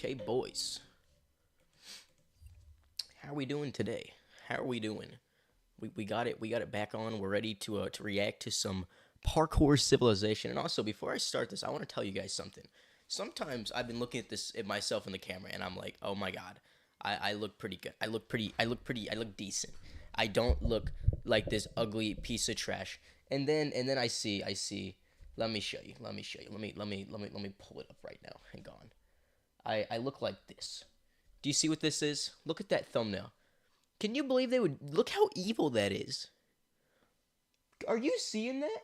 Okay, boys. How are we doing today? How are we doing? We got it. We got it back on. We're ready to react to some parkour civilization. And also, before I start this, I want to tell you guys something. Sometimes I've been looking at myself in the camera, and I'm like, oh my god, I look pretty good. I look decent. I don't look like this ugly piece of trash. And then I see. Let me show you. Let me pull it up right now. Hang on. I look like this. Do you see what this is? Look at that thumbnail. Can you believe they would look how evil that is? Are you seeing that?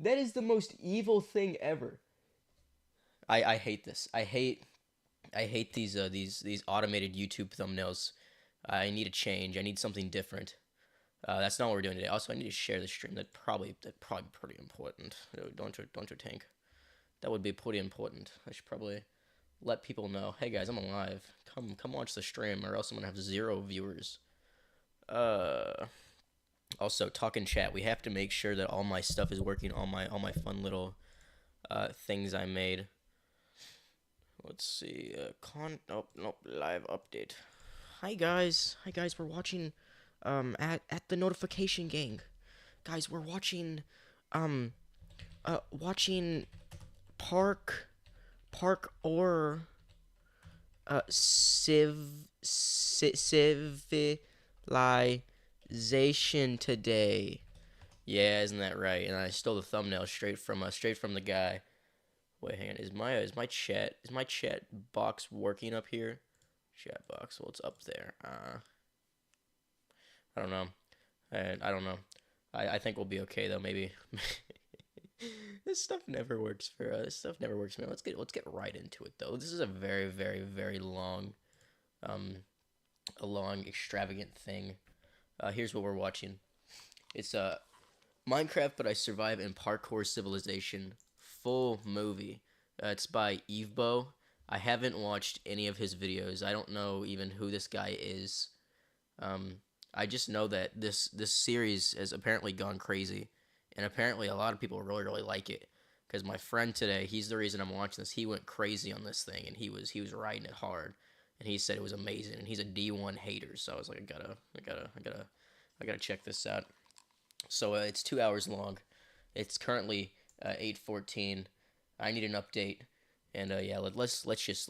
That is the most evil thing ever. I hate this. I hate these automated YouTube thumbnails. I need a change. I need something different. That's not what we're doing today. Also, I need to share the stream. That's probably pretty important. Don't you think? That would be pretty important. I should probably let people know. Hey guys, I'm alive. Come watch the stream, or else I'm gonna have 0 viewers. Also, talk in chat. We have to make sure that all my stuff is working. All my fun little things I made. Let's see. Nope. Live update. Hi guys. We're watching at the notification gang. Guys, we're watching watching PARKOUR civilization today. Yeah, isn't that right? And I stole the thumbnail straight from the guy. Wait, hang on. Is my chat box working up here? Chat box. Well, it's up there. I don't know. I don't know. I think we'll be okay though. Maybe. This stuff never works for us. This stuff never works for me. Let's get right into it though. This is a very long, a long extravagant thing. Here's what we're watching. It's Minecraft, but I survive in parkour civilization. Full movie. It's by Evebo. I haven't watched any of his videos. I don't know even who this guy is. I just know that this series has apparently gone crazy, and apparently a lot of people really like it. Because my friend today, he's the reason I'm watching this. He went crazy on this thing, and he was riding it hard, and he said it was amazing. And he's a D1 hater, so I was like, I gotta check this out. So it's 2 hours long. It's currently 8:14. I need an update, and yeah, let's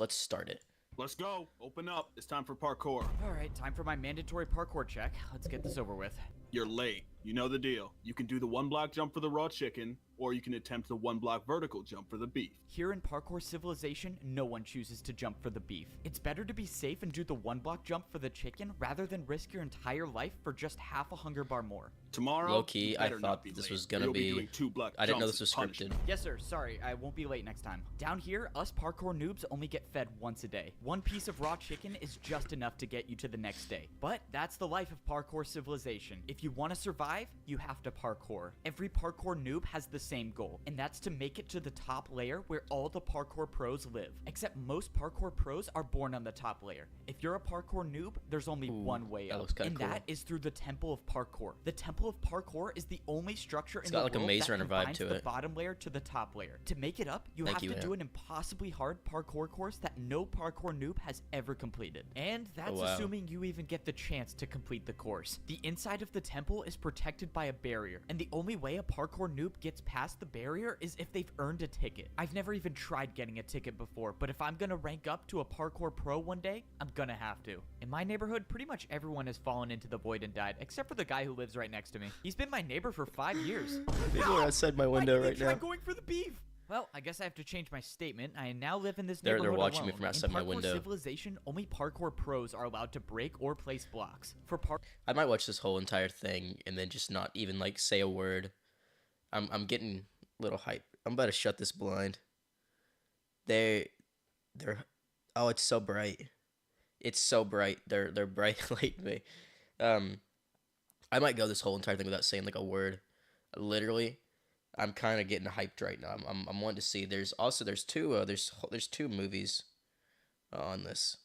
start it. Let's go. Open up. It's time for parkour. All right, time for my mandatory parkour check. Let's get this over with. You're late. You know the deal. You can do the 1-block jump for the raw chicken, or you can attempt the 1-block vertical jump for the beef. Here in Parkour Civilization, no one chooses to jump for the beef. It's better to be safe and do the 1-block jump for the chicken rather than risk your entire life for just half a hunger bar more. Tomorrow, low-key, I thought this was gonna be I didn't know this was scripted. Yes, sir. Sorry, I won't be late next time. Down here, us parkour noobs only get fed once a day. 1 piece of raw chicken is just enough to get you to the next day. But that's the life of Parkour Civilization. If you want to survive, you have to parkour. Every parkour noob has the same goal, and that's to make it to the top layer where all the parkour pros live. Except most parkour pros are born on the top layer. If you're a parkour noob, there's only one way up, and cool. That is through the Temple of Parkour. The Temple of Parkour is the only structure in the world a Maze Runner that vibe to combines the it. bottom layer to the top layer. To make it up, you have to do an impossibly hard parkour course that no parkour noob has ever completed. And that's assuming you even get the chance to complete the course. The inside of the temple is protected by a barrier, and the only way a parkour noob gets past the barrier is if they've earned a ticket. I've never even tried getting a ticket before, but if I'm gonna rank up to a parkour pro one day, I'm gonna have to. In my neighborhood, pretty much everyone has fallen into the void and died, except for the guy who lives right next to me. He's been my neighbor for 5 years. People are outside my window right now. Going for the beef. Well, I guess I have to change my statement. I now live in this neighborhood They're watching alone. me from outside my window. In Parkour Civilization, only parkour pros are allowed to break or place blocks. I might watch this whole entire thing and then just not even like say a word. I'm getting a little hype. I'm about to shut this blind. They're oh, it's so bright. It's so bright. They're bright like me. I might go this whole entire thing without saying like a word. Literally, I'm kind of getting hyped right now. I'm wanting to see. There's two movies on this.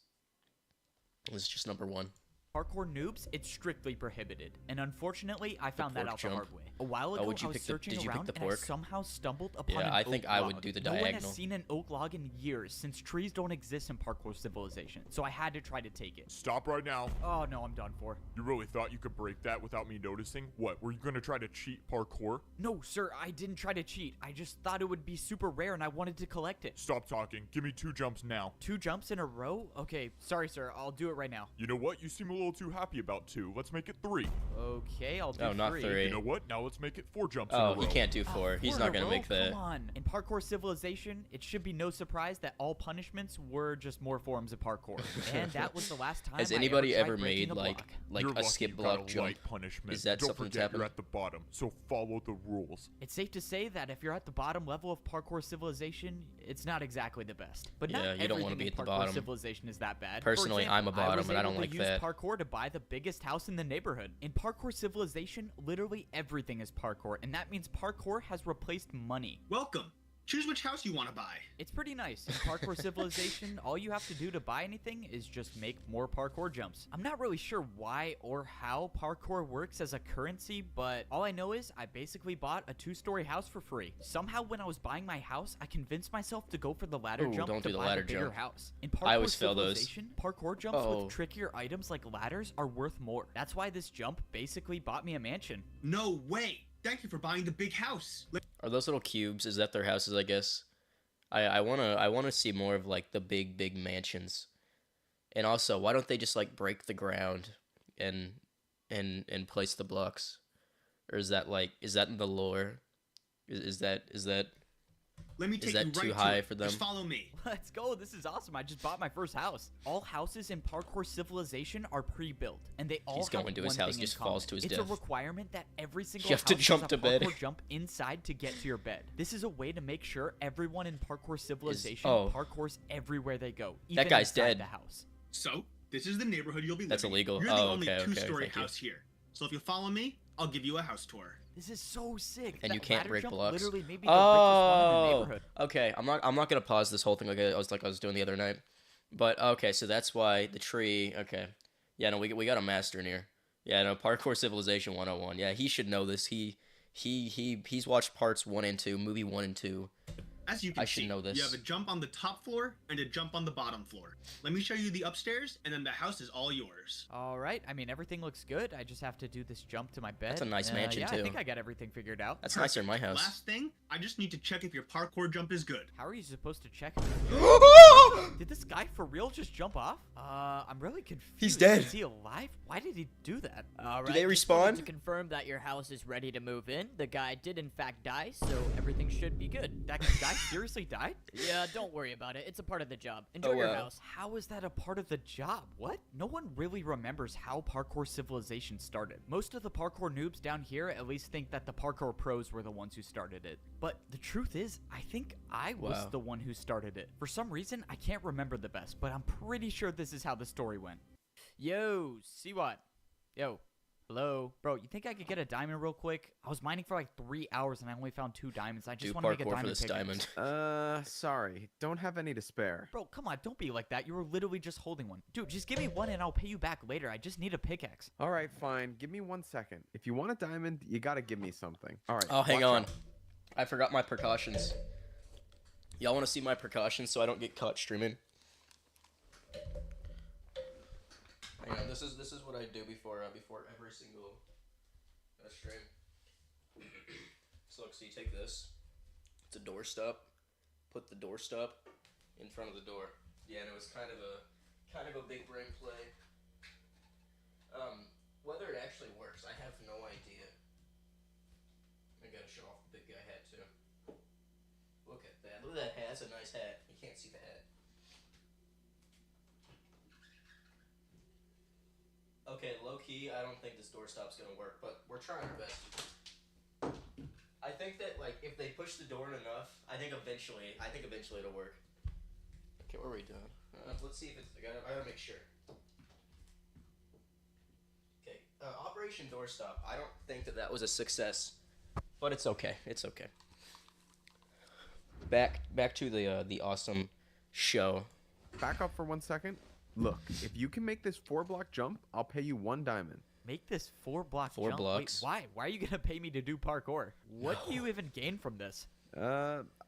This is just number 1. Parkour noobs, it's strictly prohibited. And unfortunately, I found that out the hard way. A while ago, would you I was pick the- searching did you pick around the and I pork? somehow stumbled upon Yeah, an I think oak I log. would do the No one diagonal. has seen an oak log in years since trees don't exist in Parkour Civilization, so I had to try to take it. Stop right now. Oh no, I'm done for. You really thought you could break that without me noticing? What, were you gonna try to cheat parkour? No, sir, I didn't try to cheat. I just thought it would be super rare and I wanted to collect it. Stop talking. Give me 2 jumps now. 2 jumps in a row? Okay, sorry, sir. I'll do it right now. You know what? You seem a little too happy about 2. Let's make it 3. Okay, I'll do No, not 3. You know what? Now let's make it 4 jumps in a Oh, row. he can't do 4. He's 4 not in a gonna row? make that. Come on. In Parkour Civilization, it should be no surprise that all punishments were just more forms of parkour. And that was the last time Has I anybody ever ever tried breaking made a like block. You're a lucky skip you got block a jump? light punishment. Is that Don't something that's forget you're happened? at the bottom, so follow the rules. It's safe to say that if you're at the bottom level of Parkour Civilization, it's not exactly the best. But not Yeah, you don't wanna everything be in at the Parkour bottom. Civilization is that bad. Personally, For I'm a example, bottom, was and I able don't to like use that. Parkour to buy the biggest house in the neighborhood. In Parkour Civilization, literally everything is parkour, and that means parkour has replaced money. Welcome. Choose which house you want to buy. It's pretty nice. In Parkour Civilization, all you have to do to buy anything is just make more parkour jumps. I'm not really sure why or how parkour works as a currency, but all I know is I basically bought a 2-story house for free. Somehow when I was buying my house, I convinced myself to go for the ladder Ooh, jump don't to do the buy ladder the bigger jump. house. In Parkour I always fail those. Civilization, parkour jumps Oh. with trickier items like ladders are worth more. That's why this jump basically bought me a mansion. No way. Thank you for buying the big house. Are those little cubes? Is that their houses? I guess. I wanna see more of like the big mansions. And also, why don't they just like break the ground and place the blocks? Or is that in the lore? Is that Let me take that you right too to high it. for them? Just follow me. Let's go. This is awesome. I just bought my first house. All houses in Parkour Civilization are pre-built, and they all He's going have to his one house, thing in just falls common. to his It's death. a requirement that every single You have to house jump has to a bed. parkour jump inside to get to your bed. This is a way to make sure everyone in Parkour Civilization oh. parkours everywhere they go, That even guy's inside dead. the house. So, this is the neighborhood you'll be That's living illegal. in. You're the Oh, only okay, 2-story thank you. house here. So if you follow me, I'll give you a house tour. This is so sick. And That you can't ladder break jump blocks. literally made me the richest one in the Oh, neighborhood. okay. I'm not gonna pause this whole thing like I was doing the other night. But okay, so that's why the tree. Okay, yeah, no, we got a master in here. Yeah, no, Parkour Civilization 101. Yeah, he should know this. He's watched parts 1 and 2, movie 1 and 2. As you can I should see, know this. you have a jump on the top floor and a jump on the bottom floor. Let me show you the upstairs, and then the house is all yours. All right. I mean, everything looks good. I just have to do this jump to my bed. That's a nice mansion, yeah, too. I think I got everything figured out. That's nicer than my house. Last thing, I just need to check if your parkour jump is good. How are you supposed to check? Did this guy for real just jump off? I'm really confused. He's dead. Is he alive? Why did he do that? All Do right, they just wanted respawn? to confirm that your house is ready to move in. The guy did in fact die, so everything should be good. That guy seriously died? Yeah, don't worry about it. It's a part of the job. Enjoy Oh, your wow. house. How is that a part of the job? What? No one really remembers how Parkour Civilization started. Most of the parkour noobs down here at least think that the parkour pros were the ones who started it. But the truth is, I think I was Wow. the one who started it. For some reason, I can't remember the best, but I'm pretty sure this is how the story went. Yo, see what? Yo. Hello? Bro, you think I could get a diamond real quick? I was mining for like 3 hours and I only found 2 diamonds. I just Do want to make a parkour diamond for this pickaxe. diamond. Sorry. Don't have any to spare. Bro, come on, don't be like that. You were literally just holding one. Dude, just give me one and I'll pay you back later. I just need a pickaxe. Alright, fine. Give me 1 second. If you want a diamond, you gotta give me something. Alright. Oh, hang watch on. out. I forgot my precautions. Y'all want to see my precautions so I don't get caught streaming? Hang on, this is what I do before every single stream. So look, so you take this. It's a doorstop. Put the doorstop in front of the door. Yeah, and it was kind of a big brain play. Whether it actually works, I have no idea. I gotta show off the big guy hat too. Look at that. Look at that hat. That's a nice hat. You can't see the hat. Okay, low key, I don't think this doorstop's gonna work, but we're trying our best. I think that like if they push the door enough, I think eventually it'll work. Okay, what are we doing? Let's see if it's. I gotta make sure. Okay, Operation Doorstop. I don't think that was a success, but it's okay. It's okay. Back to the awesome show. Back up for 1 second. Look, if you can make this 4-block jump, I'll pay you 1 diamond. Make this 4-block 4 jump. blocks. Wait, why? Why are you gonna pay me to do parkour? What do you even gain from this?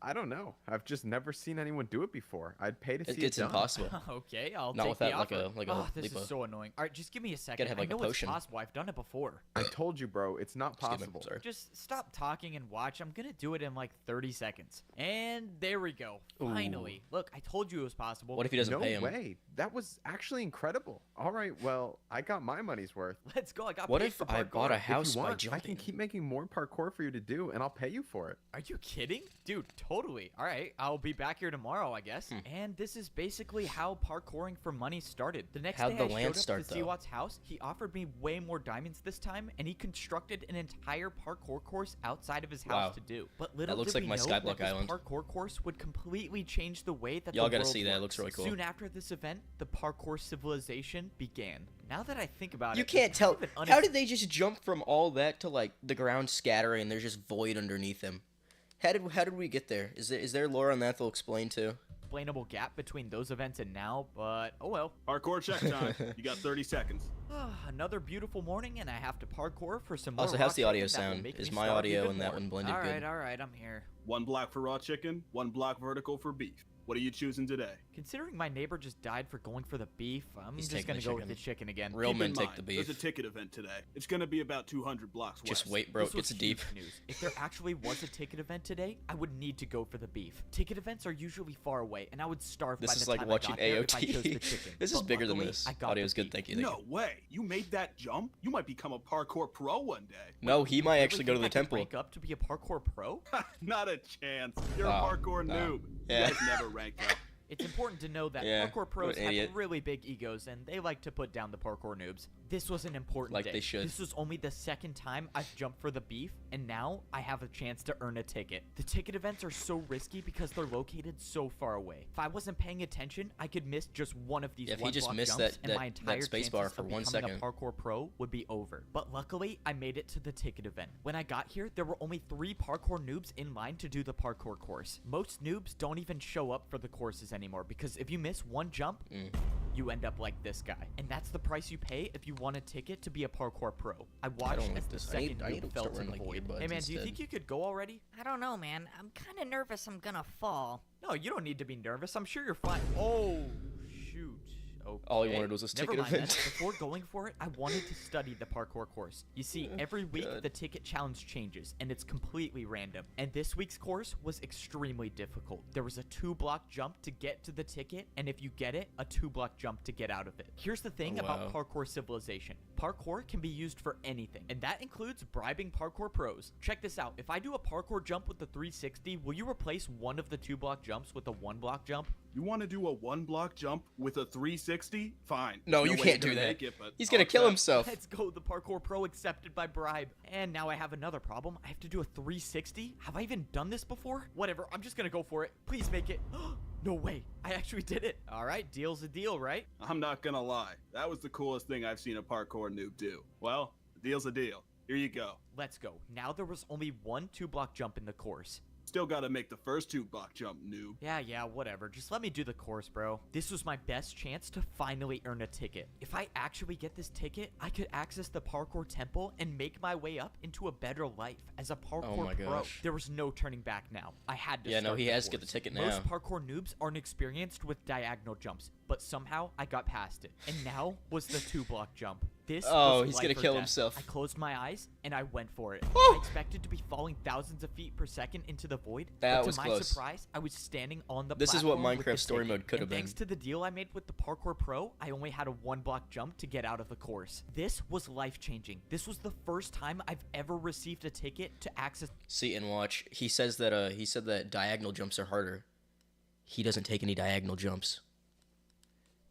I don't know. I've just never seen anyone do it before. I'd pay to see it It's done. impossible. Okay, I'll Not take with the that, like offer. a Oh, this lipo. is so annoying. All right, just give me a second. have, like, I a know it's potion. possible. I've done it before. I told you, bro. It's not Excuse me, possible. sorry. Just stop talking and watch. I'm gonna do it in like 30 seconds. And there we go. Finally. Look, I told you it was possible. What if he doesn't No pay him? way. That was actually incredible. All right, well, I got my money's worth. Let's go. I got What paid if for I parkour. bought a If house you by want, I jumping? can keep making more parkour for you to do, and I'll pay you for it. Are you kidding? Dude, totally. All right, I'll be back here tomorrow, I guess. And this is basically how parkouring for money started. The next How'd day the I land showed up start, to though? Seawatt's house, he offered me way more diamonds this time, and he constructed an entire parkour course outside of his house Wow. to do. But little looks did like we my know Skyblock that this Island. parkour course would completely change the way that Y'all the gotta world see that. It works. looks really cool. Soon after this event, the parkour civilization began. Now that I think about You it, can't it's tell. kind of an How did they just jump from all that to like the ground scattering and there's just void underneath them? How did we get there? Is there lore on that they'll explain too? unexplainable gap between those events and now, but oh well. Parkour check time. You got 30 seconds. Another beautiful morning, and I have to parkour for some more Also, how's raw the audio chicken that will sound? make Is me my starve audio even and that more. one blended good? All right, I'm here. 1 block for raw chicken, 1 block vertical for beef. What are you choosing today? Considering my neighbor just died for going for the beef, I'm He's just taking gonna the go with chicken. the chicken again. Real Keep men in take mind, the beef. There's a ticket event today. It's gonna be about 200 blocks west. Just wait, bro. This was It's deep. huge news. If there actually was a ticket event today, I would need to go for the beef. Ticket events are usually far away, and I would starve This by is the like time watching I got there if I chose the AOT. chicken. This is But bigger than luckily, this. I got Audio's the good. beef. Thank you. Thank No you. way. You made that jump? You might become a parkour pro one day. No, he might Really actually go to the think I could temple. rank up to be a parkour pro? Not a chance. You're Oh, a parkour no. noob. Yeah. You guys never ranked up. It's important to know that Yeah, parkour what pros an have idiot. really big egos, and they like to put down the parkour noobs. This was an important Like day. they should. This was only the second time I've jumped for the beef, and now I have a chance to earn a ticket. The ticket events are so risky because they're located so far away. If I wasn't paying attention, I could miss just one of these Yeah, if he one just block missed jumps, that- and my that entire space bar chances for of 1 becoming second. a parkour pro would be over. But luckily, I made it to the ticket event. When I got here, there were only 3 parkour noobs in line to do the parkour course. Most noobs don't even show up for the courses anymore because if you miss one jump, you end up like this guy. And that's the price you pay if you want a ticket to be a parkour pro. I watched like as the this. I second need noob to fell start to the wearing, like, void. earbuds Hey man, do you instead. think you could go already? I don't know, man. I'm kind of nervous I'm gonna fall. No, you don't need to be nervous. I'm sure you're fine. Oh, shoot. Okay. All he wanted was this Never ticket mind event. that. Before going for it, I wanted to study the parkour course. You see, every week God. the ticket challenge changes, and it's completely random. And this week's course was extremely difficult. There was a 2-block jump to get to the ticket, and if you get it, a 2-block jump to get out of it. Here's the thing about wow. parkour civilization. Parkour can be used for anything, and that includes bribing parkour pros. Check this out. If I do a parkour jump with the 360, will you replace one of the 2-block jumps with a 1-block jump? You want to do a 1 block jump with a 360? Fine. No, There's you way can't you're do gonna that. make it, but He's I'll gonna kill accept. himself. Let's go, the parkour pro accepted by bribe. And now I have another problem. I have to do a 360? Have I even done this before? Whatever, I'm just gonna go for it. Please make it. No way, I actually did it. All right, deal's a deal, right? I'm not gonna lie. That was the coolest thing I've seen a parkour noob do. Well, the deal's a deal. Here you go. Let's go. Now there was only one 2-block jump in the course. Still gotta make the first 2-block jump, noob. Yeah, whatever. Just let me do the course, bro. This was my best chance to finally earn a ticket. If I actually get this ticket, I could access the parkour temple and make my way up into a better life as a parkour my pro. gosh. There was no turning back now. I had to Yeah, no, start he the has to get the course. ticket Most now. parkour noobs aren't experienced with diagonal jumps, but somehow I got past it. And now was the 2-block jump. This Oh, was he's life gonna or kill death. himself. I closed my eyes and I went for it. I expected to be falling thousands of feet per second into the void. That but was to my close. surprise, I was standing on the This is what platform with the Minecraft story ticket. mode could have And thanks been. to the deal I made with the parkour pro, I only had a 1-block jump to get out of the course. This was life-changing. This was the first time I've ever received a ticket to access See and watch. He says that he said that diagonal jumps are harder. He doesn't take any diagonal jumps.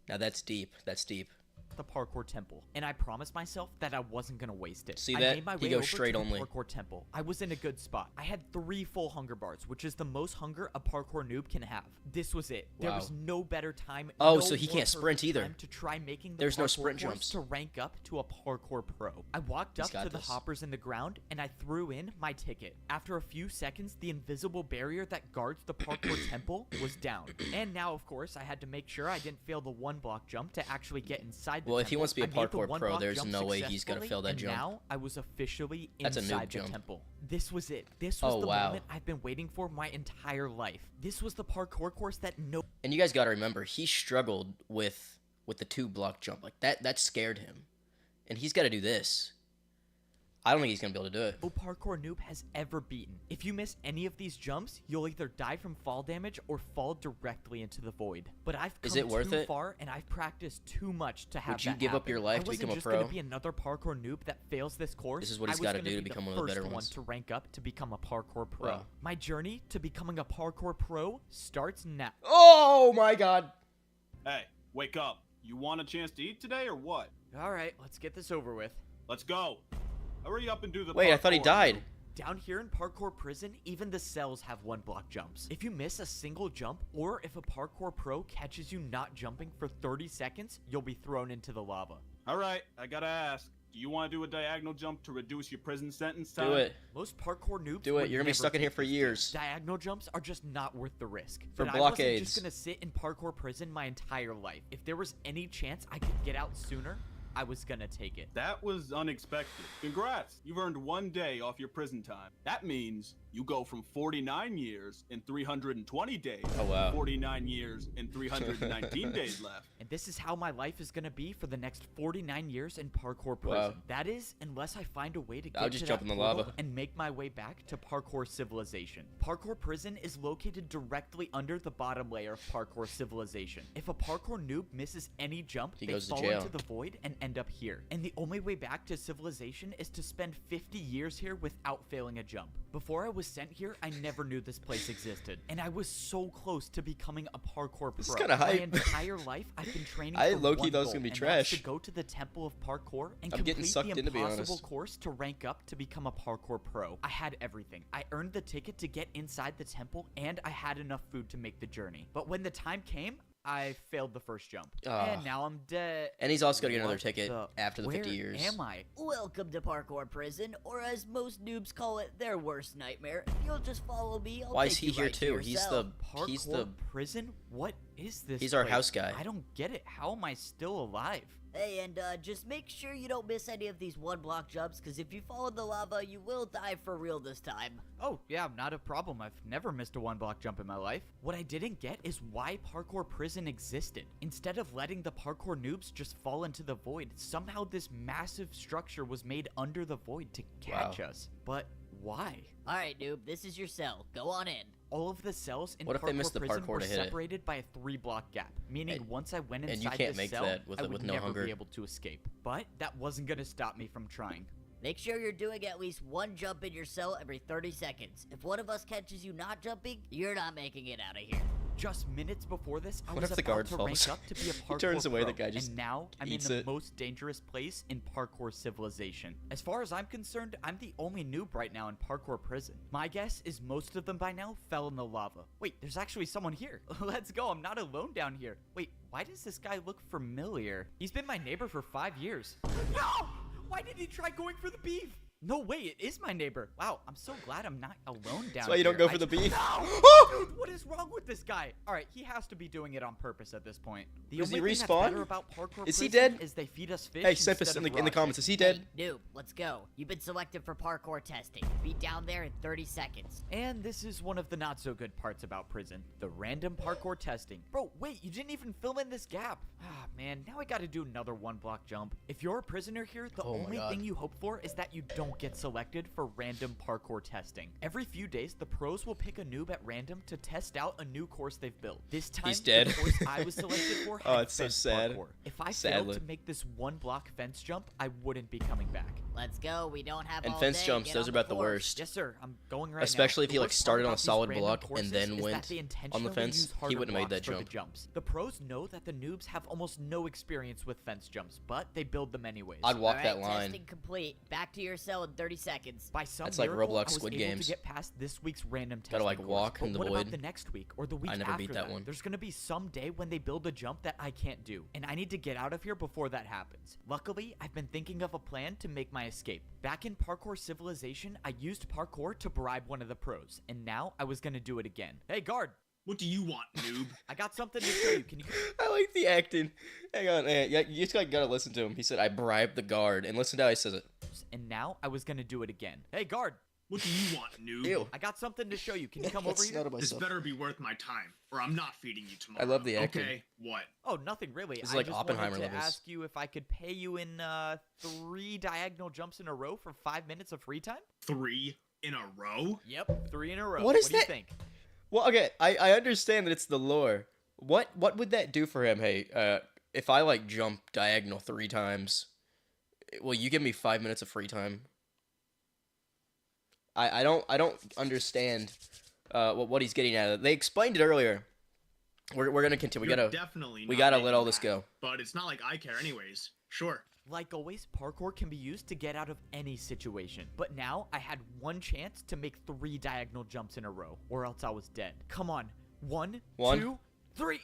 Now that's deep. That's deep. the parkour temple, and I promised myself that I wasn't gonna waste it. See I that? made my He way goes over straight to only. the parkour temple. I was in a good spot. I had 3 full hunger bars, which is the most hunger a parkour noob can have. This was it. There Wow. was no better time. Oh, no so he more can't sprint perfect either. time to try making the There's no parkour sprint course jumps. to rank up to a parkour pro. I walked He's up got to the this. hoppers in the ground and I threw in my ticket. After a few seconds, the invisible barrier that guards the parkour temple was down. And now, of course, I had to make sure I didn't fail the 1-block jump to actually get inside inside the Well, if he temple. wants to be a I made the parkour one pro, block there's jump no way he's gonna successfully, fail that and jump. now I was officially That's a noob inside the jump. temple. This was it. This was Oh, the wow. moment I've been waiting for my entire life. This was the parkour course that And you guys got to remember, he struggled with the 2-block jump. Like that scared him. And he's got to do this. I don't think he's going to be able to do it. no parkour noob has ever beaten. If you miss any of these jumps, you'll either die from fall damage or fall directly into the void. But I've come Is it worth too it? far, and I've practiced too much to have Would you that give up happen. your life I to become a wasn't just pro? gonna be another parkour noob that fails this course. This is what he's I was gotta gonna do to be become the one of the better first ones. to rank up to become a parkour pro. Wow. My journey to becoming a parkour pro starts now. Oh my god. Hey, wake up. You want a chance to eat today or what? All right, let's get this over with. Let's go. Hurry up and do the Wait, I thought he parkour, died. noob. Down here in parkour prison, even the cells have 1-block jumps. If you miss a single jump, or if a parkour pro catches you not jumping for 30 seconds, you'll be thrown into the lava. All right, I gotta ask. Do you want to do a diagonal jump to reduce your prison sentence time? Do it. Most parkour noobs Do it. would You're gonna be never stuck in here take for this years. risk. Diagonal jumps are just not worth the risk. For But I wasn't blockades. just gonna sit in parkour prison my entire life. If there was any chance I could get out sooner, I was gonna take it. That was unexpected. Congrats. You've earned 1 day off your prison time. That means you go from 49 years and 320 days Oh, wow. to 49 years and 319 days left. And this is how my life is gonna be for the next 49 years in parkour prison. Wow. That is, unless I find a way to I'll get just to jump that in the portal lava. and make my way back to parkour civilization. Parkour prison is located directly under the bottom layer of parkour civilization. If a parkour noob misses any jump, He they goes to fall jail. into the void and end up here. And the only way back to civilization is to spend 50 years here without failing a jump. Before I was sent here, I never knew this place existed, and I was so close to becoming a parkour pro. This is kinda hype. My entire life, I've been training I for low-key one thought it was goal, gonna be and that's trash. to go to the Temple of Parkour and I'm complete getting sucked the in, to be impossible honest. course to rank up to become a parkour pro. I had everything. I earned the ticket to get inside the temple, and I had enough food to make the journey. But when the time came, I failed the first jump, and now I'm dead. And he's also got to get another What ticket the- after the 50 Where years. am I? Welcome to parkour prison, or as most noobs call it, their worst nightmare. If you'll just follow me, I'll Why take is he you here right to too? your He's cell. the Parkour prison? What is this? He's our place? house guy. I don't get it. How am I still alive? Hey, and just make sure you don't miss any of these 1-block jumps, because if you fall in the lava, you will die for real this time. Oh, yeah, not a problem. I've never missed a 1-block jump in my life. What I didn't get is why parkour prison existed. Instead of letting the parkour noobs just fall into the void, somehow this massive structure was made under the void to catch us. But why? Alright, noob, this is your cell. Go on in. All of the cells in What if they parkour missed the prison parkour were to hit it? separated by a 3-block gap, meaning And- once I went and inside you can't the make cell, that with I it- would with no never hunger. be able to escape. But that wasn't gonna stop me from trying. Make sure you're doing at least 1 jump in your cell every 30 seconds. If one of us catches you not jumping, you're not making it out of here. Just minutes before this, I What was if the about guard to falls? rank up to be a He parkour turns away, pro, the guy just and now I'm in eats the it. most dangerous place in parkour civilization. As far as I'm concerned, I'm the only noob right now in parkour prison. My guess is most of them by now fell in the lava. Wait, there's actually someone here. Let's go, I'm not alone down here. Wait, why does this guy look familiar? He's been my neighbor for 5 years. No! Why did he try going for the beef? No way, it is my neighbor. Wow, I'm so glad I'm not alone down here. That's why you don't go for the beef. No! Dude, what is wrong with this guy? All right, he has to be doing it on purpose at this point. The Does he only thing that's respawn? better about parkour Is he prison dead? Is they feed us fish Hey, Cephas, instead in of the raw comments, is he Hey, dead? noob, let's go. You've been selected for parkour testing. Be down there in 30 seconds. chicken. And this is one of the not so good parts about prison: the random parkour testing. Bro, wait, you didn't even fill in this gap. Ah, man, now I gotta do another 1-block jump. If you're a prisoner here, the Oh my only God. thing you hope for is that you don't get selected for random parkour testing. Every few days, the pros will pick a noob at random to test out a new course they've built. This time, He's dead. the course I was selected for Oh, had it's so fence sad. parkour. If I Sadly. failed to make this 1-block fence jump, I wouldn't be coming back. Let's go. We don't have And all fence day. jumps, Get those on are about the course. worst. Yes, sir. I'm going right now. Especially if The he, like, worst started part on a about these solid random block and courses then is went that they on the intentionally fence, use he harder wouldn't have made blocks that for the jump. jumps. The pros know that the noobs have almost no experience with fence jumps, but they build them anyways. I'd walk All that right, line. testing complete. Back to your cell in 30 seconds. By some That's like miracle, Roblox I was Squid able Games. to get past this week's random testing Gotta, like, course. walk But in the what void. about the next week or the week I never after beat that one. There's gonna be some day when they build a jump that I can't do, and I need to get out of here before that happens. Luckily, I've been thinking of a plan to make my escape. Back in parkour civilization, I used parkour to bribe one of the pros, and now I was gonna do it again. Hey, guard! What do you want, noob? I got something to show you. Can you? I like the acting. Hang on, yeah, you just gotta listen to him. He said, "I bribed the guard," and listen to how he says it. And now I was gonna do it again. Hey, guard. What do you want, noob? Ew. I got something to show you. Can you come over here? This better be worth my time, or I'm not feeding you tomorrow. I love the acting. Okay, what? Oh, nothing really. This is I like just Oppenheimer wanted to levels. ask you if I could pay you in 3 diagonal jumps in a row for 5 minutes of free time. 3 in a row? Yep, 3 in a row. What is do you that? think? Well, okay, I understand that it's the lore. What would that do for him? Hey, if I like jump diagonal 3 times, will you give me 5 minutes of free time? I don't understand what he's getting at. They explained it earlier. We're gonna continue. You're definitely we not gotta making let all this that, go. But it's not like I care anyways. Sure. Like always, parkour can be used to get out of any situation. But now I had 1 chance to make 3 diagonal jumps in a row, or else I was dead. Come on. 1, 2, 3.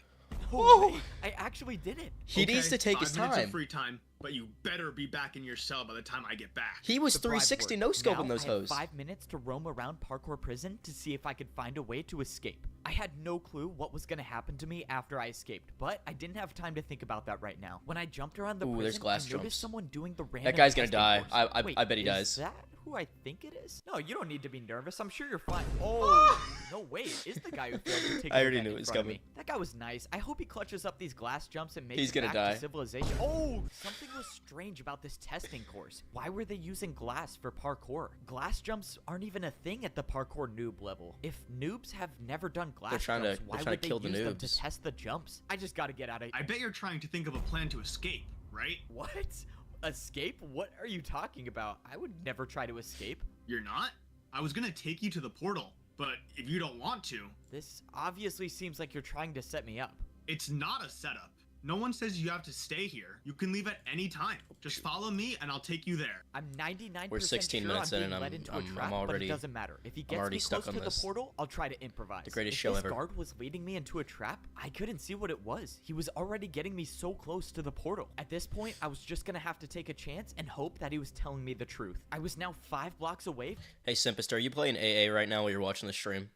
Oh, wait, I actually did it. He needs to take his 5 minutes time. of free time, but you better be back in your cell by the time I get back. He was The bribe 360 worked. no scoping Now those I had hoes. 5 minutes to roam around parkour prison to see if I could find a way to escape. I had no clue what was going to happen to me after I escaped, but I didn't have time to think about that right now. When I jumped around the Ooh, prison, there's glass I jumps. noticed someone doing the random That guy's gonna testing die. course. I bet he Wait, dies. Is that who I think it is? No, you don't need to be nervous. I'm sure you're fine. Oh, no, wait. It is the guy who failed to take I a already look knew at it in was front of coming. me. That guy was nice. I hope he clutches up these glass jumps and makes He's it gonna back die. to civilization. Oh, something was strange about this testing course. Why were they using glass for parkour? Glass jumps aren't even a thing at the parkour noob level. If noobs have never done glass trying to- jumps, they're why trying to would they kill the use them to noobs. test the jumps? I just gotta get out of I bet you're trying to think of a plan to escape, right? What? Escape? What are you talking about? I would never try to escape. You're not? I was gonna take you to the portal, but if you don't want to, This obviously seems like you're trying to set me up. it's not a setup. No one says you have to stay here. You can leave at any time. Just follow me and I'll take you there. I'm 99% We're 16 sure minutes I'm in being and led I'm- into a I'm trap, but already- it doesn't matter. If he gets already me stuck close on to this. the portal, I'll try to improvise. The greatest if show this ever. guard was leading me into a trap, I couldn't see what it was. He was already getting me so close to the portal. At this point, I was just gonna have to take a chance and hope that he was telling me the truth. I was now 5 blocks away Hey, Simpest, are you playing AA right now while you're watching the stream?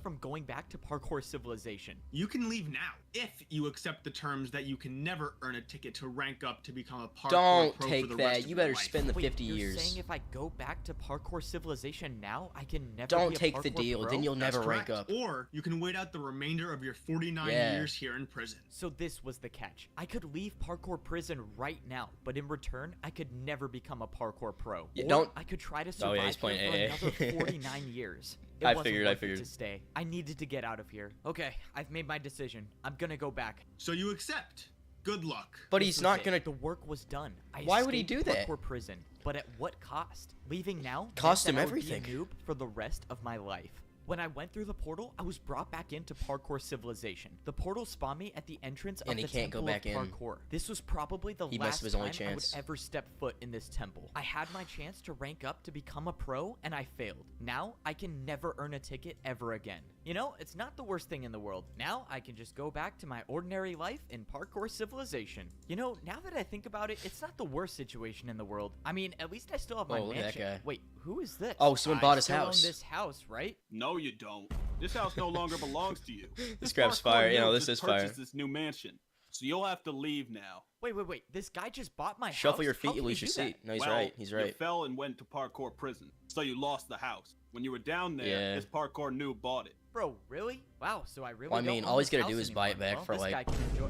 from going back to parkour civilization. You can leave now if you accept the terms that you can never earn a ticket to rank up to become a parkour Don't pro take for the rest that. of You your better life. spend the Wait, 50 you're years. saying if I go back to parkour civilization now, I can never Don't be a take the parkour deal. pro? Then you'll That's never rank correct. up. Or you can wait out the remainder of your 49 Yeah. years here in prison. So this was the catch. I could leave parkour prison right now, but in return, I could never become a parkour pro. Yeah, Or don't- I could try to Oh, survive yeah, he's playing here for AA. another 49 years. It I wasn't figured. worth it to to stay. I needed to get out of here. Okay, I've made my decision. I'm gonna go back. So you accept. Good luck. But This he's was not it. gonna. The work was done. I Why would he escaped do that? Parkour prison, but at what cost? Leaving now Cost meant him that I would be a everything. noob for the rest of my life. When I went through the portal, I was brought back into parkour civilization. The portal spawned me at the entrance of And he the can't go temple back of in. parkour. This was probably the He last missed his only time I would chance. ever step foot in this temple. I had my chance to rank up to become a pro, and I failed. Now I can never earn a ticket ever again. You know, it's not the worst thing in the world. Now I can just go back to my ordinary life in parkour civilization. You know, now that I think about it, it's not the worst situation in the world. I mean, at least I still have my Oh, look at that mansion. guy. Wait, who is this? Oh, someone bought his still house. Own this house, right? No, you don't. This house no longer belongs to you. This grab's parkour fire. You know, noob this just is fire. purchased this new mansion, so you'll have to leave now. Wait. This guy just bought my house. Shuffle your How feet, can you he lose your do that? seat. No, he's Well, right. He's You right. fell and went to parkour prison, so you lost the house. When you were down there, Yeah. this parkour noob bought it. Bro, really? Wow, so I really Well, I don't mean, own all he's this gotta do house is buy it anymore. back Well, for, this like- guy can enjoy...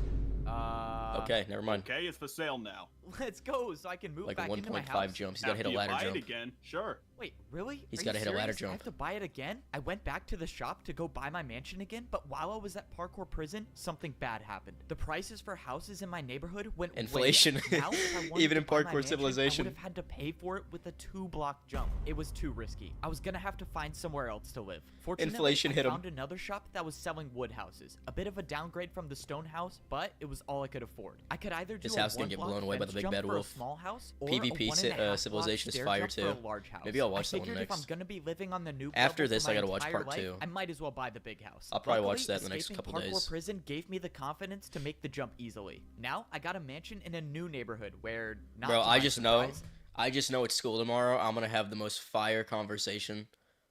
Okay, never mind. Okay, it's for sale now. Let's go so I can move Like back into my 1.5 house. jumps. He's gotta hit a After you ladder buy jump. it again, sure. Wait, really? He's Are gotta you hit a ladder serious? I jump. have to buy it again? I went back to the shop to go buy my mansion again, but while I was at parkour prison, something bad happened. The prices for houses in my neighborhood went way up. Inflation. Now, if I wanted Even to in buy my parkour mansion, civilization. I would have had to pay for it with a 2-block jump. It was too risky. I was gonna have to find somewhere else to live. Fortunately, Inflation I hit 'em. found another shop that was selling wood houses. A bit of a downgrade from the stone house, but it was all I could afford. I could either do This a house didn't get 1-block blown away by the fence big jump bad for a wolf. small house, or PvP a 1.5 civilization block is stair fire jump for too. a large house. Maybe I'll watch I that one figured next. if I'm gonna be living on the new After level this, for I my gotta watch entire part life, 2. I might as well buy the big house. I'll probably watch Luckily, that in the next escaping couple parkour days. prison gave me the confidence to make the jump easily. Now I got a mansion in a new neighborhood where, not Bro, to I my just know. surprise- I just know it's school tomorrow. I'm gonna have the most fire conversation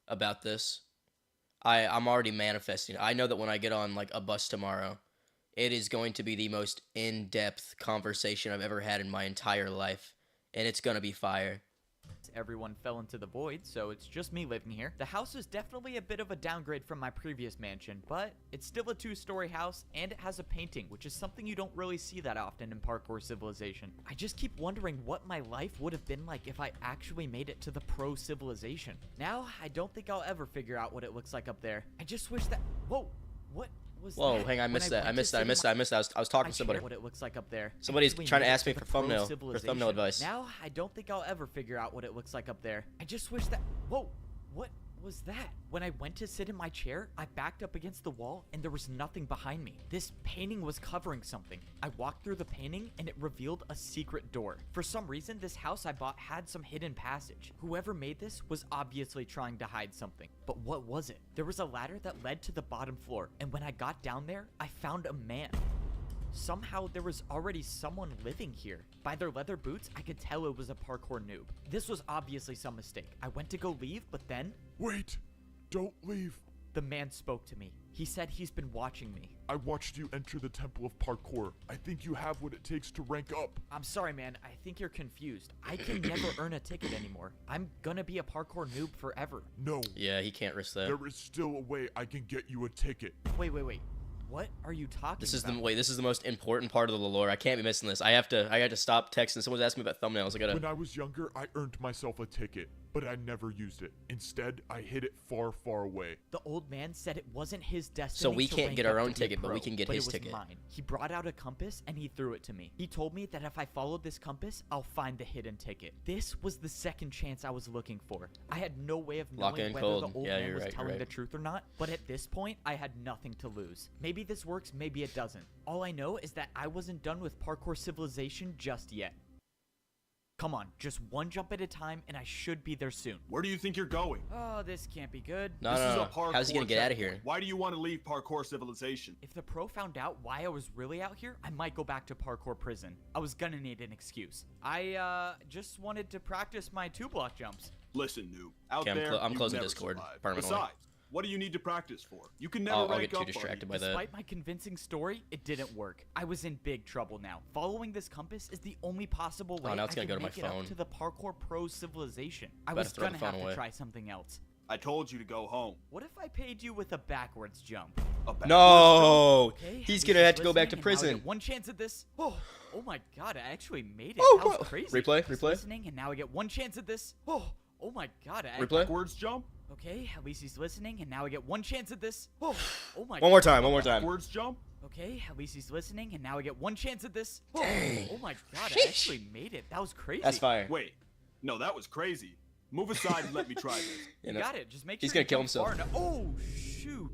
about this. I'm already manifesting. I know that when I get on like a bus tomorrow, it is going to be the most in-depth conversation I've ever had in my entire life, and it's gonna be fire. Everyone fell into the void, so it's just me living here. The house is definitely a bit of a downgrade from my previous mansion, but it's still a 2-story house, and it has a painting, which is something you don't really see that often in Parkour Civilization. I just keep wondering what my life would have been like if I actually made it to the Pro Civilization. Now, I don't think I'll ever figure out what it looks like up there. I just wish that... Whoa, what? Whoa, hang on, I missed that. I missed that. I was talking to somebody. What it looks like up there. Somebody's trying to ask me for thumbnail advice. Now, I don't think I'll ever figure out what it looks like up there. I just wish that... Whoa, what was that? When I went to sit in my chair, I backed up against the wall and there was nothing behind me. This painting was covering something. I walked through the painting and it revealed a secret door. For some reason, this house I bought had some hidden passage. Whoever made this was obviously trying to hide something. But what was it? There was a ladder that led to the bottom floor, and when I got down there, I found a man. Somehow there was already someone living here. By their leather boots, I could tell it was a parkour noob. This was obviously some mistake. I went to go leave, but then... Wait! Don't leave! The man spoke to me. He said he's been watching me. I watched you enter the Temple of Parkour. I think you have what it takes to rank up. I'm sorry, man. I think you're confused. I can never earn a ticket anymore. I'm gonna be a parkour noob forever. No. Yeah, he can't risk that. There is still a way I can get you a ticket. Wait. What are you talking about? This is the most important part of the lore. I can't be missing this. I have to stop texting. Someone's asking me about thumbnails. When I was younger, I earned myself a ticket, but I never used it. Instead, I hid it far, far away. The old man said it wasn't his destiny. So we to can't rank get up our to own be a ticket, but pro, we can get but his it was ticket. Mine. He brought out a compass and he threw it to me. He told me that if I followed this compass, I'll find the hidden ticket. This was the second chance I was looking for. I had no way of knowing whether cold. the old Yeah, man you're was right, telling you're the right. truth or not, but at this point, I had nothing to lose. Maybe this works, maybe it doesn't. All I know is that I wasn't done with Parkour Civilization just yet. Come on, just one jump at a time, and I should be there soon. Where do you think you're going? Oh, this can't be good. No. This is a parkour How's he gonna get out of checkpoint. here? Why do you want to leave Parkour Civilization? If the pro found out why I was really out here, I might go back to parkour prison. I was gonna need an excuse. I just wanted to practice my 2-block jumps. Listen, noob. Out Okay, there, I'm you closing never Discord survive. permanently. Besides, what do you need to practice for? You can never I'll rank get too up distracted on by that. Despite my convincing story, it didn't work. I was in big trouble now. Following this compass is the only possible way now I it's gonna can go to my make it up phone. to the Parkour Pro Civilization. I Better was throw the gonna phone have away. to try something else. I told you to go home. What if I paid you with a backwards jump? A backwards No, Okay, he's at gonna least have to go back to listening, and now I prison. get one chance at this. Oh my god, I actually made it. Oh, that was whoa. crazy. Replay, Just replay. Listening, and now I get one chance at this. Oh my god, I Replay. Backwards jump? Okay, at least he's listening, and now I get one chance at this. Oh my One more time. Backwards jump? Okay, at least he's listening, and now I get one chance at this. Dang. Oh my god, I actually made it. That was crazy. That's fire. Wait. No, that was crazy. Move aside and let me try this. You know, got it. Just make sure he's gonna you kill jump himself. far enough. Oh shoot.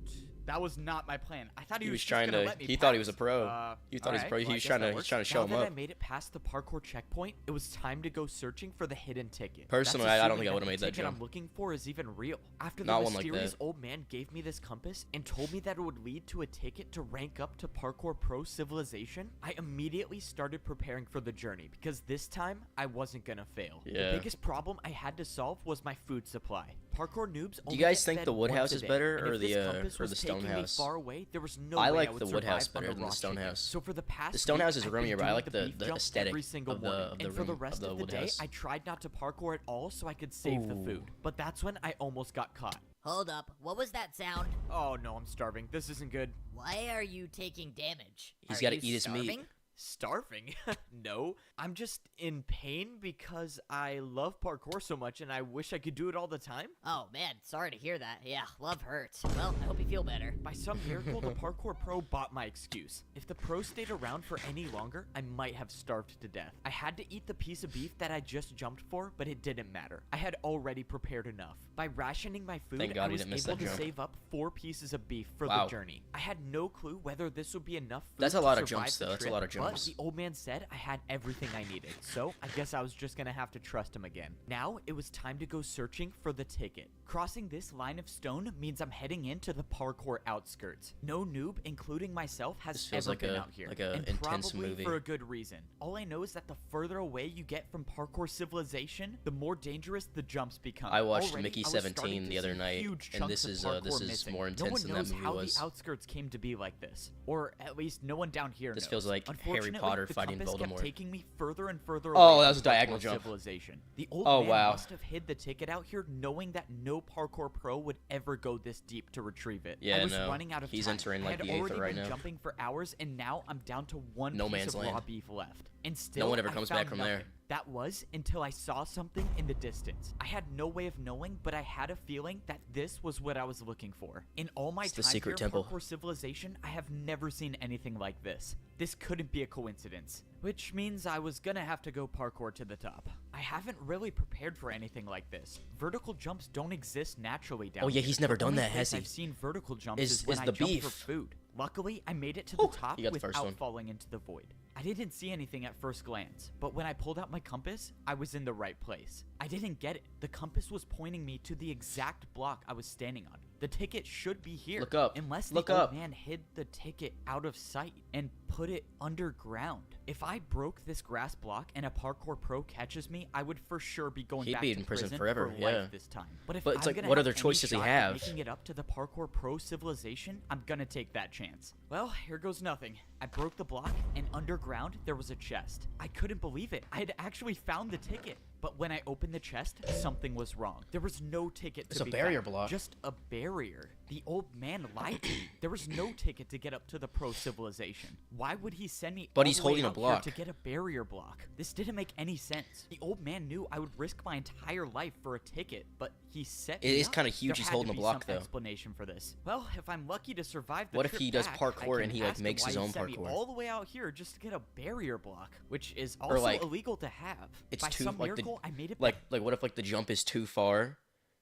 That was not my plan. I thought he was just trying gonna to. let me He thought he was a pass. pro. He thought he was a pro. Alright, He was well, I trying guess that to works. show Now him that I up. made it past the parkour checkpoint, it was time to go searching for the hidden ticket. Personally, That's I don't assuming think I that would've the made that ticket jump. I'm looking for is even real. After the Not one like mysterious that. old man gave me this compass and told me that it would lead to a ticket to rank up to Parkour Pro Civilization, I immediately started preparing for the journey because this time I wasn't gonna fail. Yeah. The biggest problem I had to solve was my food supply. Parkour noobs. Do you guys think the wood once house a is day, better and or if this the compass or was the stone taking me house? far away, there was no I way like would the wood house survive on better the than the raw stone chicken. house. So for the past The stone week, house is I've roomier, been but I doing like the beef jump aesthetic every single of the- one. of the And for the room- rest of the of the wood day, house. I tried not to parkour at all so I could save the food. But that's when I almost got caught. Hold up. What was that sound? Oh no, I'm starving. This isn't good. Why are you taking damage? He's Are gotta you eat his meat. starving? Starving? No. I'm just in pain because I love parkour so much and I wish I could do it all the time. Oh man, sorry to hear that. Yeah, love hurts. Well, I hope you feel better. By some miracle, the parkour pro bought my excuse. If the pro stayed around for any longer, I might have starved to death. I had to eat the piece of beef that I just jumped for, but it didn't matter. I had already prepared enough. By rationing my food, Thank God I he was didn't miss able that to jump. save up 4 pieces of beef for Wow. the journey. I had no clue whether this would be enough food That's a to lot of survive jumps, the though. That's a trip, lot of but jumps. But the old man said I had everything I needed, so I guess I was just gonna have to trust him again. Now it was time to go searching for the ticket. Crossing this line of stone means I'm heading into the parkour outskirts. No noob, including myself, has ever been out here, and intense probably movie. for a good reason. All I know is that the further away you get from parkour civilization, the more dangerous the jumps become. I watched Already, Mickey I was starting 17 to the other see night, huge and chunks this of is parkour more missing. intense than No one that knows movie how was. the outskirts came to be like this, or at least no one down here This knows. feels like Harry Unfortunately, Potter the fighting compass kept Voldemort. taking me further and further Oh, away that was from a diagonal parkour jump. civilization. The old Oh, man wow. must have hid the ticket out here, knowing that no parkour pro would ever go this deep to retrieve it. Yeah, I was no. running out of He's time. entering, I like, had the already Aether right been now. jumping for hours, and now I'm down to one No piece man's of raw land. beef left. And still, No one ever I comes found back from there. nothing. That was until I saw something in the distance. I had no way of knowing, but I had a feeling that this was what I was looking for. In all my It's the time secret here in temple. parkour civilization, I have never seen anything like this. This couldn't be a coincidence, which means I was gonna have to go parkour to the top. I haven't really prepared for anything like this. Vertical jumps don't exist naturally down Oh, yeah, here. he's never The done only that, has place he? I've seen vertical jumps Is when I the jump beef. for food. Luckily, I made it to Whew, the top you got the first without one. falling into the void. I didn't see anything at first glance, but when I pulled out my compass, I was in the right place. I didn't get it. The compass was pointing me to the exact block I was standing on. The ticket should be here. Look up. Unless the Look old up. man hid the ticket out of sight and put it underground. If I broke this grass block and a parkour pro catches me, I would for sure be going He'd back be to in prison prison forever, for yeah. life this time. But if But it's I'm like, gonna what have other any choice does he shot at have? making it up to the parkour pro civilization, I'm gonna take that chance. Well, here goes nothing. I broke the block, and underground there was a chest. I couldn't believe it. I had actually found the ticket. But when I opened the chest, something was wrong. There was no ticket to It's a be barrier found. block. Just a barrier. The old man lied to me. There was no ticket to get up to the pro civilization. Why would he send me But all he's the way holding a out here block. to get a barrier block? This didn't make any sense. The old man knew I would risk my entire life for a ticket, but he set me It is up. kinda huge There he's had holding to a be block, some though. explanation for this. Well, if I'm lucky to survive the What if trip he does back, parkour I and can he, like, ask him makes why his he own sent me parkour? all the way out here just to get a barrier block, which is also like, illegal to have. It's By too some like miracle, I made it like back. like what if like the jump is too far,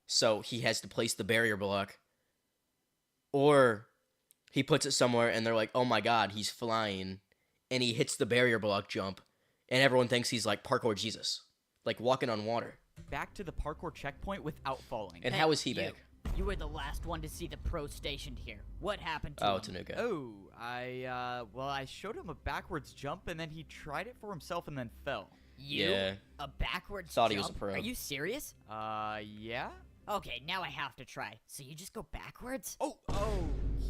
so he has to place the barrier block, or he puts it somewhere and they're like, oh my god, he's flying, and he hits the barrier block jump, and everyone thinks he's like parkour Jesus, like walking on water. Back to the parkour checkpoint without falling. And Hey, how is he you. back? You were the last one to see the pro stationed here. What happened to Oh, him? it's a new guy. Oh, I showed him a backwards jump and then he tried it for himself and then fell. You? Yeah. A backwards Thought jump? he was a pro. Are you serious? Yeah? Okay, now I have to try. So you just go backwards? Oh,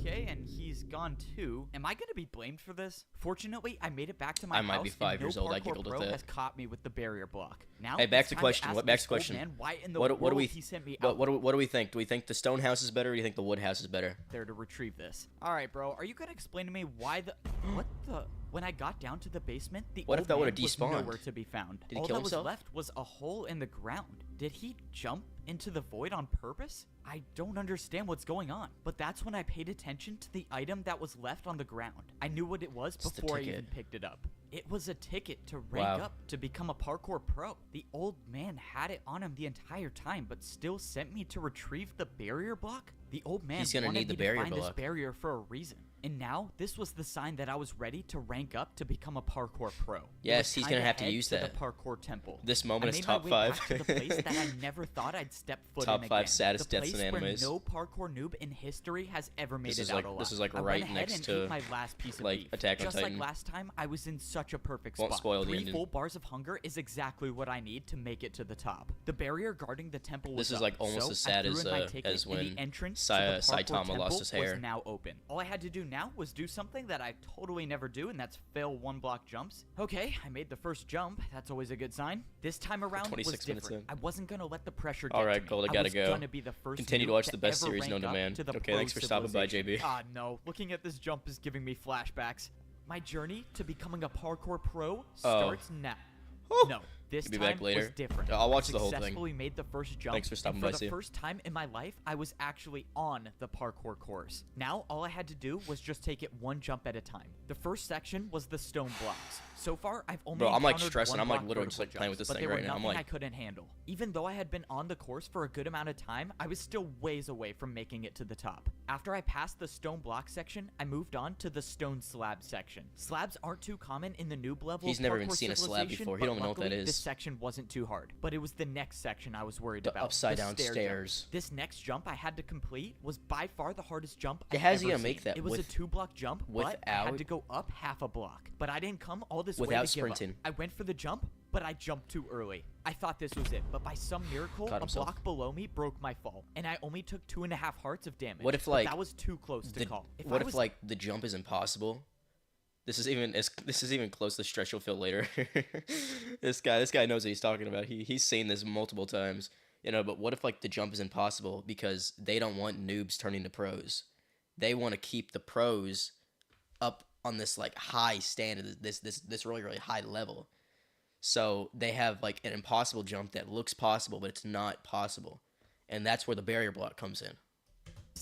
okay, and he's gone too. Am I gonna be blamed for this? Fortunately, I made it back to my I house. might be 5 and no years old. I parkour giggled at pro that. has caught me with the barrier block. Now, Hey, back it's to time question. ask What back this to old question? Man why in the What do world we he sent me what, out what do we think? Do we think the stone house is better, or do you think the wood house is better? there to retrieve this? All right, bro. Are you gonna explain to me why the what the? When I got down to the basement, the What if old that man would've was despawned? nowhere to be found. Did he All kill that himself? was left was a hole in the ground. Did he jump into the void on purpose? I don't understand what's going on. But that's when I paid attention to the item that was left on the ground. I knew what it was It's the before I ticket. even picked it up. It was a ticket to rank Wow. up to become a parkour pro. The old man had it on him the entire time, but still sent me to retrieve the barrier block? The old man He's gonna wanted need the me to barrier find this block. barrier for a reason. And now, this was the sign that I was ready to rank up to become a parkour pro. It Yes, was he's time gonna have to head use to that. the parkour temple. This moment I is made my top way 5. back to the place that I never thought I'd step foot Top in 5 again. saddest the deaths place in where animes. no parkour noob in history has ever made This it is out like- alive. this is like I right went ahead next and to, ate my last piece of like, beef. Attack on Just Titan. like last time, I was in such a perfect Won't spot. spoil the 3 ending. full bars of hunger is exactly what I need to make it to the top. The barrier guarding the temple was This is, up, like, almost so as sad I threw as, in my uh, ticket, as and when the entrance Sai- to the parkour Saitama temple lost his hair. was now open. All I had to do now was do something that I totally never do, and that's fail 1-block jumps. Okay, I made the first jump. That's always a good sign. This time around was 26 minutes different. in. I wasn't gonna let the pressure get Alright, to me. Gold, I I gotta was go. gonna be the first Continue to noob watch the best ever series known rank to up man. to the Okay, pro thanks for stopping by, civilization. JB. Ah, no. Looking at this jump is giving me flashbacks. My journey to becoming a parkour pro starts now. Oh. No, This Be time back later. was different. I'll watch I the whole thing. successfully made the first jump. Thanks for stopping and by, for see the ya. first time in my life, I was actually on the parkour course. Now, all I had to do was just take it one jump at a time. The first section was the stone blocks. So far, I've only Bro, I'm like encountered stressing. one I'm like block literally just like vertical playing with this jumps, thing but right they now. were I'm nothing like, I couldn't handle. Even though I had been on the course for a good amount of time, I was still ways away from making it to the top. After I passed the stone block section, I moved on to the stone slab section. Slabs aren't too common in the noob level. He's of never even Parkour seen a slab Civilization, before. He but don't know what that luckily, is. This section wasn't too hard, but it was the next section I was worried the about. upside the down stair jump. stairs. This next jump I had to complete was by far the hardest jump Yeah, I've how's he ever gonna make seen. that It was a with- 2-block jump, but I without- had to go up half a block. But I didn't come all this way Without to give up. sprinting. I went for the jump, but I jumped too early. I thought this was it, but by some miracle, Caught a himself. block below me broke my fall, and I only took 2.5 hearts of damage. What if, But like, that was too close to call? What if like the jump is impossible? This is even close to the stretch you'll feel later. This guy knows what he's talking about. He's seen this multiple times. You know, but what if like the jump is impossible because they don't want noobs turning to pros? They want to keep the pros up on this like high standard, this really really high level. So they have like an impossible jump that looks possible, but it's not possible, and that's where the barrier block comes in.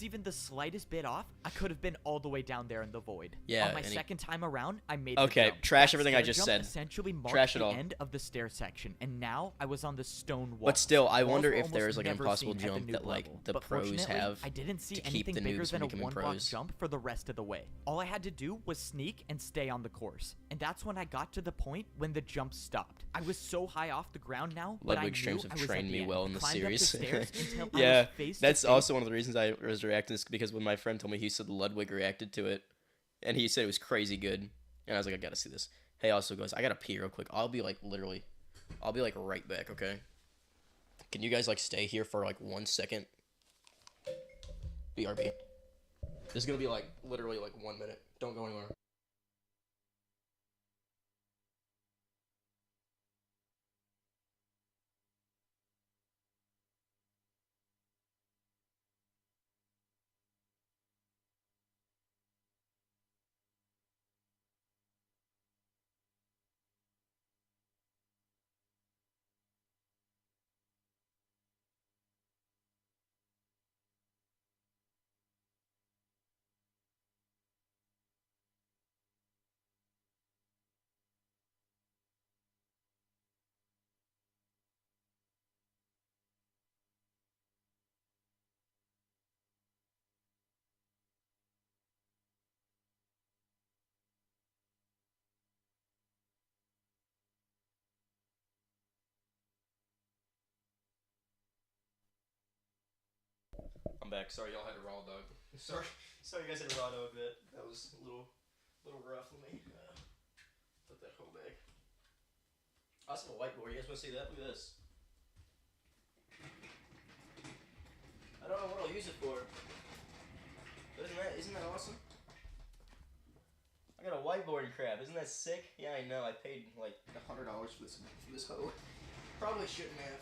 even the slightest bit off, I could have been all the way down there in the void. Yeah, On my and second time around, I made Okay, the jump. trash That everything I stair just jump said. Essentially marked Trash it the all. end of the stair section, and now I was on the stone wall. But still, I Walls wonder were if there almost is like an never impossible seen at the jump noob that like level. the But pros fortunately, have I didn't see to keep anything the bigger noobs from than a becoming one-block pros. jump for the rest of the way. All I had to do was sneak and stay on the course, and that's when I got to the point when the jump stopped. I was so high off the ground now, but I Ludwig knew streams I have was at trained the me end. well in the Climbed up the series. stairs until I Yeah, was face to that's face. also one of the reasons I was reacting to this, because when my friend told me, he said Ludwig reacted to it, and he said it was crazy good, and I was like, I gotta see this. Hey, also guys, I gotta pee real quick. I'll be like right back, okay? Can you guys like stay here for like 1 second? BRB. This is gonna be like literally like 1 minute. Don't go anywhere. I'm back. Sorry y'all had a raw dog. Sorry you guys had a raw dog. That was a little rough. Let me put that whole back. I also have a whiteboard. You guys want to see that? Look at this. I don't know what I'll use it for, but isn't that awesome? I got a whiteboard and crap. Isn't that sick? Yeah, I know. I paid like $100 for this hoe. Probably shouldn't have.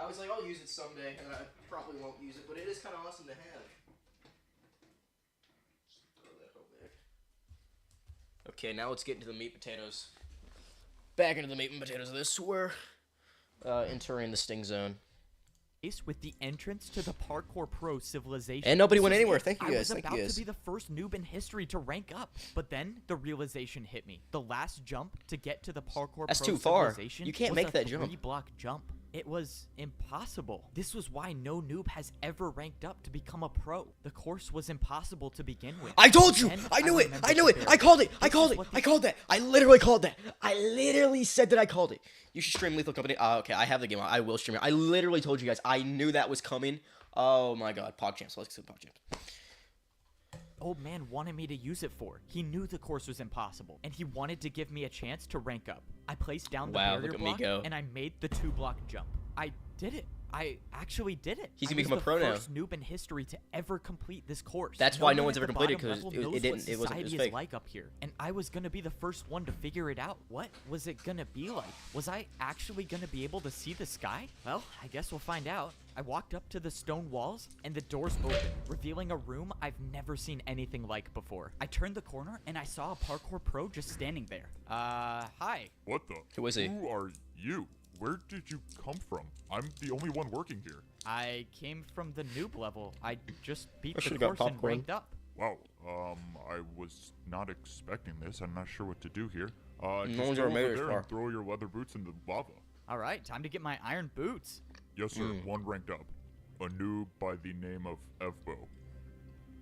I was like, I'll use it someday, and I probably won't use it, but it is kind of awesome to have. Throw that whole back. Okay, now let's get into the meat and potatoes. Back into the meat and potatoes of this. We're entering the sting zone. With the entrance to the Parkour Pro Civilization. And nobody This went is anywhere. it. Thank you I guys. was Thank you about guys. to be the first noob in history to rank up, but then the realization hit me. The last jump to get to the Parkour That's Pro too far. Civilization You can't was make a that jump. 3-block jump. It was impossible. This was why no noob has ever ranked up to become a pro. The course was impossible to begin with. I told you! Then I knew it! remembered I knew the it! I barrier. called it! I This called is it! what I the- called that! I literally called that! I literally said that I called it! You should stream Lethal Company. Okay, I have the game on. I will stream it. I literally told you guys. I knew that was coming. Oh my god. PogChamps. Let's do PogChamps. Old man wanted me to use it for. He knew the course was impossible, and he wanted to give me a chance to rank up. I placed down the Wow, barrier look at me block, go. and I made the 2-block jump. I did it. I actually did it. He's gonna become a pro now. I was the first noob in history to ever complete this course. That's why no one one's at ever the completed, bottom 'cause level knows it what didn't- it wasn't- it was society fake. is like up here, and I was gonna be the first one to figure it out. What was it gonna be like? Was I actually gonna be able to see the sky? Well, I guess we'll find out. I walked up to the stone walls, and the doors opened, revealing a room I've never seen anything like before. I turned the corner, and I saw a parkour pro just standing there. Hi. What the? Who is he? Who are you? Where did you come from? I'm the only one working here. I came from the noob level. I just beat I the should've got course and popcorn. ranked up. Wow, I was not expecting this. I'm not sure what to do here. No Just one's go ever made over it there far. and throw your leather boots in the lava. All right, time to get my iron boots. Yes, sir. One ranked up. A noob by the name of Evbo.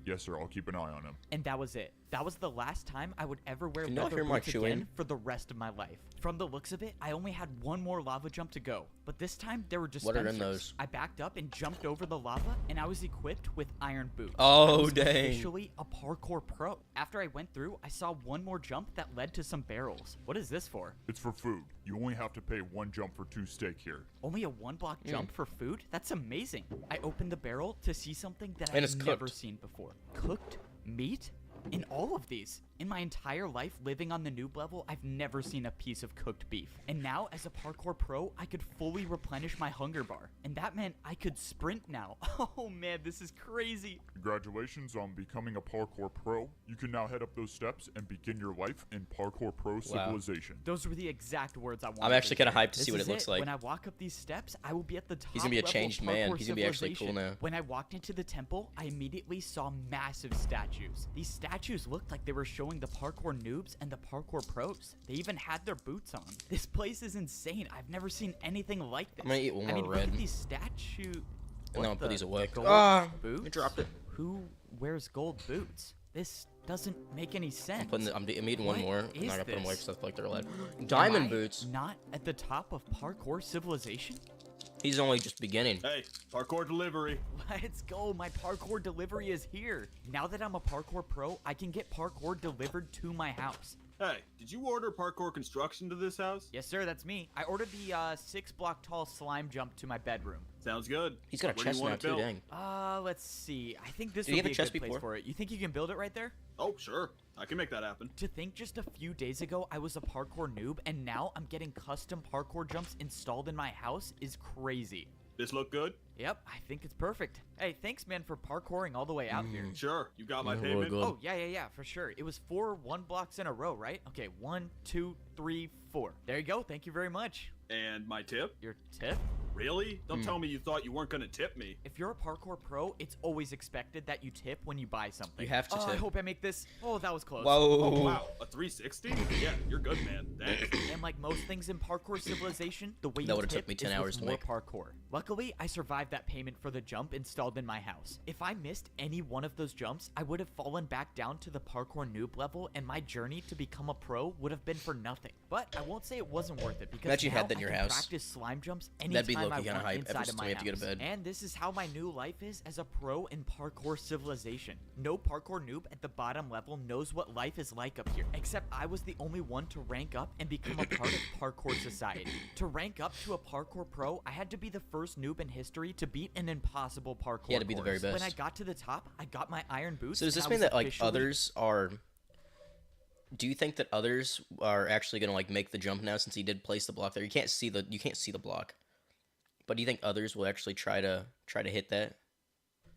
Yes, sir. I'll keep an eye on him. And that was it. That was the last time I would ever wear Can y'all leather hear my boots chewing? again for the rest of my life. From the looks of it, I only had one more lava jump to go, but this time there were What are dispensers. in those? I backed up and jumped over the lava, and I was equipped with iron boots. Oh, I was dang. officially a parkour pro. After I went through, I saw one more jump that led to some barrels. What is this for? It's for food. You only have to pay one jump for 2 steak here. Only a one-block jump for food? That's amazing. I opened the barrel to see something that And it's I've never cooked. seen before. Cooked meat? In all of these. In my entire life living on the noob level, I've never seen a piece of cooked beef. And now, as a parkour pro, I could fully replenish my hunger bar. And that meant I could sprint now. Oh man, this is crazy. Congratulations on becoming a parkour pro. You can now head up those steps and begin your life in parkour pro civilization. Those were the exact words I wanted. I'm actually to kind of hear. hyped to see This what is it looks like. When I walk up these steps, I will be at the top. He's gonna be a level changed of man. parkour He's gonna be actually cool civilization. now. When I walked into the temple, I immediately saw massive statues. These statues looked like they were showing the parkour noobs and the parkour pros. They even had their boots on. This place is insane. I've never seen anything like this. I'm gonna eat one I more mean, red. look at these statues. And then I'll put these away. Gold boots? I dropped it. Who wears gold boots? This doesn't make any sense. I'm eating one What more. I'm is not gonna put them away this? because I feel like they're allowed. Diamond Am I boots. Not at the top of parkour civilization? He's only just beginning. Hey, parkour delivery. Let's go. My parkour delivery is here. Now that I'm a parkour pro, I can get parkour delivered to my house. Hey, did you order parkour construction to this house? Yes, sir, that's me. I ordered the 6-block tall slime jump to my bedroom. Sounds good. He's got a Where do you chest want now it too. built? Dang. Let's see. I think this Did he would have be a a chest good place before? for it. You think you can build it right there? Oh, sure. I can make that happen. To think just a few days ago I was a parkour noob, and now I'm getting custom parkour jumps installed in my house is crazy. This look good? Yep, I think it's perfect. Hey, thanks, man, for parkouring all the way out here. Sure. You got my Yeah, really payment? good. Oh, yeah, for sure. It was 4 1-blocks in a row, right? Okay, 1, 2, 3, 4. There you go. Thank you very much. And my tip? Your tip? Really? Don't tell me you thought you weren't gonna tip me. If you're a parkour pro, it's always expected that you tip when you buy something. You have to I tip. hope I make this. Oh, that was close. Whoa. Oh, wow. A 360? Yeah, you're good, man. Thanks. And like most things in parkour civilization, the way That you would've tip took me 10 is hours with to more make. parkour. Luckily, I survived that payment for the jump installed in my house. If I missed any one of those jumps, I would have fallen back down to the parkour noob level, and my journey to become a pro would have been for nothing. But I won't say it wasn't worth it because Imagine you now had that in I your can house. practice slime jumps That'd be anytime I low-key kinda want hype. inside Every of time my you have to go to house. bed. And this is how my new life is as a pro in parkour civilization. No parkour noob at the bottom level knows what life is like up here, except I was the only one to rank up and become a part of parkour society. To rank up to a parkour pro, I had to be the first noob in history to beat an impossible parkour He had to be the very course. When I best. got to the top, I got my iron boots. So does and this I mean was that like officially- others are? Do you think that others are actually gonna like make the jump now since he did place the block there? You can't see the block, but do you think others will actually try to hit that?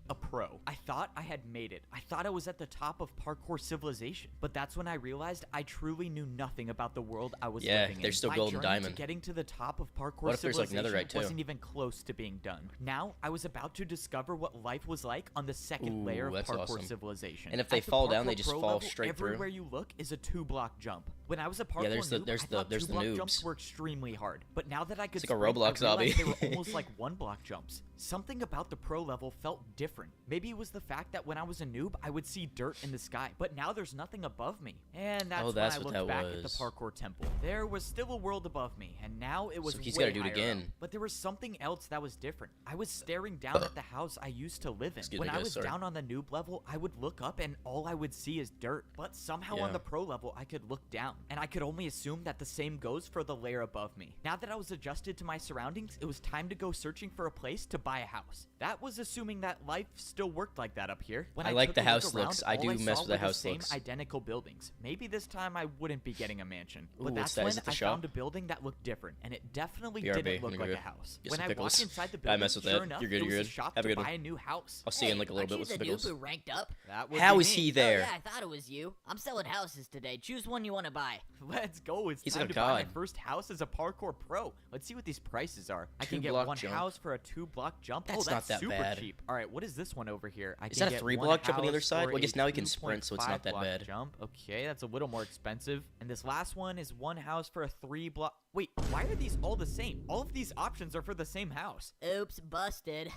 a pro. I thought I had made it. I thought I was at the top of parkour civilization. But that's when I realized I truly knew nothing about the world I was living in. there's still My gold and journey diamond. to getting to the top of parkour What if there's, like, civilization netherite, too? wasn't even close to being done. Now, I was about to discover what life was like on the second layer of that's parkour awesome. civilization. And if they At the fall down, they parkour just pro fall level, straight through? everywhere you look is a 2-block jump. When I was a parkour there's the- noob, there's I the- thought there's the 2-block jumps noobs. were extremely hard. But now that I could It's like a sprint, Roblox I realized obby. they were almost like 1-block jumps. something about the pro level felt different. Maybe it was the fact that when I was a noob, I would see dirt in the sky, but now there's nothing above me. And that's when I looked back at the parkour temple. There was still a world above me, and now it was he's way gotta do it higher again. up. But there was something else that was different. I was staring down at the house I used to live in. When I was down on the noob level, I would look up and all I would see is dirt. But somehow on the pro level, I could look down, and I could only assume that the same goes for the layer above me. Now that I was adjusted to my surroundings, it was time to go searching for a place to buy a house. That was assuming that life still worked like that up here. When I like the house looks. I do mess with the house looks. Same identical buildings. Maybe this time I wouldn't be getting a mansion. Ooh, but that's when I found a building that looked different, and it definitely didn't look like a house. When I walked inside the building, sure enough, it was a shop to buy a new house. I'll see you in like a little bit with the Pickles. noob who ranked up? How is he there? Oh, yeah, I thought it was you. I'm selling houses today. Choose one you want to buy. Let's go. It's He's time like to a buy my god. first house as a parkour pro. Let's see what these prices are. I can get 2-block one jump. house for a 2-block jump. That's oh, that's not that super bad. cheap. All right, what is this one over here? Is that a 3-block jump on the other side? Well, I guess now he can sprint, so it's not that 2.5 bad. Jump. Okay, that's a little more expensive. And this last one is one house for a 3-block. Wait, why are these all the same? All of these options are for the same house. Oops, busted.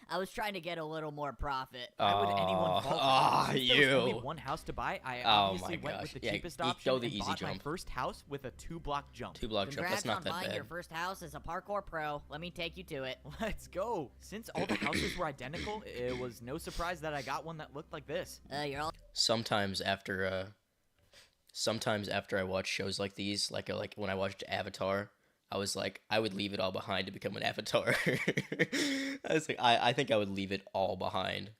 I was trying to get a little more profit. Why would anyone fall for that? Since there was only one house to buy, I obviously went with the cheapest option go the and easy bought my jump. first house with a 2-block jump. 2-block jump. That's not that buying bad. your first house as a parkour pro. Let me take you to it. Let's go. Since all the houses were identical, it was no surprise that I got one that looked like this. You're all Sometimes after I watch shows like these, like when I watched Avatar, I was like, I would leave it all behind to become an avatar. I was like, I think I would leave it all behind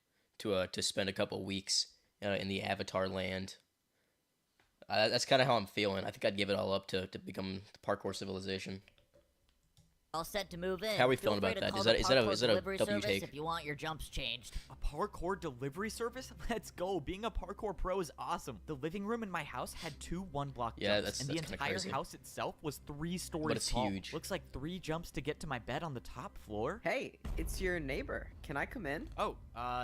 to spend a couple weeks in the Avatar land. That's kind of how I'm feeling. I think I'd give it all up to become the parkour civilization. all set to move in. How are we Feel feeling free about to that? call Is the that a parkour delivery W service take? if you want your jumps changed. A parkour delivery service? Let's go. Being a parkour pro is awesome. The living room in my house had 2 1-block jumps, and the entire crazy. house itself was 3 stories But it's tall. huge. Looks like 3 jumps to get to my bed on the top floor. Hey, it's your neighbor. Can I come in? Oh,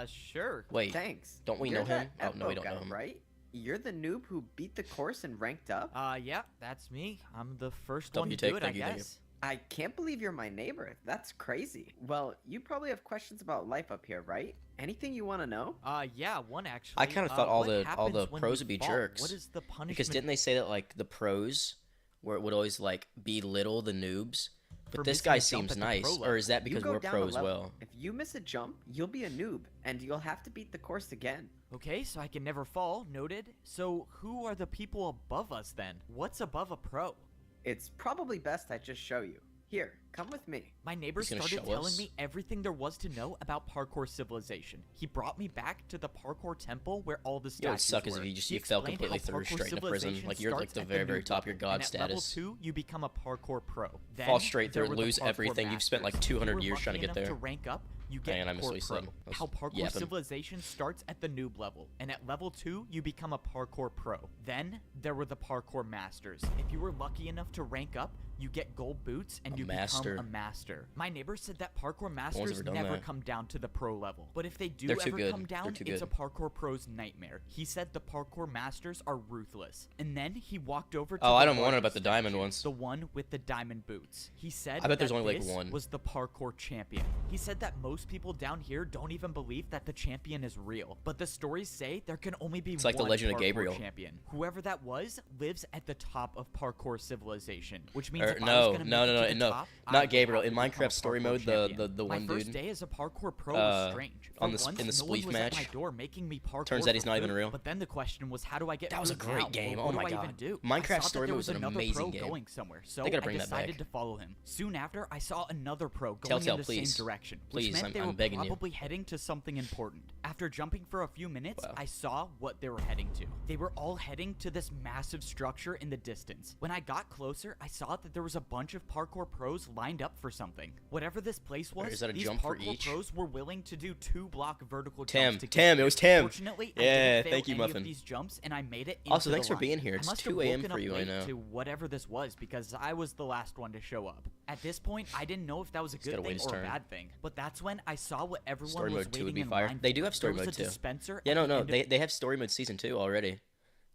sure. Wait, Thanks. don't we You're know him? that Oh, no, we Epo don't know guy, him. right? You're the noob who beat the course and ranked up? Yeah, that's me. I'm the first W one to take, do it, thank I you, thank guess. I can't believe you're my neighbor. That's crazy. Well, you probably have questions about life up here, right? Anything you want to know? Yeah, one actually. I kind of thought all what the happens when pros we would be fall? jerks. What is the punishment? Because didn't they say that like the pros would always like belittle the noobs? For But this missing a guy jump seems at the nice, pro or level. is that You because go we're down pro a as level. well? If you miss a jump, you'll be a noob, and you'll have to beat the course again. Okay, so I can never fall. Noted. So who are the people above us then? What's above a pro? It's probably best I just show you. Here, come with me. My neighbor He's gonna started show telling us? me everything there was to know about parkour civilization. He brought me back to the parkour temple where all the You know, it'd statues suck is were. if you just He you fell explained completely how through parkour straight into prison. civilization Like you're like starts the at very, very noob top of your level, god and at level status. 2, you become a parkour pro. Then, Fall straight there through, were the lose parkour everything. You've spent like masters. If you 200 were years trying to lucky get enough there. To rank up, you get Hang on, I missed what parkour you pro. said. I was How parkour yapping. civilization starts at the noob level, and at level 2, you become a parkour pro. Then there were the parkour masters. If you were lucky enough to rank up, you get gold boots and you master. become a master. My neighbor said that parkour one's masters ever done never that. come down to the pro level. But if they do They're too ever good. come They're down, too it's a good. parkour pro's nightmare. He said the parkour masters are ruthless. And then he walked over to Oh, I the don't wonder about largest the diamond statue, ones. The one with the diamond boots. He said I bet there's that only, like, this one. was the parkour champion. He said that most people down here don't even believe that the champion is real. But the stories say there can only be It's like the one Legend of parkour Gabriel. champion. Whoever that was lives at the top of parkour civilization, which means Or, if I was no, gonna no, make it no, to the no, top, I not would Gabriel. have In to become a Minecraft story parkour mode, champion. the one My first dude, day as a parkour pro was strange. on For the once, in the no one spleef was at match. my door making me parkour Turns out for he's not even food. real. But then the question was, how do I get That was a food great now? game. Or Oh what my do I God. even do? Minecraft I saw story that there mode was an another amazing pro game. going somewhere, so They gotta I bring that decided back. to follow him. Soon after, I saw another pro going Telltale, in the please. same direction, Please, which meant they I'm were begging you. probably heading to something important. After jumping for a few minutes, Wow. I saw what they were heading to. They were all heading to this massive structure in the distance. When I got closer, I saw that there was a bunch of parkour pros lined up for something. Whatever this place was, Is that a these jump for parkour each? pros were willing to do 2-block vertical Tim, jumps to Tim, get it was there. Tim. Fortunately, I Yeah, didn't fail thank you, any Muffin. of these jumps, and I made it into Also, the thanks for line. being here. I It's must have 2 a.m. woken for up you, I late know. to whatever this was because I was the last one to show up. At this point, I didn't know if that was a good gotta wait thing his or a turn. bad thing. But that's when I saw what everyone Story was mode 2 would waiting be in fire. line They do for. have story There was mode a 2. dispenser Yeah, at no, the no, end of they have story mode season 2 already.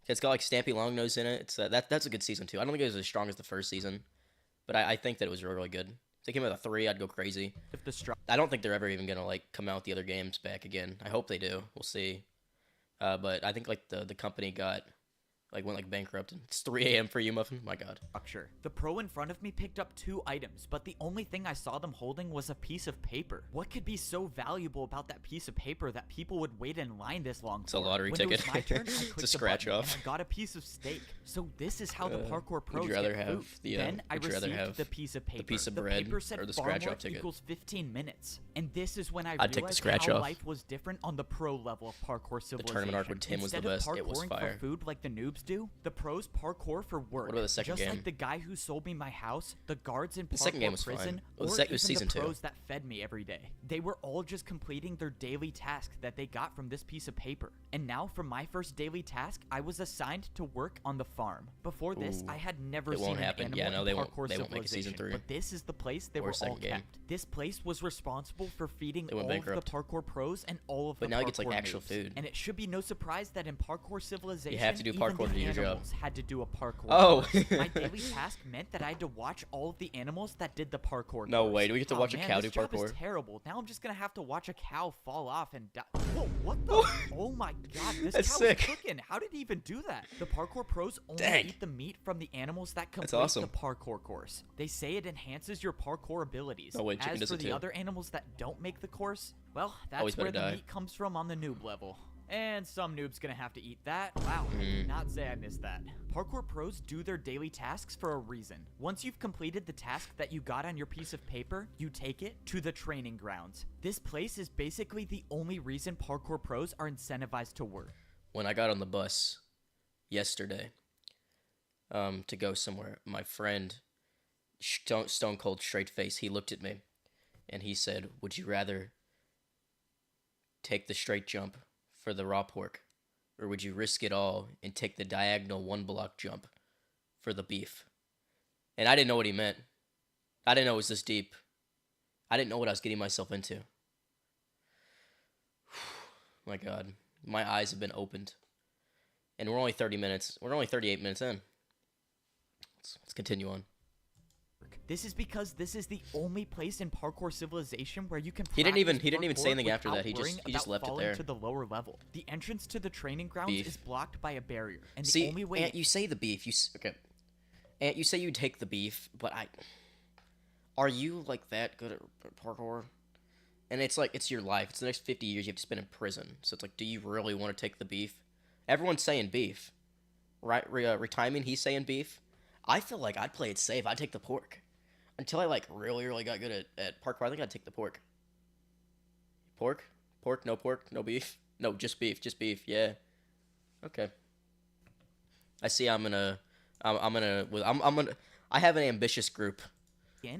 It's got like Stampy Longnose in it. It's that's a good season 2. I don't think it was as strong as the first season, but I think that it was really, really good. they came out with a 3, I'd go crazy. If the I don't think they're ever even gonna like come out with the other games back again. I hope they do. We'll see. But I think like the company went like bankrupt, and it's 3 a.m. for you, Muffin. My God. Structure. The pro in front of me picked up 2 items, but the only thing I saw them holding was a piece of paper. What could be so valuable about that piece of paper that people would wait in line this long for? It's a lottery when ticket. It was my turn, I It's a clicked the scratch button off. and I got a piece of steak. So this is how the parkour pros Would you rather get have food. the Then I would you rather received have the piece of paper. the piece of bread paper said or the farm scratch work off ticket? equals 15 minutes. And this is when I I'd take the realized scratch how off. life was different on the pro level of parkour civilization. The tournament arc with Tim was the Instead of best. It was parkouring fire. for food like the noobs do, the pros parkour for work. What about the second Just game? like the guy who sold me my house, the guards in The second game was parkour prison, fine. Well, or it was even season the 2. pros that fed me every day. They were all just completing their daily task that they got from this piece of paper. And now for my first daily task, I was assigned to work on the farm. Before this, Ooh. I had never It seen won't an happen. animal Yeah, no, in they won't- parkour they won't make a season civilization, 3. But this is the place they Or were all second game. kept. This place was responsible for feeding They went all of the bankrupt. parkour pros and all of But the now he gets, like, parkour actual noobs. food. And it should be no surprise that in parkour civilization, have to do even parkour the to do your job. animals had to do a parkour Oh. course. My daily task meant that I had to watch all of the animals that did the parkour No course. way, do we get to watch a man, cow this do job is parkour? terrible. Now I'm just gonna have to watch a cow fall off and die. Whoa, what the? Oh my god, this That's cow sick. is cooking. How did he even do that? The parkour pros only Dang. eat the meat from the animals that complete awesome. the parkour course. They say it enhances your parkour abilities. Oh, wait, chicken As does for it the too. other animals that don't make the course, well, Always that's where better the die. meat comes from on the noob level. And some noob's gonna have to eat that. Wow, Mm. not say I missed that. Parkour pros do their daily tasks for a reason. Once you've completed the task that you got on your piece of paper, you take it to the training grounds. This place is basically the only reason parkour pros are incentivized to work. When I got on the bus yesterday to go somewhere, my friend, stone cold straight face, he looked at me and he said, "Would you rather take the straight jump for the raw pork, or would you risk it all and take the diagonal 1 block jump for the beef?" And I didn't know what he meant. I didn't know it was this deep. I didn't know what I was getting myself into. My God, my eyes have been opened. And we're only 38 minutes in. Let's continue on. This is because this is the only place in parkour civilization where you can. He didn't even practice say anything parkour after that. He without just worrying left about it falling there. to the lower level. The entrance to the training grounds Beef. is blocked by a barrier, and the See, only way. Ant, you say the beef. Okay. Ant, you say you take the beef, but are you like that good at parkour? And it's like, it's your life. It's the next 50 years you have to spend in prison. So it's like, do you really want to take the beef? Everyone's saying beef. Right? Retiming, he's saying beef. I feel like I'd play it safe. I'd take the pork. Until I like really got good at parkour, I think I'd take the pork. Pork? Pork, no beef? No, just beef, yeah. Okay. I see I have an ambitious group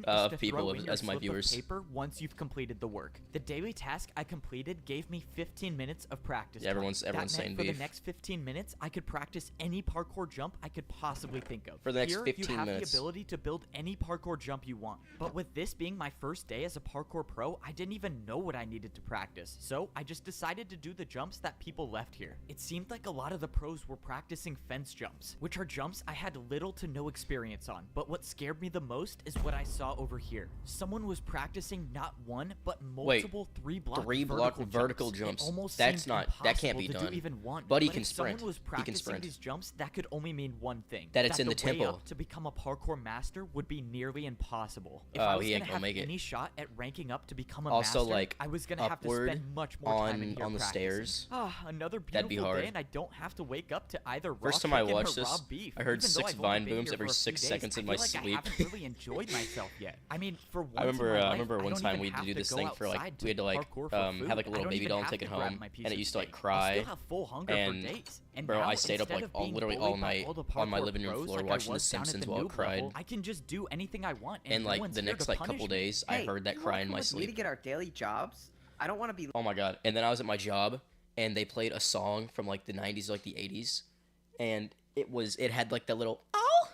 Of people as my viewers. Paper once you've completed the work. The daily task I completed gave me 15 minutes of practice. Yeah, everyone's time. That meant saying for beef. the next 15 minutes, I could practice any parkour jump I could possibly think of. For the next Here, 15 you have minutes. the ability to build any parkour jump you want. But with this being my first day as a parkour pro, I didn't even know what I needed to practice. So I just decided to do the jumps that people left here. It seemed like a lot of the pros were practicing fence jumps, which are jumps I had little to no experience on. But what scared me the most is what I saw over here. Someone was practicing not one, but multiple 3-block vertical jumps. It almost That's seemed that can't impossible be to done. do even one. But he But can if sprint. someone was He can practicing sprint. these jumps, that could only mean one thing: That it's in the way temple. up to become a parkour master would be nearly impossible. If Oh, I was he ain't gonna gonna have make it. any shot at ranking up to become a Also, master, like, I was gonna have to upward spend much more time in here on the practicing. stairs. Another beautiful That'd be hard. day, and I don't have to wake up to either raw First time I chicken or watched raw this, beef. I heard Even though 6 I've only Vine been booms here every for a 6 few seconds days, in I my feel like sleep. I haven't really enjoyed myself yet. I mean, for once I remember in my I life, remember one don't time even we had to have do this go thing for like outside we had to like parkour for have food. like a I little don't baby even doll and have take to it grab home, my piece and it of used to like steak. I'll cry. still have full hunger and for days. And bro, now, I stayed up instead like of being literally bullied all by night all the on my parkour living room pros floor like I watching The was down at Simpsons the while I noob cried. level, I can just do anything I want, And no like one's the here next to like punish couple me. days, I Hey, heard that you cry in working my with me to sleep. get our daily jobs? I don't want to be. Oh my God! And then I was at my job, and they played a song from like the 90s or like the 80s, and it had like that little oh,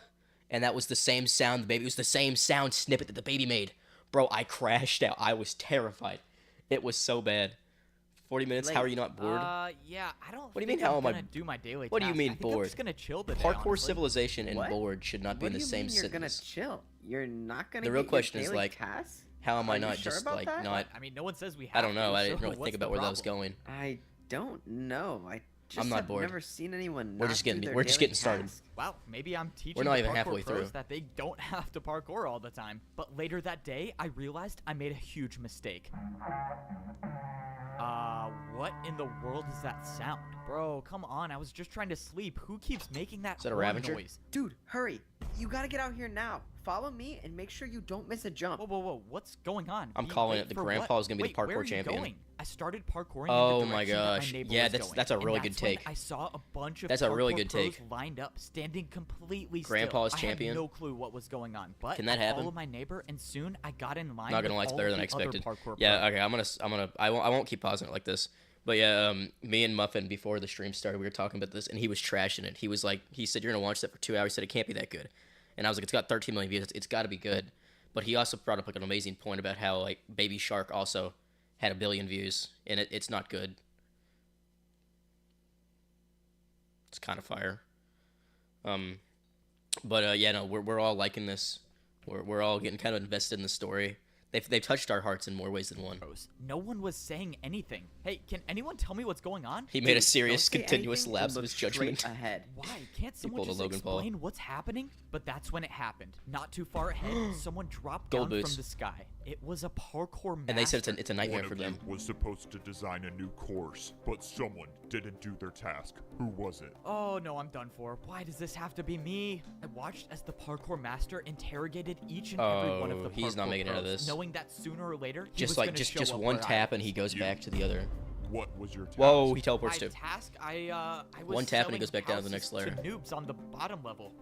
and that was the same sound the baby. It was the same sound snippet that the baby made. Bro, I crashed out. I was terrified. It was so bad. 40 minutes? How are you not bored? Yeah, I don't. What do you think mean, how I'm am I- gonna do my daily What do you task. mean I think I'm bored? just gonna chill today. Parkour honestly. civilization and What? bored should not be What in do the you same mean you're gonna sentence. chill? You're not gonna. The real get your question is, daily like, tasks? How am I Are you not sure just about like that? not? I mean, no one says we have I don't know. to, I didn't so really what's think the about where that was problem? going. I don't know. I just I'm not have bored. never seen anyone. We're not just do getting- their we're just daily getting started. task. Well, maybe I'm teaching not the even parkour halfway pros through. that they don't have to parkour all the time. But later that day, I realized I made a huge mistake. What in the world is that sound? Bro, come on, I was just trying to sleep. Who keeps making that Is that a horn Ravager? noise? Dude, hurry! You gotta get out here now. Follow me and make sure you don't miss a jump. Whoa, whoa, whoa, what's going on? I'm Be calling late it. The for grandpa what? is gonna be the Wait, where parkour are you champion. going? I started parkouring Oh in the my direction that gosh. my neighbor Yeah, was that's a going, really and good that's when take. I saw a bunch of That's a really parkour good pros take. lined up, standing completely Grandpa's still. champion? I had no clue what was going on, but Can that I happen? followed my neighbor, and soon I got in line. Not gonna with lie, it's all better than I the other expected. parkour Yeah, pros. okay, I won't keep pausing it like this. But yeah, me and Muffin before the stream started, we were talking about this, and he was trashing it. He was like, he said, "You're gonna watch that for 2 hours." He said it can't be that good, and I was like, "It's got 13 million views. It's got to be good." But he also brought up like an amazing point about how like Baby Shark also had 1 billion views, and it's not good. It's kind of fire. But yeah, no, we're all liking this. We're all getting kind of invested in the story. They've touched our hearts in more ways than one. No one was saying anything. Hey, can anyone tell me what's going on? He made a Dude, serious, don't say continuous anything and lapse of look his straight judgment. ahead. Why? Can't someone pulled a just Logan Paul. explain what's happening? But that's when it happened. Not too far ahead, someone dropped Gold down boots. from the sky. It was a parkour master. And they said it's a nightmare One for of you them. was supposed to design a new course, but someone didn't do their task. Who was it? Oh no, I'm done for. Why does this have to be me? I watched as the parkour master interrogated each and every one of the Oh, he's not parkour making it out of pros, this. knowing that sooner or later he Just was like gonna just show up one where I tap was. and he goes You. back to the other. What was your task? Whoa, he My teleports too. task, I was One tap and he selling goes back down to the next houses layer. to noobs on the bottom level.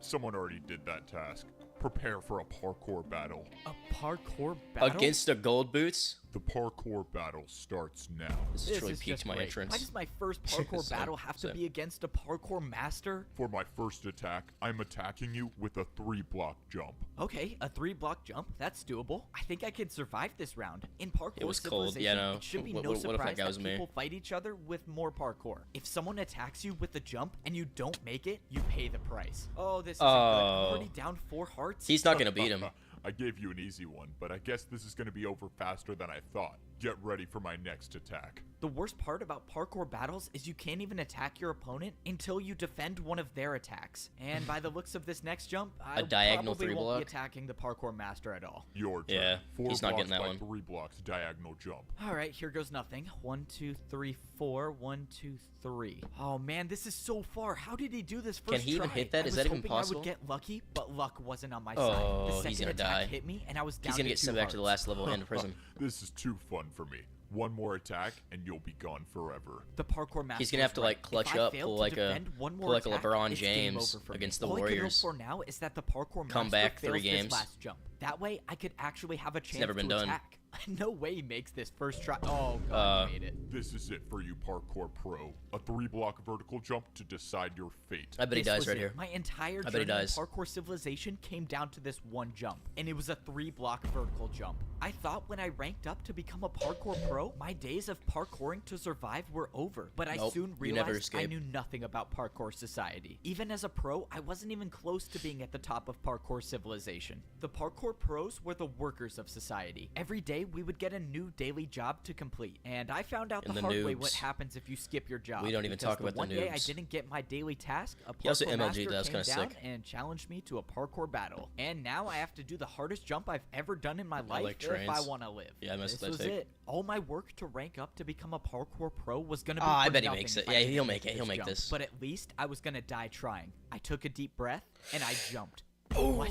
Someone already did that task. Prepare for a parkour battle. A parkour battle? Against the gold boots? The parkour battle starts now. This This really is piqued just my great. entrance. Why does my first parkour So- battle have to so- be against a parkour master? For my first attack, I'm attacking you with a 3-block jump. Okay, a 3-block jump, that's doable. I think I could survive this round. In parkour It was cold, yeah, civilization, no. it should be What no if that surprise guy was that me? people fight each other with more parkour. If someone attacks you with a jump and you don't make it, you pay the price. Oh, this isn't good. I'm already down 4 hearts. He's not gonna beat him. I gave you an easy one, but I guess this is going to be over faster than I thought. Get ready for my next attack. The worst part about parkour battles is you can't even attack your opponent until you defend one of their attacks. And by the looks of this next jump, I diagonal probably 3 won't be block? attacking the parkour master at all. Your turn. Yeah, 4 he's not blocks getting that by one. 3 blocks, diagonal jump. All right, here goes nothing. 1, 2, 3, 4. 1, 2, 3. Oh man, this is so far. How did he do this first Can he even try? hit that? I Is was that even hoping possible? I would get lucky, but luck wasn't on my Oh, side. The he's second gonna attack die. hit me, and I was down He's gonna to get 2 sent back to the hearts. last level and to prison. This is too fun for me. One more attack, and you'll be gone forever. The parkour master. He's gonna have was to, right. like, clutch If I up, fail pull to like a- defend one pull more like a attack, LeBron it's game James over for me. against the All Warriors. I can hope for now is that the parkour Come master back fails 3 this games. last jump. That way, I could actually have a chance never been to done. attack. No way he makes this first try. Oh god, he made it. This is it for you, Parkour Pro. A 3-block vertical jump to decide your fate. I bet he This dies was right it. here. My entire I bet he journey in dies. parkour civilization came down to this one jump, and it was a 3-block vertical jump. I thought when I ranked up to become a parkour pro, my days of parkouring to survive were over. But I Nope, soon you never realized I escape. knew nothing about parkour society. Even as a pro, I wasn't even close to being at the top of parkour civilization. The parkour pros were the workers of society. Every day we would get a new daily job to complete, and I found out And the the hard way noobs. what happens if you skip your job. We don't even because talk about the one day I noobs. didn't get my daily task. A He also parkour MLG'd, master that was came kinda down sick. and challenged me to a parkour battle. And now I have to do the hardest jump I've ever done in my life like if I trains. want to live. Yeah, I messed This with was that take. it. All my work to rank up to become a parkour pro was gonna be Ah, I for bet he nothing makes if it. I Yeah, didn't he'll make it. He'll make jump. this. But at least I was gonna die trying. I took a deep breath and I jumped. What?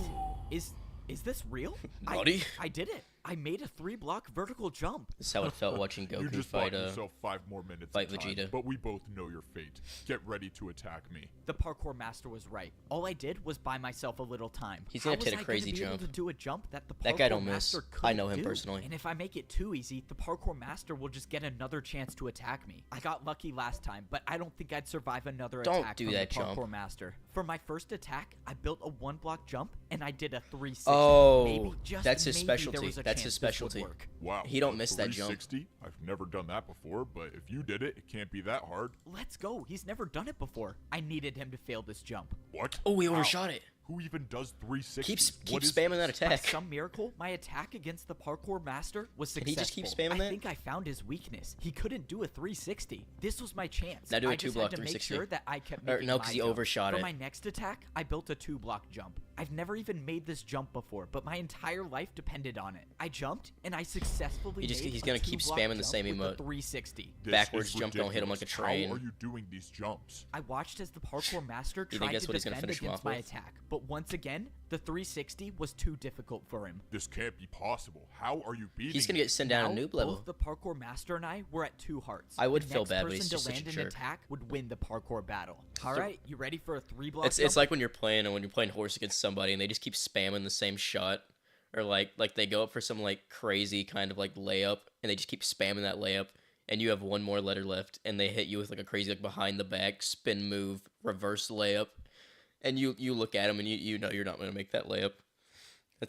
Is this real? Naughty. I did it. I made a 3-block vertical jump. This is how it felt watching You Goku just fight bought yourself 5 more minutes fight of time, Vegeta. but we both know your fate. Get ready to attack me. The parkour master was right. All I did was buy myself a little time. He's gonna How was hit a I crazy be able jump. to do a jump that the That guy parkour don't miss. master I know couldn't him do. personally. And if I make it too easy, the parkour master will just get another chance to attack me. I got lucky last time, but I don't think I'd survive another Don't attack do from that the parkour jump. master. For my first attack, I built a 1-block jump and I did a 360. Oh, maybe, just that's his maybe specialty. there was a That's That's chance his this would specialty. work. Wow. He don't a miss that jump. 360? I've never done that before, but if you did it, it can't be that hard. Let's go. He's never done it before. I needed him to fail this jump. What? Oh, he How? overshot it. Who even does 360? Keep What is spamming that this? By attack. some miracle, my attack against the parkour master was Can successful. he just keep spamming that? I think I found his weakness. He couldn't do a 360. This was my chance. Now do a I just 2-block had to make 360. sure that I kept Or, making no, my 'cause he jump. overshot For it. my next attack, I built a 2-block jump. I've never even made this jump before, but my entire life depended on it. I jumped, and I successfully He's made gonna a keep 2-block spamming the jump same with emote. the 360. This Backwards is jump don't hit him like a ridiculous. train. How are you doing these jumps? I watched as the parkour master You think tried that's to what he's gonna defend finish him against off my with? attack, but once again, the 360 was too difficult for him. This can't be possible. How are you beating He's gonna me? get sent down a Now, noob level. both the parkour master and I were at 2 hearts. I would The feel next bad, but he's person just to such a land an jerk. attack would win the parkour battle. All right, you ready for a 3-block It's jump? like when you're playing horse against somebody and they just keep spamming the same shot, or like they go up for some like crazy kind of like layup and they just keep spamming that layup, and you have one more letter left and they hit you with like a crazy like behind the back spin move reverse layup, and you look at him and you know you're not gonna make that layup.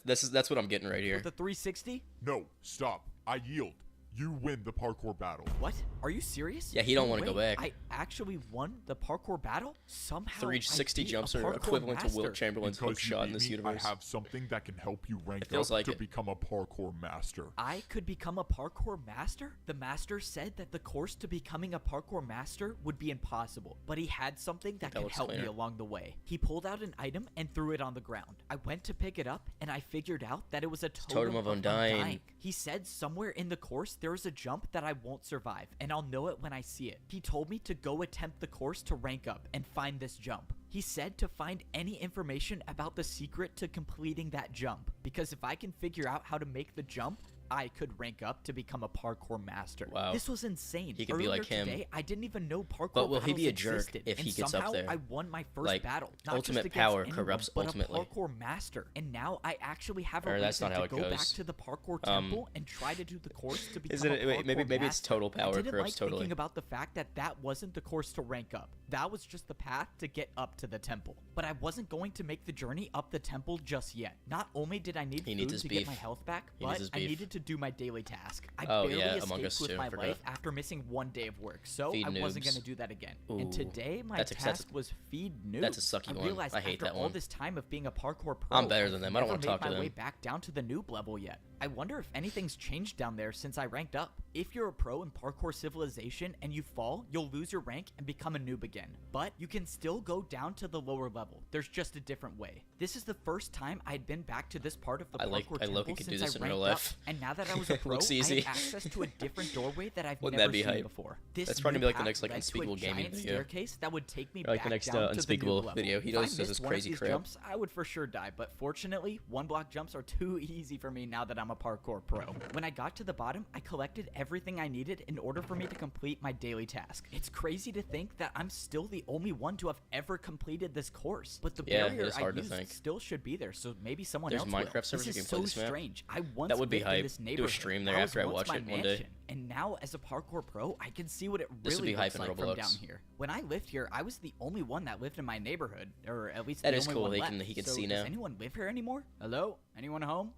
That's what I'm getting right here. With the 360? No, stop. I yield. You win the parkour battle. What? Are you serious? Yeah, he don't No wanna go way. back. I actually won the parkour battle? Somehow 360 I beat jumps a are parkour equivalent to Wilt master. Chamberlain's hook Because you shot in beat this me, universe. I have something that can help you rank It feels up like to it. become a parkour master. I could become a parkour master? The master said that the course to becoming a parkour master would be impossible, but he had something that That'll could help me explain it. along the way. He pulled out an item and threw it on the ground. I went to pick it up, and I figured out that it was a totem of Undying. He said somewhere in the course there is a jump that I won't survive, and I'll know it when I see it. He told me to go attempt the course to rank up and find this jump. He said to find any information about the secret to completing that jump, because if I can figure out how to make the jump, I could rank up to become a parkour master. Wow. This was insane. He could be Earlier like him. today, I didn't even know parkour But will he be a battles jerk existed, if and he gets up somehow there? I won my first Like, battle. Not ultimate just against power anyone, corrupts but ultimately. a parkour master. And now I actually have a Or reason that's not how to it go back goes. to the parkour temple and try to do the course to become Isn't it? a Wait, parkour maybe it's master. total power I didn't corrupts like totally. thinking about the fact that that wasn't the course to rank up. That was just the path to get up to the temple. But I wasn't going to make the journey up the temple just yet. Not only did I need He needs food his to beef. get my health back, He needs but his I beef. needed to do my daily task. I Oh, barely yeah, Among Us escaped with too, my forgot. life after missing 1 day of work, so Feed I wasn't noobs. going to do that again. Ooh, And today my that's task excessive. was feed noobs. That's a sucky I one. realized I hate after that all one. this time of being a parkour pro, I'm better than I've them. I don't never wanna talk made to my way them. back down to the noob level yet. I wonder if anything's changed down there since I ranked up. If you're a pro in parkour civilization and you fall, you'll lose your rank and become a noob again. But you can still go down to the lower level. There's just a different way. This is the first time I'd been back to this part of the I parkour low-key temple could do since this I in real ranked life. up. And now that I was a pro, Looks I easy. had access to a different doorway that I've Wouldn't never that be seen hype? before. This That's probably new gonna be like the path next, like, led to a Unspeakable Gaming giant video. staircase that would take me Or, like, the back next, down to the Unspeakable noob level. video. He If I does missed this one of crazy these crap. jumps, I would for sure die, but fortunately, 1-block jumps are too easy for me now that I'm a parkour pro. When I got to the bottom, I collected everything I needed in order for me to complete my daily task. It's crazy to think that I'm still the only one to have ever completed this course, but the Yeah, barrier it is I hard to used think. still should be there, so maybe someone There's else Minecraft will. servers This you is can play so this map. strange. I once That would be lived in hype. this Do a neighborhood. stream there That was after I once watch my it one day. mansion. And now, as a parkour pro, I can see what it This would really be hype looks in like from Roblox. down here. When I lived here, I was the only one that lived in my neighborhood, or at least That the is only cool. one He left. can- he can So see does now. anyone live here anymore? Hello? Anyone home?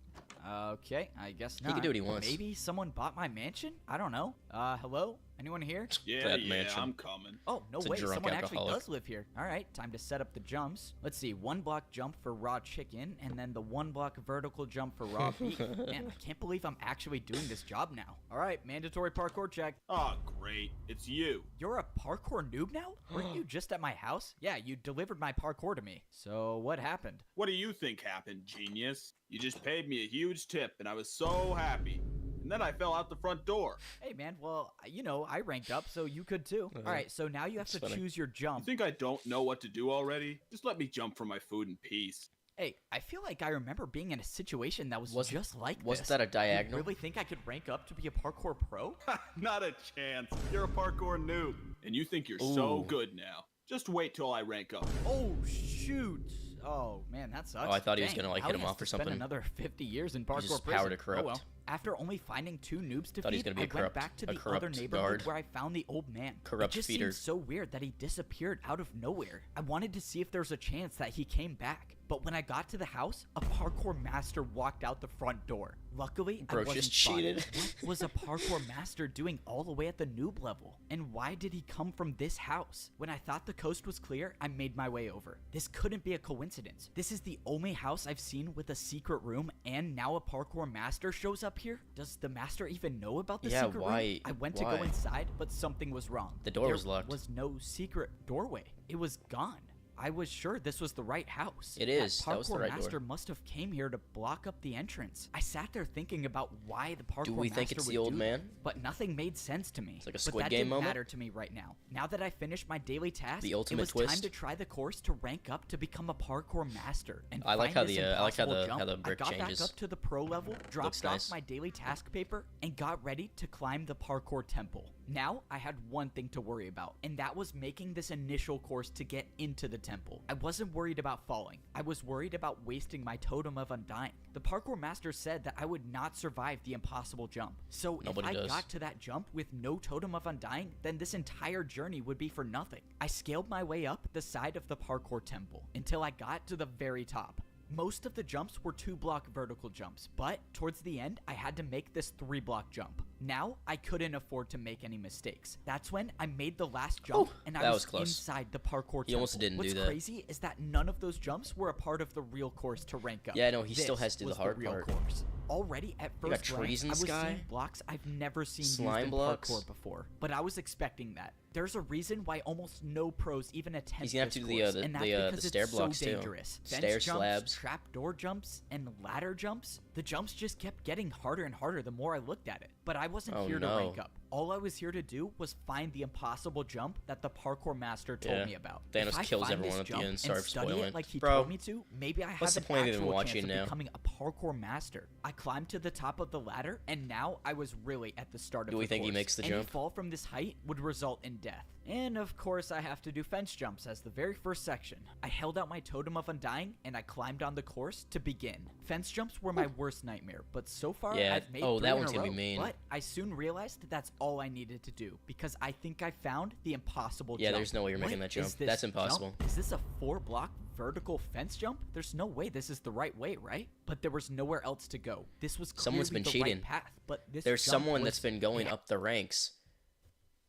Okay, I guess not. can do what he wants. Maybe someone bought my mansion? I don't know. Hello? Anyone here? Yeah, That yeah, mansion. I'm coming. Oh, no It's a way, drunk someone actually alcoholic. does live here. All right, time to set up the jumps. Let's see, 1-block jump for raw chicken, and then the 1-block vertical jump for raw beef. Man, I can't believe I'm actually doing this job now. All right, mandatory parkour check. Oh, great. It's you. You're a parkour noob now? Weren't you just at my house? Yeah, you delivered my parkour to me. So what happened? What do you think happened, genius? You just paid me a huge tip, and I was so happy. And then I fell out the front door. Hey man, well, you know, I ranked up, so you could too. All right, so now you have to That's funny. choose your You jump. think I don't know what to do already? Just let me jump for my food in peace. Hey, I feel like I remember being in a situation that was just like Wasn't this. that a You diagonal? really think I could rank up to be a parkour pro? Not a chance. You're a parkour noob. And you think you're so Ooh. good now. Just wait till I rank up. Oh shoot! Oh man, that sucks. Oh, I thought he was Dang, gonna, like, how hit he him has off to or spend something. another 50 years in He's parkour just prison. power to corrupt. Oh well. After only finding 2 noobs to Thought he was feed, gonna be I went back to the other neighborhood guard. where I found the old man. Corrupt it just feeder. seemed so weird that he disappeared out of nowhere. I wanted to see if there was a chance that he came back. But when I got to the house, a parkour master walked out the front door. Luckily, Bro I wasn't just cheated. spotted. What was a parkour master doing all the way at the noob level? And why did he come from this house? When I thought the coast was clear, I made my way over. This couldn't be a coincidence. This is the only house I've seen with a secret room, and now a parkour master shows up here? Does the master even know about the secret room? I went to go inside, but something was wrong. The door was locked. There was no secret doorway. It was gone. I was sure this was the right house. It is. That was the right parkour master door. must have came here to block up the entrance. I sat there thinking about why the parkour Do we master think it's would the old do man? that, but nothing made sense to me. It's like a but Squid that Game didn't moment? matter to me right now. Now that I finished my daily task, The ultimate it was twist? time to try the course to rank up to become a parkour master. And I like find how this the, I like how impossible the- jump. how the brick I got changes. back up to the pro level, dropped off nice. my daily task paper, and got ready to climb the parkour temple. Now, I had one thing to worry about, and that was making this initial course to get into the temple. I wasn't worried about falling. I was worried about wasting my totem of undying. The parkour master said that I would not survive the impossible jump. So Nobody if I does. got to that jump with no totem of undying, then this entire journey would be for nothing. I scaled my way up the side of the parkour temple until I got to the very top. Most of the jumps were 2-block vertical jumps, but towards the end, I had to make this 3-block jump. Now, I couldn't afford to make any mistakes. That's when I made the last jump, and I that was was close. inside the parkour He almost temple. didn't do What's that. crazy is that none of those jumps were a part of the real course to rank up. Yeah, no, he still This has to do the was hard real part. course. Already at You got first glance, trees in I the was sky? seeing blocks I've never seen Slime used in blocks? parkour before, but I was expecting that. There's a reason why almost no pros even attempt He's gonna have this to do course, the and that's the because stair it's blocks so too. dangerous. Stair Fence jumps, slabs. trapdoor jumps, and ladder jumps. The jumps just kept getting harder and harder the more I looked at it. But I wasn't Oh, here to no. rank up. All I was here to do was find the impossible jump that the parkour master told Yeah. me about. Thanos If I kills find everyone this at the jump end. Sorry and for study spoiling. it like he Bro, told me to, maybe I have what's the an point of even actual watching chance of now? becoming a parkour master. I climbed to the top of the ladder, and now I was really at the start of Do we the think he course. makes the Any jump? fall from this height would result in death. And of course, I have to do fence jumps as the very first section. I held out my totem of undying, and I climbed on the course to begin. Fence jumps were my worst nightmare, but so far Yeah, I've made oh, 3 that in one's a gonna be row. mean. But I soon realized that that's all I needed to do, because I think I found the impossible Yeah, jump. there's no way you're making What that jump. is this That's jump? impossible. Is this a 4-block vertical fence jump? There's no way this is the right way, right? But there was nowhere else to go. This was Someone's clearly been the cheating. right path, but this There's jump someone was- that's been going yeah. up the ranks,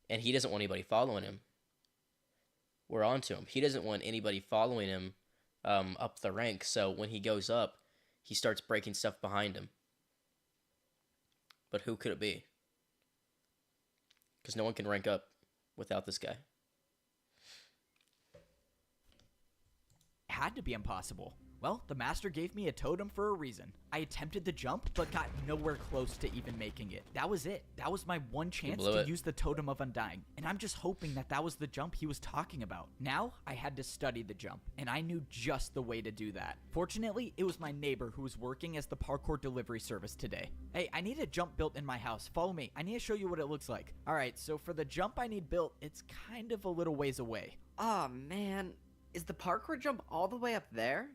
and he doesn't want anybody following him. We're on to him. He doesn't want anybody following him up the ranks, so when he goes up, he starts breaking stuff behind him. But who could it be? Because no one can rank up without this guy. Had to be impossible. Well, the master gave me a totem for a reason. I attempted the jump, but got nowhere close to even making it. That was it. That was my one chance blew to it. use the totem of undying, and I'm just hoping that that was the jump he was talking about. Now, I had to study the jump, and I knew just the way to do that. Fortunately, it was my neighbor who was working as the parkour delivery service today. Hey, I need a jump built in my house. Follow me. I need to show you what it looks like. Alright, so for the jump I need built, it's kind of a little ways away. Oh man, is the parkour jump all the way up there?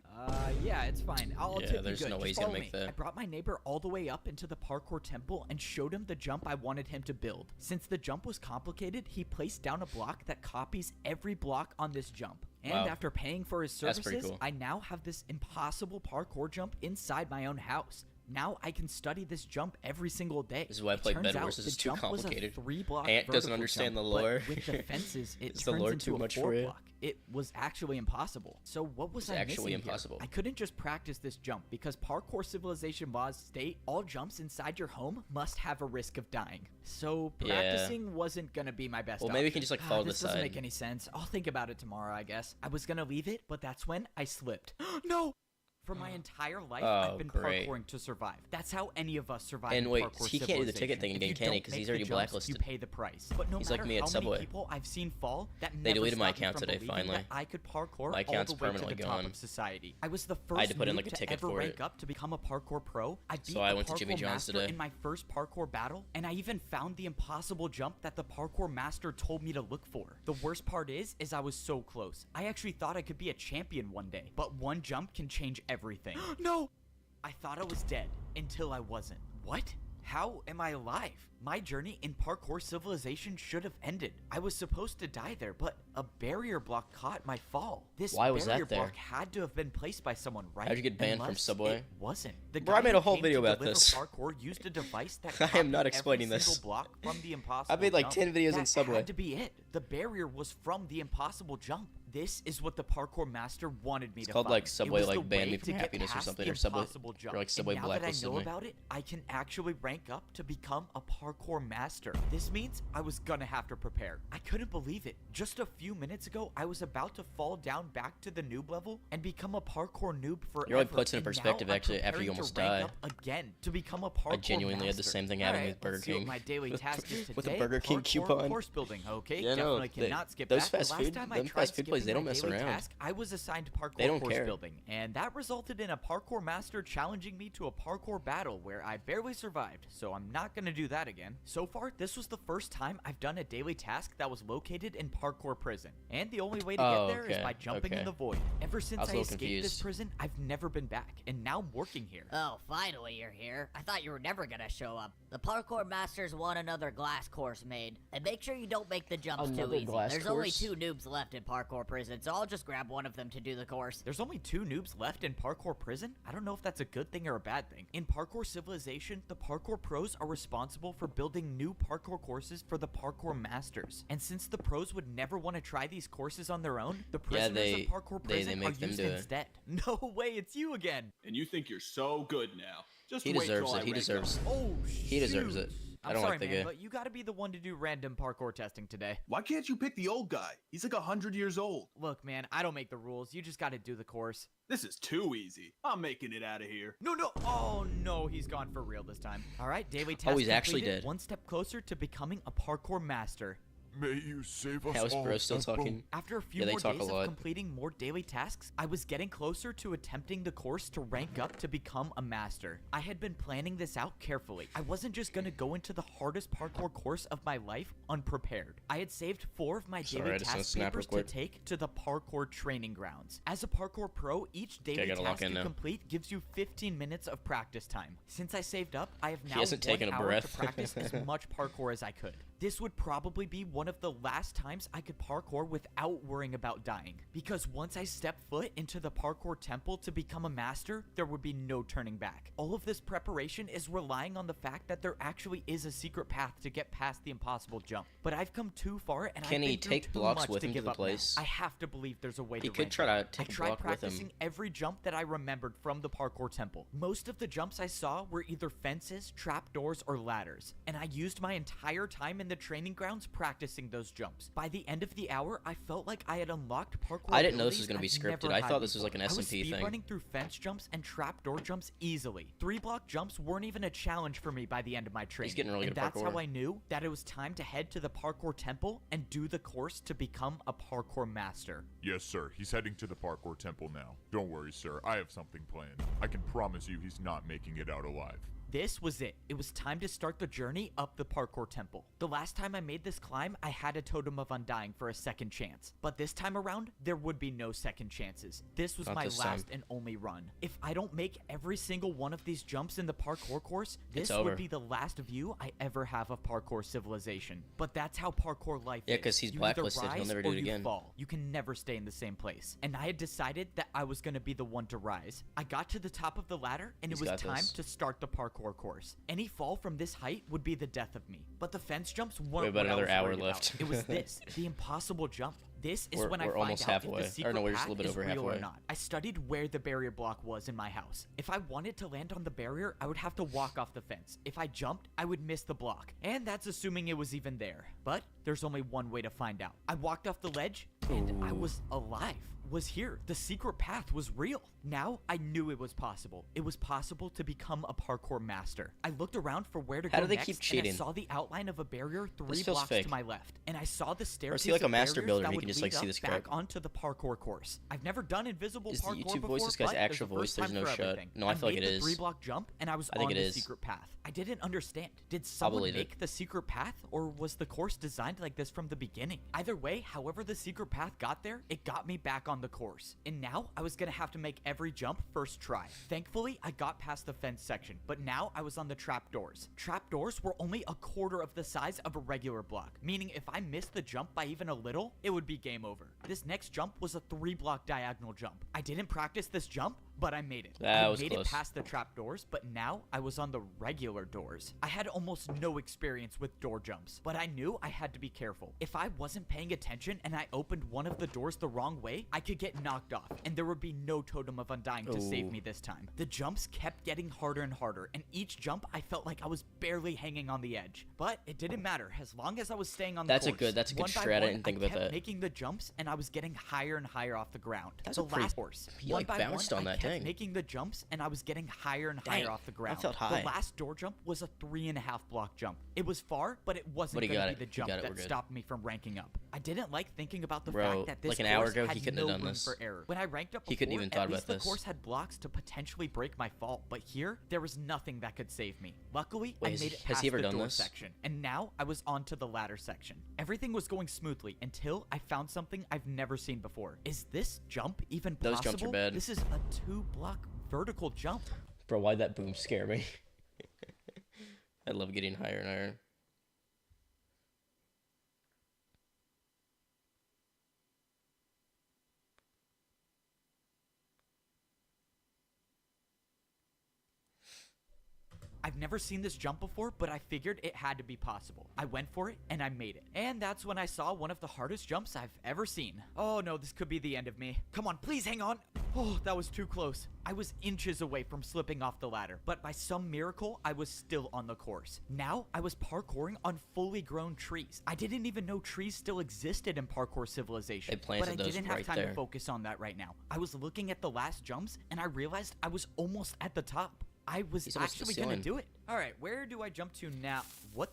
Yeah, it's fine. I'll Yeah, tip you there's good. no way Just he's gonna follow make me. that. I brought my neighbor all the way up into the parkour temple and showed him the jump I wanted him to build. Since the jump was complicated, he placed down a block that copies every block on this jump. And Wow. after paying for his That's pretty services, cool. I now have this impossible parkour jump inside my own house. Now I can study this jump every single day. This is why I It played turns Bed out Wars. This the is too jump was a complicated. 3-block Ant doesn't vertical understand jump, the lore. but with the fences, it Is the turns lore into too a much for you? 4-block. It was actually impossible. So what was It's I actually missing impossible. Here? I couldn't just practice this jump because parkour civilization laws state all jumps inside your home must have a risk of dying. So Yeah. practicing wasn't gonna be my best Well, maybe we option. can just, like, follow this the doesn't side. make any sense. I'll think about it tomorrow, I guess. I was gonna leave it, but that's when I slipped. No! For my entire life, I've been great. parkouring to survive. That's how any of us survive And in wait, parkour he can't do the ticket civilization. thing If again, you can he? don't 'Cause make he's the already jumps, blacklisted. You pay the price. But no He's like matter me at how Subway. many people I've seen fall, that They never deleted my stopped me account from today, believing finally. that I could parkour My all account's the way to permanently the top gone. of society. I was the first I had to put in, like, a noob ticket ever for rank it. up to become a parkour pro. I beat So I the went to Jimmy parkour John's master today. in my first parkour battle, and I even found the impossible jump that the parkour master told me to look for. The worst part is I was so close. I actually thought I could be a champion one day, but one jump can change everything. No! I thought I was dead until I wasn't. What? How am I alive? My journey in parkour civilization should have ended. I was supposed to die there, but a barrier block caught my fall. This Why was that barrier there? block had to have been placed by someone, right? How'd you get banned from Unless Subway? It wasn't. The Bro, I guy made who a whole came video to about deliver this. Parkour used a device that I am not copied explaining every this. single block from the impossible I made like jump. 10 videos in That Subway. had to be it. The barrier was from the impossible jump. This is what the parkour master wanted me It's to called find. like It Subway was like the banned way me to from get happiness or past something, the or Subway impossible jump. or like Subway and now that I blacklisted know me. about it, I can actually rank up to become a parkour master. This means I was gonna have to prepare. I couldn't believe it. Just a few minutes ago, I was about to fall down back to the noob level and become a parkour noob forever. It really puts it in and now perspective, I'm actually, after you preparing almost to rank die. up again to become a parkour I genuinely had the master. same thing happen Alright, with Burger let's see what King. my daily task is today. With the Burger King Parkour coupon. course building. Okay, Yeah, no, definitely cannot skip those that. fast The last food- time I them tried fast food places, they skipping don't my mess daily around. task, I was assigned parkour They don't course care. building, and that resulted in a parkour master challenging me to a parkour battle where I barely survived, so I'm not gonna do that again. So far, this was the first time I've done a daily task that was located in parkour prison, and the only way to Oh, get there is okay, by jumping in okay. the void. Ever since was a I little escaped this confused. prison, I've never been back, and now I'm working here. Oh, finally you're here. I thought you were never gonna show up. The parkour masters want another glass course made. And make sure you don't make the jumps too Another easy. glass There's only course? 2 noobs left in parkour prison, so I'll just grab one of them to do the course. There's only 2 noobs left in parkour prison? I don't know if that's a good thing or a bad thing. In parkour civilization, the parkour pros are responsible for building new parkour courses for the parkour masters. And since the pros would never want to try these courses on their own, the prisoners they- of parkour they prison are make them used do it. instead. No way, it's you again. And you think you're so good now. Just He wait deserves till it. I He rank deserves up. it. Oh, He deserves shoot. it. I I'm don't sorry, like the man, guy. but you gotta be the one to do random parkour testing today. Why can't you pick the old guy? He's like 100 years old. Look, man, I don't make the rules. You just gotta do the course. This is too easy. I'm making it out of here. No, no. Oh, no, he's gone for real this time. All right, daily task he's actually completed. dead. One step closer to becoming a parkour master. May you save us How's all. bro still Emperor. talking? After a few Yeah, they more talk days a of lot. completing more daily tasks, I was getting closer to attempting the course to rank up to become a master. I had been planning this out carefully. I wasn't just gonna go into the hardest parkour course of my life unprepared. I had saved 4 of my Sorry, daily I just sent a task snap papers real to quick. take to the parkour training grounds. As a parkour pro, each daily gotta lock task in you now. complete gives you 15 minutes of practice time. Since I saved up, I have now hasn't 1 taken a hour breath. to practice as much parkour as I could. This would probably be one of the last times I could parkour without worrying about dying, because once I step foot into the parkour temple to become a master, there would be no turning back. All of this preparation is relying on the fact that there actually is a secret path to get past the impossible jump. But I've come too far, and Can I've he been through take too blocks much with to him to give the up now. place? I have to believe there's a way He to could rank try up. to take I a tried block with him. practicing every jump that I remembered from the parkour temple. Most of the jumps I saw were either fences, trapdoors, or ladders, and I used my entire time in the training grounds practicing those jumps. By the end of the hour, I felt like I had unlocked parkour I didn't know this was abilities gonna be I've scripted. never I had thought this was like before. an I was SMP thing. speedrunning through fence jumps and trapdoor jumps easily. 3-block jumps weren't even a challenge for me by the end of my training. getting really and good at that's parkour. how I knew that it was time to head to the parkour temple and do the course to become a parkour master. Yes, sir. He's heading to the parkour temple now. Don't worry, sir. I have something planned. I can promise you he's not making it out alive. This was it. It was time to start the journey up the parkour temple. The last time I made this climb, I had a totem of undying for a second chance. But this time around, there would be no second chances. This was Not my this time. last and only run. If I don't make every single one of these jumps in the parkour course, this over. would be the last view I ever have of parkour civilization. But that's how parkour life Yeah, is. 'cause he's You either blacklisted. He'll rise never do or it you again. fall. You can never stay in the same place. And I had decided that I was going to be the one to rise. I got to the top of the ladder, and He's it was got time this. to start the parkour course. Any fall from this height would be the death of me. But the fence jumps weren't about what I another was hour worried about. left. It was this, the impossible jump. This is We're- when I we're find almost out halfway. if Or the secret no, we're just a path little bit is over real or halfway. not. I studied where the barrier block was in my house. If I wanted to land on the barrier, I would have to walk off the fence. If I jumped, I would miss the block. And that's assuming it was even there. But there's only one way to find out. I walked off the ledge, and I was alive. Was here. The secret path was real. Now I knew it was possible. It was possible to become a parkour master. I looked around for where to How go do they next, keep and cheating? I saw the outline of a barrier 3 feels blocks fake. to my left, and I saw the staircase like a of master barriers builder, that he would can just, like, lead see up the back script. onto the parkour course. I've never done invisible Is the parkour YouTube before, voice this guy's but it was actual the voice? first There's time no for shot. everything. No, I feel like made it the is. 3-block jump, and I was I think on it the is. secret path. I didn't understand. Did someone believe it. make the secret path, or was the course designed designed like this from the beginning. Either way, however the secret path got there, it got me back on the course. And now I was gonna have to make every jump first try. Thankfully, I got past the fence section, but now I was on the trapdoors. Trapdoors were only a quarter of the size of a regular block, meaning if I missed the jump by even a little, it would be game over. This next jump was a 3-block diagonal jump. I didn't practice this jump, but I made it. That I was made close. it past the trapdoors, but now I was on the regular doors. I had almost no experience with door jumps, but I knew I had to be careful. If I wasn't paying attention and I opened one of the doors the wrong way, I could get knocked off, and there would be no totem of undying to save me this time. The jumps kept getting harder and harder, and each jump I felt like I was barely hanging on the edge. But it didn't matter, as long as I was staying on the course. That's a good One by strat. I one, didn't think about kept that. making the jumps, and I was getting higher and higher off the ground. That's the a pretty- last course. he, One like, by bounced one, on I that, kept dang. making the jumps, and I was getting higher and higher Dang, off the ground. that felt high. The last door jump was a 3.5-block jump. It was far, but it wasn't But he going got to it. be the He jump got it. We're that good. stopped me from ranking up. I didn't like thinking about the Bro, fact that this like an hour course ago, had he couldn't no have done room this. for error. When I ranked up He couldn't before, even thought at least about the this. course had blocks to potentially break my fall, but here there was nothing that could save me. Luckily, Wait, I has made he- it has past he ever the done door this? section, and now I was on to the ladder section. Everything was going smoothly until I found something I've never seen before. Is this jump even possible? Those jumps are bad. This is a 2-block vertical jump. Bro, why'd that boom scare me? I love getting higher and higher. I've never seen this jump before, but I figured it had to be possible. I went for it, and I made it. And that's when I saw one of the hardest jumps I've ever seen. Oh no, this could be the end of me. Come on, please hang on. Oh, that was too close. I was inches away from slipping off the ladder, but by some miracle, I was still on the course. Now, I was parkouring on fully grown trees. I didn't even know trees still existed in parkour civilization. They planted but I those didn't have right time there. to focus on that right now. I was looking at the last jumps, and I realized I was almost at the top. I was He's almost at the actually gonna ceiling. do it. All right, where do I jump to now? What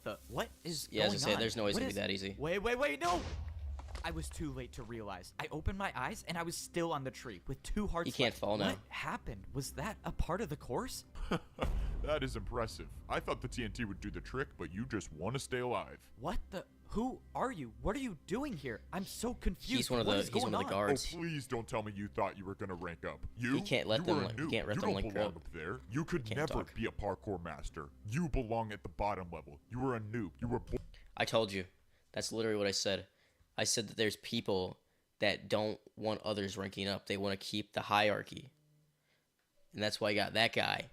is Yeah, as I going say, on? there's no way it's What gonna is- be that easy. Wait, no! I was too late to realize. I opened my eyes and I was still on the tree with 2 hearts You can't left. fall now. What happened? Was that a part of the course? That is impressive. I thought the TNT would do the trick, but you just want to stay alive. What the? Who are you? What are you doing here? I'm so confused. He's one of What the is he's going one of the on? guards. Oh, please don't tell me you thought you were gonna rank up. You can't let you them, were a like, you noob. can't let you them, don't like, belong up. up there. You could Can't never talk. be a parkour master. You belong at the bottom level. You were a noob. You were I told you. That's literally what I said. I said that there's people that don't want others ranking up. They want to keep the hierarchy. And that's why I got that guy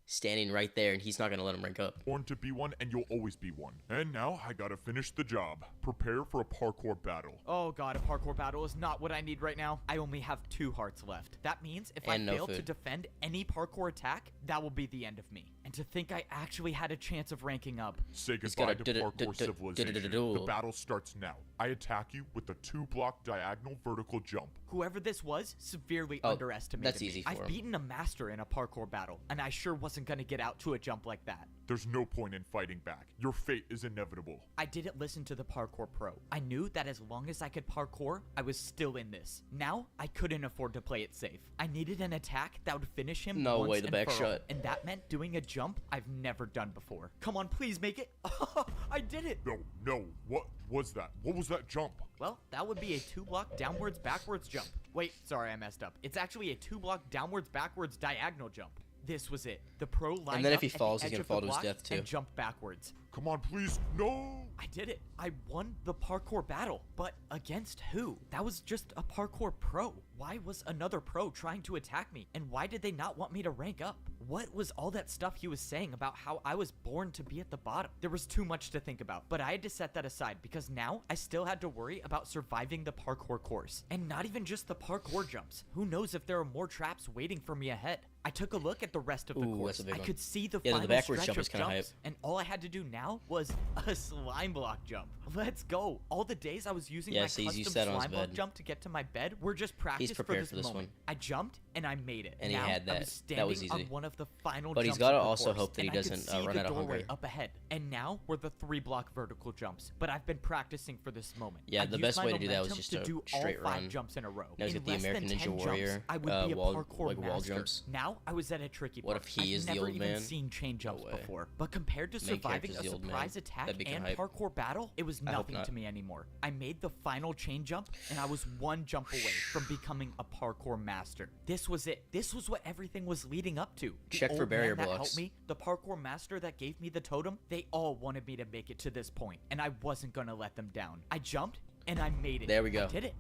standing right there, and he's not going to let him rank up. born to be one, and you'll always be one. And now I gotta finish the job. Prepare for a parkour battle. Oh god, a parkour battle is not what I need right now. I only have 2 hearts left. That means if And I no fail to food. defend any parkour attack, that will be the end of me. And to think I actually had a chance of ranking up. Say He's goodbye gotta to do- parkour do- civilization. The do- battle starts now. I attack you with a 2-block diagonal vertical jump. Whoever this was severely Oh, underestimated that's me. easy for I've him. beaten a master in a parkour battle, and I sure wasn't gonna get out to a jump like that. There's no point in fighting back. Your fate is inevitable. I didn't listen to the parkour pro. I knew that as long as I could parkour, I was still in this. Now, I couldn't afford to play it safe. I needed an attack that would finish him No once way, the and back for all, shot. and that meant doing a jump I've never done before. Come on, please make it. I did it. No. What was that? What was that jump? Well, that would be a 2-block downwards backwards jump. Wait, sorry, I messed up. It's actually a 2-block downwards backwards diagonal jump. This was it. The pro lined then if up he at the falls, he's edge gonna of fall the to his block death, too. and jump backwards. Come on, please. No! I did it. I won the parkour battle. But against who? That was just a parkour pro. Why was another pro trying to attack me? And why did they not want me to rank up? What was all that stuff he was saying about how I was born to be at the bottom? There was too much to think about, but I had to set that aside because now I still had to worry about surviving the parkour course. And not even just the parkour jumps. Who knows if there are more traps waiting for me ahead? I took a look at the rest of the Ooh, course. that's a big I one. could see the Yeah, the final backwards stretch jump of is kinda hype. jumps, and all I had to do now was a slime block jump. Let's go. All the days I was using Yeah, my see, he's custom used that on his slime block bed. jump to get to my bed were just practice prepared for for this moment. one. I jumped and I made it. And he now, had I that. was That standing was easy. on one of the final But he's jumps gotta of the also course, hope that he and I could doesn't, see run the out of doorway hunger. up ahead. And now we're the 3-block vertical jumps. But I've been practicing for this moment. Yeah, I the used best my way to do that was momentum just to a do straight all 5 run. jumps in a row. Now he's In got the less than American 10 Ninja jumps, Warrior, I would be a wall- parkour like wall master. jumps. Now now I was at a tricky part. What if he is the old man? I've never even seen chain jumps before. But compared to surviving a surprise attack and parkour battle, it was nothing to me anymore. I made the final chain jump, and I was one jump away from becoming a parkour master. This was it. This was what everything was leading up to. Check for barrier blocks. That helped me, the parkour master that gave me the totem, they all wanted me to make it to this point, and I wasn't gonna let them down. I jumped, and I made it. There we go. I did it.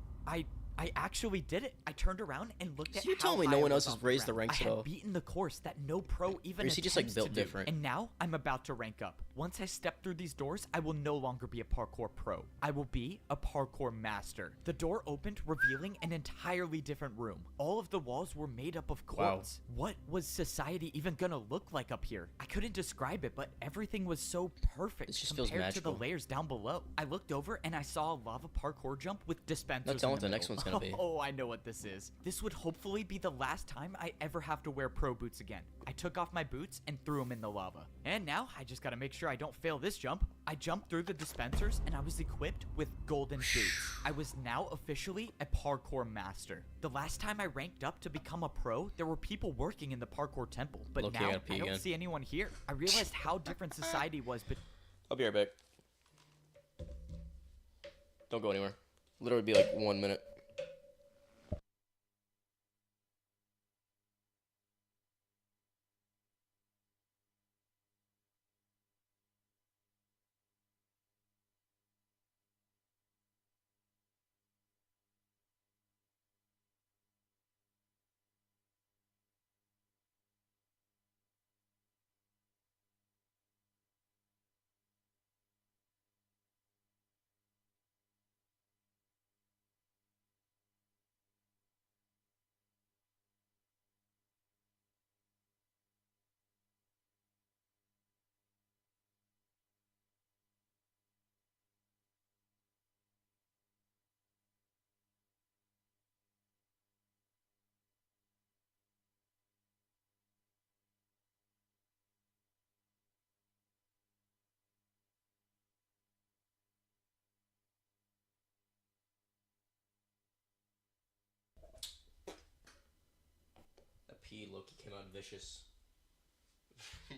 I actually did it. I turned around and looked at you how told me high no I one was else has off the raised the ground. ranks I at all. had beaten the course that no pro even Or is he just, like, attempts built to do. different? And now I'm about to rank up. Once I step through these doors, I will no longer be a parkour pro. I will be a parkour master. The door opened, revealing an entirely different room. All of the walls were made up of quartz. Wow. What was society even gonna look like up here? I couldn't describe it, but everything was so perfect compared to the layers down below. I looked over and I saw a lava parkour jump with dispensers. Not telling what the middle. next one's gonna be. Oh, I know what this is. This would hopefully be the last time I ever have to wear pro boots again. I took off my boots and threw them in the lava. And now I just gotta make sure I don't fail this jump. I jumped through the dispensers and I was equipped with golden boots. I was now officially a parkour master. The last time I ranked up to become a pro, there were people working in the parkour temple. But now I don't see anyone here. I realized how different society was, but I'll be right back. Don't go anywhere. Literally be like 1 minute. Pee Loki came out vicious.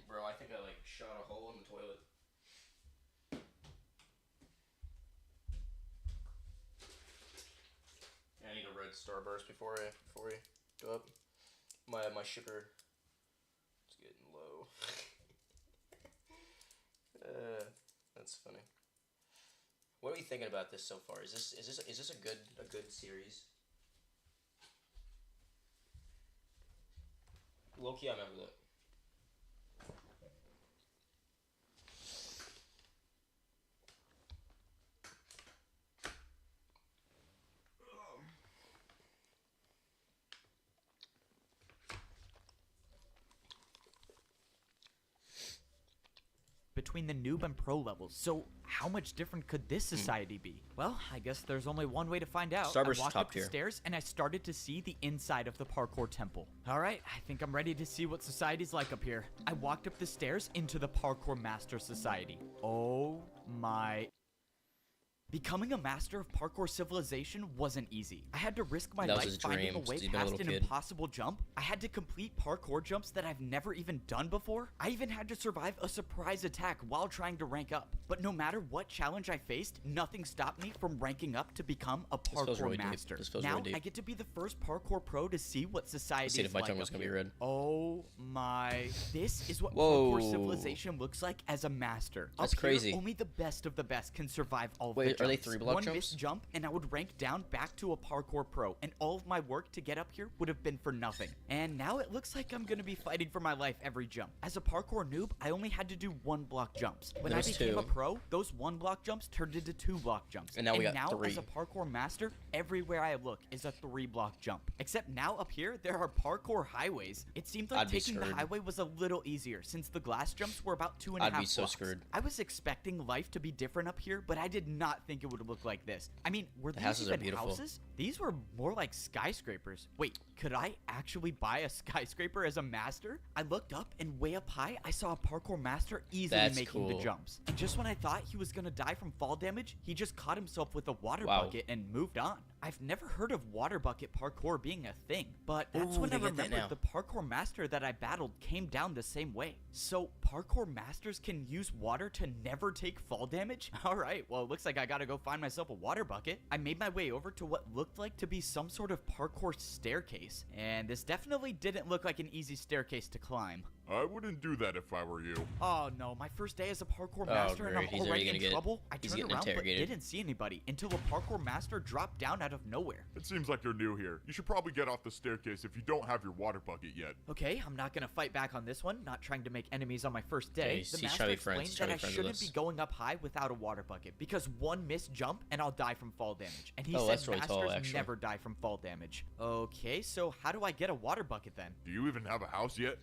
Bro, I think I like shot a hole in the toilet. I need a red Starburst before I go up. My sugar is getting low. That's funny. What are we thinking about this so far? Is this a good series? Low-key, I remember that. between the noob and pro levels. So how much different could this society be? Well, I guess there's only one way to find out. Starburst I walked top up tier. the stairs and I started to see the inside of the parkour temple. All right, I think I'm ready to see what society's like up here. I walked up the stairs into the parkour master society. Oh my... Becoming a master of parkour civilization wasn't easy. I had to risk my life finding a way past an impossible jump. I had to complete parkour jumps that I've never even done before. I even had to survive a surprise attack while trying to rank up. But no matter what challenge I faced, nothing stopped me from ranking up to become a parkour master. Now I get to be the first parkour pro to see what society is like up here. Oh my... This is what parkour civilization looks like as a master. That's up crazy. Here, only the best of the best can survive all of the jumps. Are they 3-block One jumps? missed jump and I would rank down back to a parkour pro, and all of my work to get up here would have been for nothing. And now it looks like I'm gonna be fighting for my life every jump. As a parkour noob, I only had to do 1-block jumps. When I became a pro, those 1-block jumps turned into 2-block jumps. And now we got 3. As a parkour master, everywhere I look is a 3-block jump. Except now up here, there are parkour highways. It seemed like taking the highway was a little easier since the glass jumps were about 2.5 blocks. I'd be so screwed. I was expecting life to be different up here, but I did not think it would look like this. I mean, were The these houses are even beautiful. houses? These were more like skyscrapers. Wait, could I actually buy a skyscraper as a master? I looked up, and way up high, I saw a parkour master easily That's making the cool. jumps. And just when I thought he was gonna die from fall damage, he just caught himself with a water Wow. bucket and moved on. I've never heard of water bucket parkour being a thing, but that's Ooh, when I they get that remembered now. the parkour master that I battled came down the same way. So parkour masters can use water to never take fall damage? Alright, well it looks like I gotta go find myself a water bucket. I made my way over to what looked like to be some sort of parkour staircase, and this definitely didn't look like an easy staircase to climb. I wouldn't do that if I were you. Oh no, my first day as a parkour master and I'm great. He's already already gonna in get- trouble. I he's turned getting around but interrogated. didn't see anybody until a parkour master dropped down out of nowhere. It seems like you're new here. You should probably get off the staircase if you don't have your water bucket yet. Okay, I'm not gonna fight back on this one, not trying to make enemies on my first day. he's The trying to master be friends, explained trying that to be I friends with shouldn't us. be going up high without a water bucket, because one missed jump and I'll die from fall damage. And he Oh, said that's really masters tall, actually. never die from fall damage. Okay, so how do I get a water bucket then? Do you even have a house yet?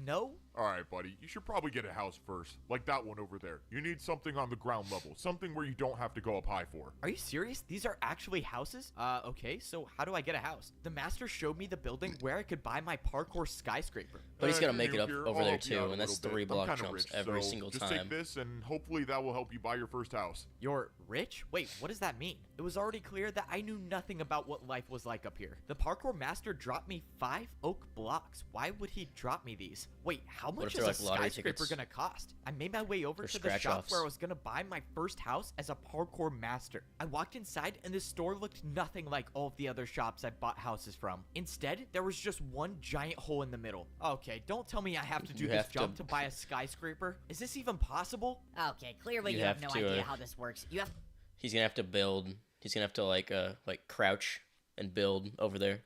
No? Alright, buddy. You should probably get a house first. Like that one over there. You need something on the ground level. Something where you don't have to go up high for. Are you serious? These are actually houses? Okay, so how do I get a house? The master showed me the building where I could buy my parkour skyscraper. But he's gotta you're make it new up here. over I'll there help you out too, a and that's little bit. 3 I'm block kinda jumps rich, every so single just time. take this, and hopefully that will help you buy your first house. You're rich? Wait, what does that mean? It was already clear that I knew nothing about what life was like up here. The parkour master dropped me 5 oak blocks. Why would he drop me these? Wait, how What much if is they're a like lottery skyscraper tickets? gonna cost? I made my way over Or to the shop scratch-offs. where I was gonna buy my first house as a parkour master. I walked inside and this store looked nothing like all of the other shops I bought houses from. Instead, there was just one giant hole in the middle. Okay, don't tell me I have to do You this have to- jump to buy a skyscraper. Is this even possible? Okay, clearly You you have have no to, idea how this works. You have He's gonna have to build. He's gonna have to like crouch and build over there.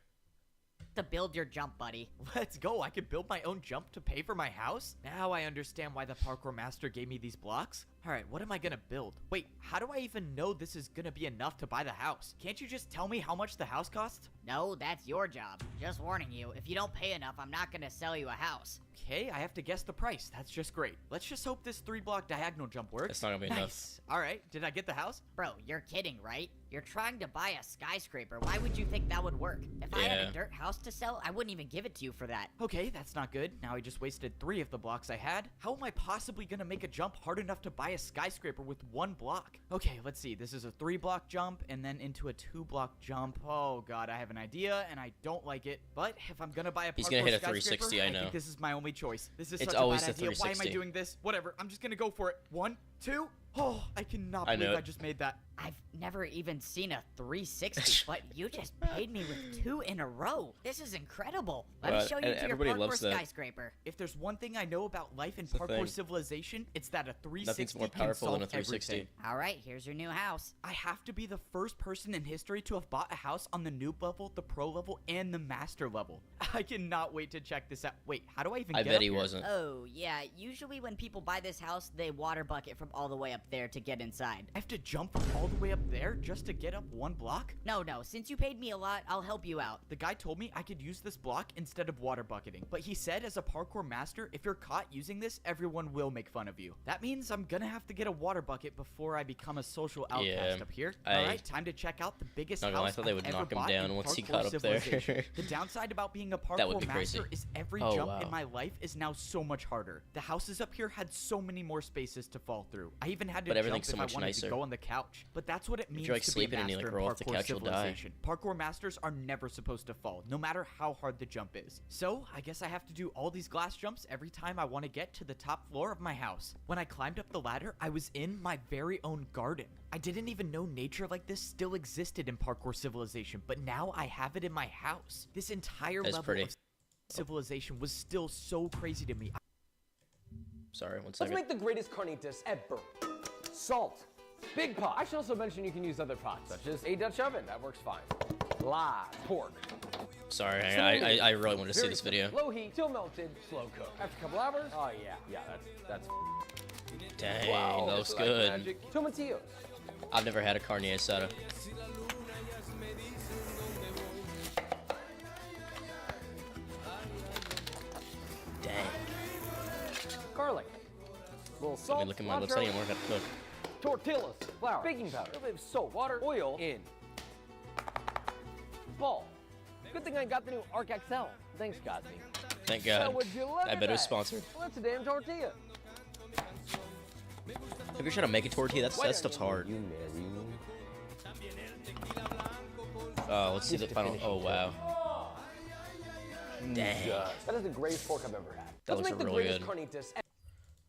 to build your jump, buddy. Let's go. I could build my own jump to pay for my house? Now I understand why the parkour master gave me these blocks. Alright, what am I gonna build? Wait, how do I even know this is gonna be enough to buy the house? Can't you just tell me how much the house costs? No, that's your job. Just warning you, if you don't pay enough, I'm not gonna sell you a house. Okay, I have to guess the price. That's just great. Let's just hope this 3-block diagonal jump works. That's not gonna be enough. Nice. Alright, did I get the house? Bro, you're kidding, right? You're trying to buy a skyscraper. Why would you think that would work? If I had Yeah. a dirt house to sell, I wouldn't even give it to you for that. Okay, that's not good. Now I just wasted 3 of the blocks I had. How am I possibly gonna make a jump hard enough to buy a skyscraper with 1 block? Okay, let's see. This is a 3-block jump and then into a 2-block jump. Oh god, I have an idea and I don't like it. But if I'm gonna buy a He's parkour gonna hit a skyscraper, 360, I know. think this is my only choice. This is It's such always a bad the idea. Why am I 360. doing this? Whatever. I'm just gonna go for it. 1, 2. Oh, I cannot I believe know I it. just made that. I've never even seen a 360, but you just paid me with 2 in a row. This is incredible. Let me Well, show you and to your everybody parkour loves that. skyscraper. If there's one thing I know about life in the parkour thing. civilization, it's that a 360 Nothing's more can powerful than a solve 360. everything. All right, here's your new house. I have to be the first person in history to have bought a house on the noob level, the pro level, and the master level. I cannot wait to check this out. Wait, how do I even I get bet up he here? wasn't. Oh, yeah, usually when people buy this house, they water bucket from all the way up there to get inside. I have to jump from all the way up there just to get up 1 block? No, since you paid me a lot, I'll help you out. The guy told me I could use this block instead of water bucketing, but he said as a parkour master, if you're caught using this, everyone will make fun of you. That means I'm gonna have to get a water bucket before I become a social outcast Yeah, up here. I- Alright, time to check out the biggest Not gonna lie, I house thought they I've would ever knock him bought down in once he parkour got up there. civilization. The downside about being a That would parkour be crazy. master is every Oh, jump wow. in my life is now so much harder. The houses up here had so many more spaces to fall through. I even had to But jump everything's if so I much wanted nicer. to go on the couch. But that's what it means you're, like, to sleeping be a and you, master like, in roll off the parkour couch, you'll die. civilization. Parkour masters are never supposed to fall, no matter how hard the jump is. So, I guess I have to do all these glass jumps every time I want to get to the top floor of my house. When I climbed up the ladder, I was in my very own garden. I didn't even know nature like this still existed in parkour civilization, but now I have it in my house. This entire That's level pretty. of civilization was still so crazy to me. Sorry, one Let's second. make the greatest carnitas ever. Salt. Big pot. I should also mention you can use other pots, such as a Dutch oven. That works fine. Live pork. Sorry, Slow heat. I really wanted to see Very this video. simple. Low heat, till melted, slow cook. After a couple hours, oh yeah, that's. Dang, Wow, that this looks is like good. magic. Tomatillos. I've never had a carne asada. Dang. Garlic. Little I salt. mean, look at my lips. I cilantro. didn't even learn how to cook. tortillas, flour, baking powder, soap, water, oil, in. Ball. Good thing I got the new Arc XL. Thanks, Cosby. Thank God. Now, would you look I at bet it was that? sponsored. Well, that's a damn tortilla. Have you tried to make a tortilla? That stuff's hard. You marry me? Let's see the final. Oh, wow. Dang. That is the greatest pork I've ever had. That Let's looks make the really greatest good. carnitas.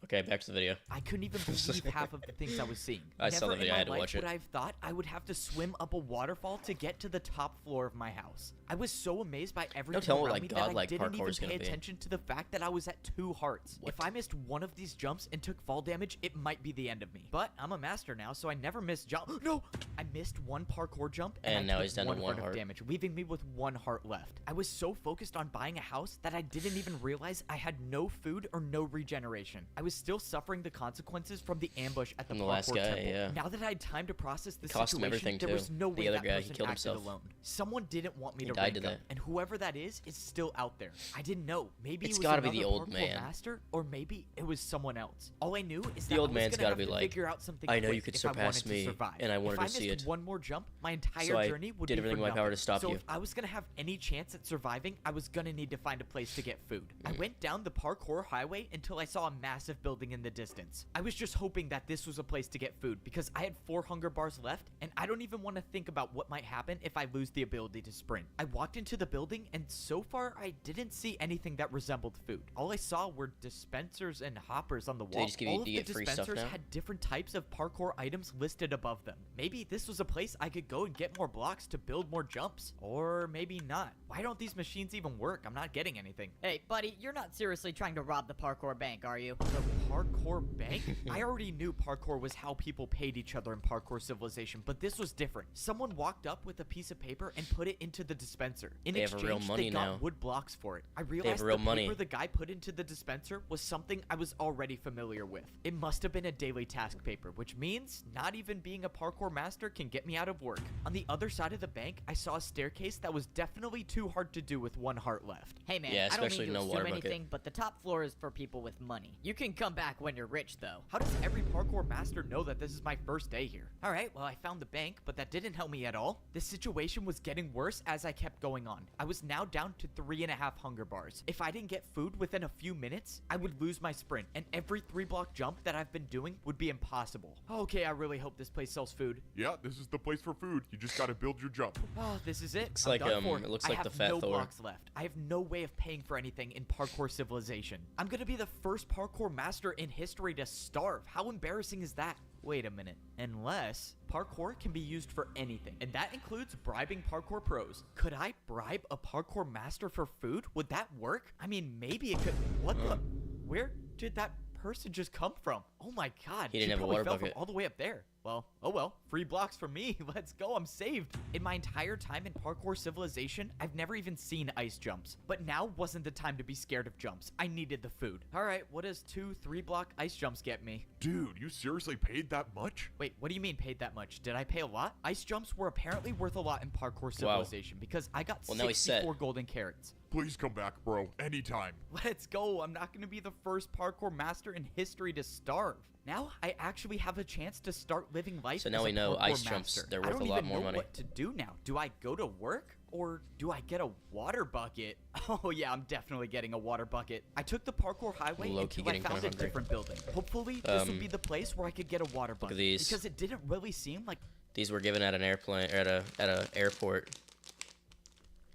Okay, back to the video. I couldn't even believe half of the things I was seeing. I saw the video, I had to watch it. Never in my life would I have thought I would have to swim up a waterfall to get to the top floor of my house. I was so amazed by everything tell me around what, me like, that I godlike didn't parkour even is gonna pay be. attention to the fact that I was at 2 hearts. What? If I missed one of these jumps and took fall damage, it might be the end of me. But I'm a master now, so I never miss jump. No! I missed one parkour jump, and now I he's took down to 1 of heart. damage, leaving me with 1 heart left. I was so focused on buying a house that I didn't even realize I had no food or no regeneration. I was still suffering the consequences from the ambush at the From the parkour last guy, temple. yeah. Now that I had time to process the Cost him situation, everything, there was too. no The way other that guy, he person killed acted himself. alone. Someone didn't want me He to died rank today. up, and whoever that is still out there. I didn't know. Maybe It's it was gotta be the another old parkour man. master, or maybe it was someone else. All I knew is The that old I was man's gonna gotta have be to like, figure out something I know you quick could if I surpass wanted to me, survive. and I wanted if I to see missed it. one more jump, my entire So I journey would did be everything for in my power nothing. to stop so you. if I was gonna have any chance at surviving, I was gonna need to find a place to get food. I Mm. went down the parkour highway until I saw a massive building in the distance. I was just hoping that this was a place to get food because I had 4 hunger bars left, and I don't even want to think about what might happen if I lose the ability to sprint. I walked into the building, and so far I didn't see anything that resembled food. All I saw were dispensers and hoppers on the wall. just give you- All of do the you get free stuff dispensers now? had different types of parkour items listed above them. Maybe this was a place I could go and get more blocks to build more jumps. Or maybe not. Why don't these machines even work? I'm not getting anything. Hey, buddy, you're not seriously trying to rob the parkour bank, are you? The parkour bank? I already knew parkour was how people paid each other in Parkour Civilization, but this was different. Someone walked up with a piece of paper and put it into the dispenser. In They have exchange, real money they got now. wood blocks for it. I realized real the money. paper the guy put into the dispenser was something I was already familiar with. It must have been a daily task paper, which means not even being a parkour master can get me out of work. On the other side of the bank, I saw a staircase that was definitely too hard to do with 1 heart left. Hey man, Yeah, I don't especially mean to no assume water bucket. anything, but the top floor is for people with money. You can come back when you're rich, though. How does every parkour master know that this is my first day here? Alright, well I found the bank, but that didn't help me at all. The situation was getting worse as I kept going on. I was now down to 3.5 hunger bars. If I didn't get food within a few minutes, I would lose my sprint, and every 3-block jump that I've been doing would be impossible. Okay, I really hope this place sells food. Yeah, this is the place for food. You just gotta build your jump. Oh, this is it. Looks I'm like, done for. it looks I like have the Fat no Thor. blocks left. I have no way of paying for anything in Parkour Civilization. I'm gonna be the first parkour master in history to starve. How embarrassing is that? Wait a minute. Unless parkour can be used for anything, and that includes bribing parkour pros. Could I bribe a parkour master for food? Would that work? I mean, maybe it could. What the? Where did that person just come from? Oh my god. He didn't she have a probably water fell bucket. from all the way up there. Well, oh well. Free blocks for me. Let's go. I'm saved. In my entire time in Parkour Civilization, I've never even seen ice jumps. But now wasn't the time to be scared of jumps. I needed the food. Alright, what does 2 3-block ice jumps get me? Dude, you seriously paid that much? Wait, what do you mean paid that much? Did I pay a lot? Ice jumps were apparently worth a lot in Parkour Civilization because I got Well, now he's set. 64 golden carrots. Please come back, bro. Anytime. Let's go. I'm not going to be the first parkour master in history to starve. Now I actually have a chance to start living life. So now as we a know parkour ice jumps, master. they're I worth don't a lot even more know money. What to do now? Do I go to work or do I get a water bucket? Oh yeah, I'm definitely getting a water bucket. I took the parkour highway Low-key until I getting found kinda a hungry. different building. Hopefully this will be the place where I could get a water bucket. these. Because it didn't really seem like These were given at an airplane, or at a airport.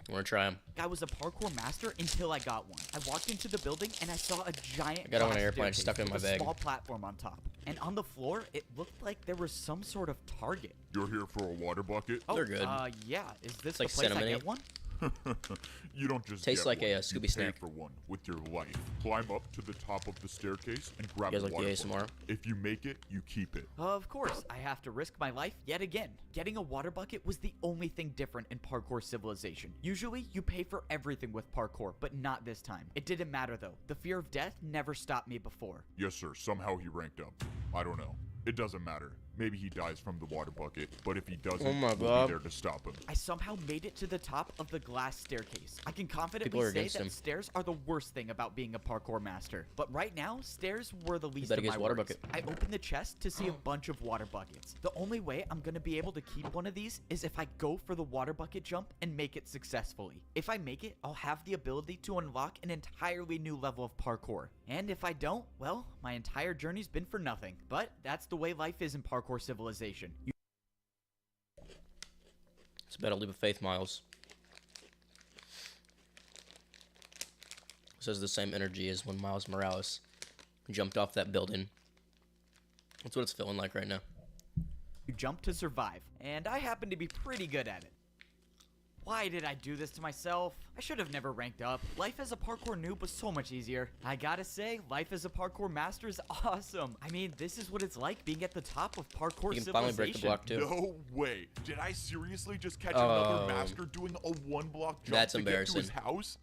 I want to try them. I was a parkour master until I got one. I walked into the building and I saw a giant I got on an glass airplane, staircase stuck it in my with a bag. small platform on top. And on the floor, it looked like there was some sort of target. You're here for a water bucket? Oh, They're good. Yeah. Is this like the place I cinnamon-y. get one? You don't just Tastes get like a, one. Scooby you snack. pay for one with your life. Climb up to the top of the staircase and grab You guys a like the water bucket. ASMR? If you make it, you keep it. Of course, I have to risk my life yet again. Getting a water bucket was the only thing different in Parkour Civilization. Usually, you pay for everything with parkour, but not this time. It didn't matter though. The fear of death never stopped me before. Yes, sir. Somehow he ranked up. I don't know. It doesn't matter. maybe he dies from the water bucket, but if he doesn't, Oh my we'll God. be there to stop him. I somehow made it to the top of the glass staircase. I can People confidently are say against that him. stairs are the worst thing about being a parkour master. But right now, stairs were the least better of get my his water worries. bucket. I opened the chest to see a bunch of water buckets. The only way I'm gonna be able to keep one of these is if I go for the water bucket jump and make it successfully. If I make it, I'll have the ability to unlock an entirely new level of parkour. And if I don't, well, my entire journey's been for nothing. But that's the way life is in parkour civilization. It's about a leap of faith, Miles. This has the same energy as when Miles Morales jumped off that building. That's what it's feeling like right now. You jump to survive, and I happen to be pretty good at it. Why did I do this to myself? I should have never ranked up. Life as a parkour noob was so much easier. I gotta say, life as a parkour master is awesome. I mean, this is what it's like being at the top of parkour You can civilization. finally break the block too. No way. Did I seriously just catch another master doing a 1-block jump That's to get to his embarrassing. house?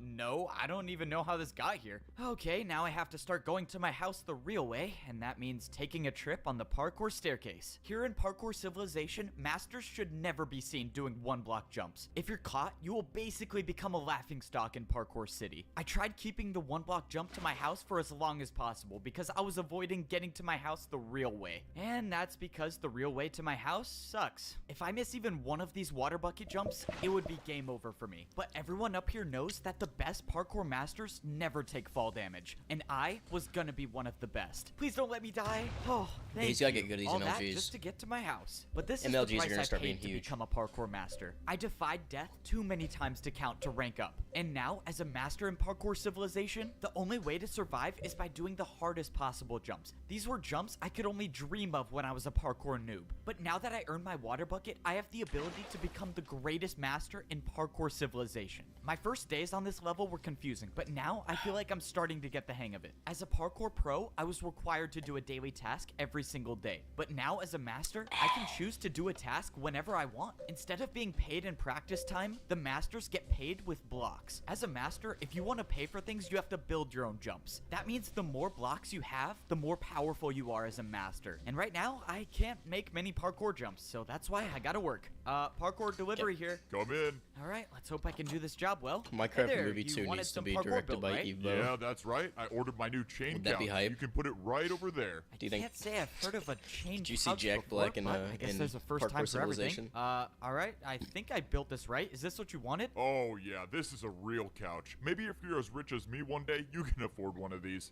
No, I don't even know how this got here. Okay, now I have to start going to my house the real way, and that means taking a trip on the parkour staircase. Here in parkour civilization, masters should never be seen doing 1-block jumps. If you're caught, you will basically become a laughingstock in parkour city. I tried keeping the 1-block jump to my house for as long as possible because I was avoiding getting to my house the real way. And that's because the real way to my house sucks. If I miss even one of these water bucket jumps, it would be game over for me. But everyone up here knows that the best parkour masters never take fall damage, and I was gonna be one of the best. Please don't let me die. Oh, thank he's gotta you. get good at these All that MLGs. just to get to my house. But this MLGs are is the gonna price I start being paid to huge. become a parkour master. I defied death too many times to count to rank up. And now, as a master in parkour civilization, the only way to survive is by doing the hardest possible jumps. These were jumps I could only dream of when I was a parkour noob. But now that I earned my water bucket, I have the ability to become the greatest master in parkour civilization. My first days on this level were confusing, but now I feel like I'm starting to get the hang of it. As a parkour pro, I was required to do a daily task every single day. But now as a master, I can choose to do a task whenever I want. Instead of being paid in practice time, the masters get paid with blocks. As a master, if you want to pay for things, you have to build your own jumps. That means the more blocks you have, the more powerful you are as a master. And right now, I can't make many parkour jumps, so that's why I gotta work. Parkour delivery here. Come in. All right, let's hope I can do this job well. Minecraft Hey there, Movie you 2 wanted needs to some be parkour directed built, by right? Evo. Yeah, that's right. I ordered my new chain Would that be couch. hype? You can put it right over there. I Do you think- can't say I've heard of a chain Did you see couch Jack before, Black in, but I guess in there's a first Parkour time for everything. Civilization? All right, I think I built this right. Is this what you wanted? Oh, yeah, this is a real couch. Maybe if you're as rich as me one day, you can afford one of these.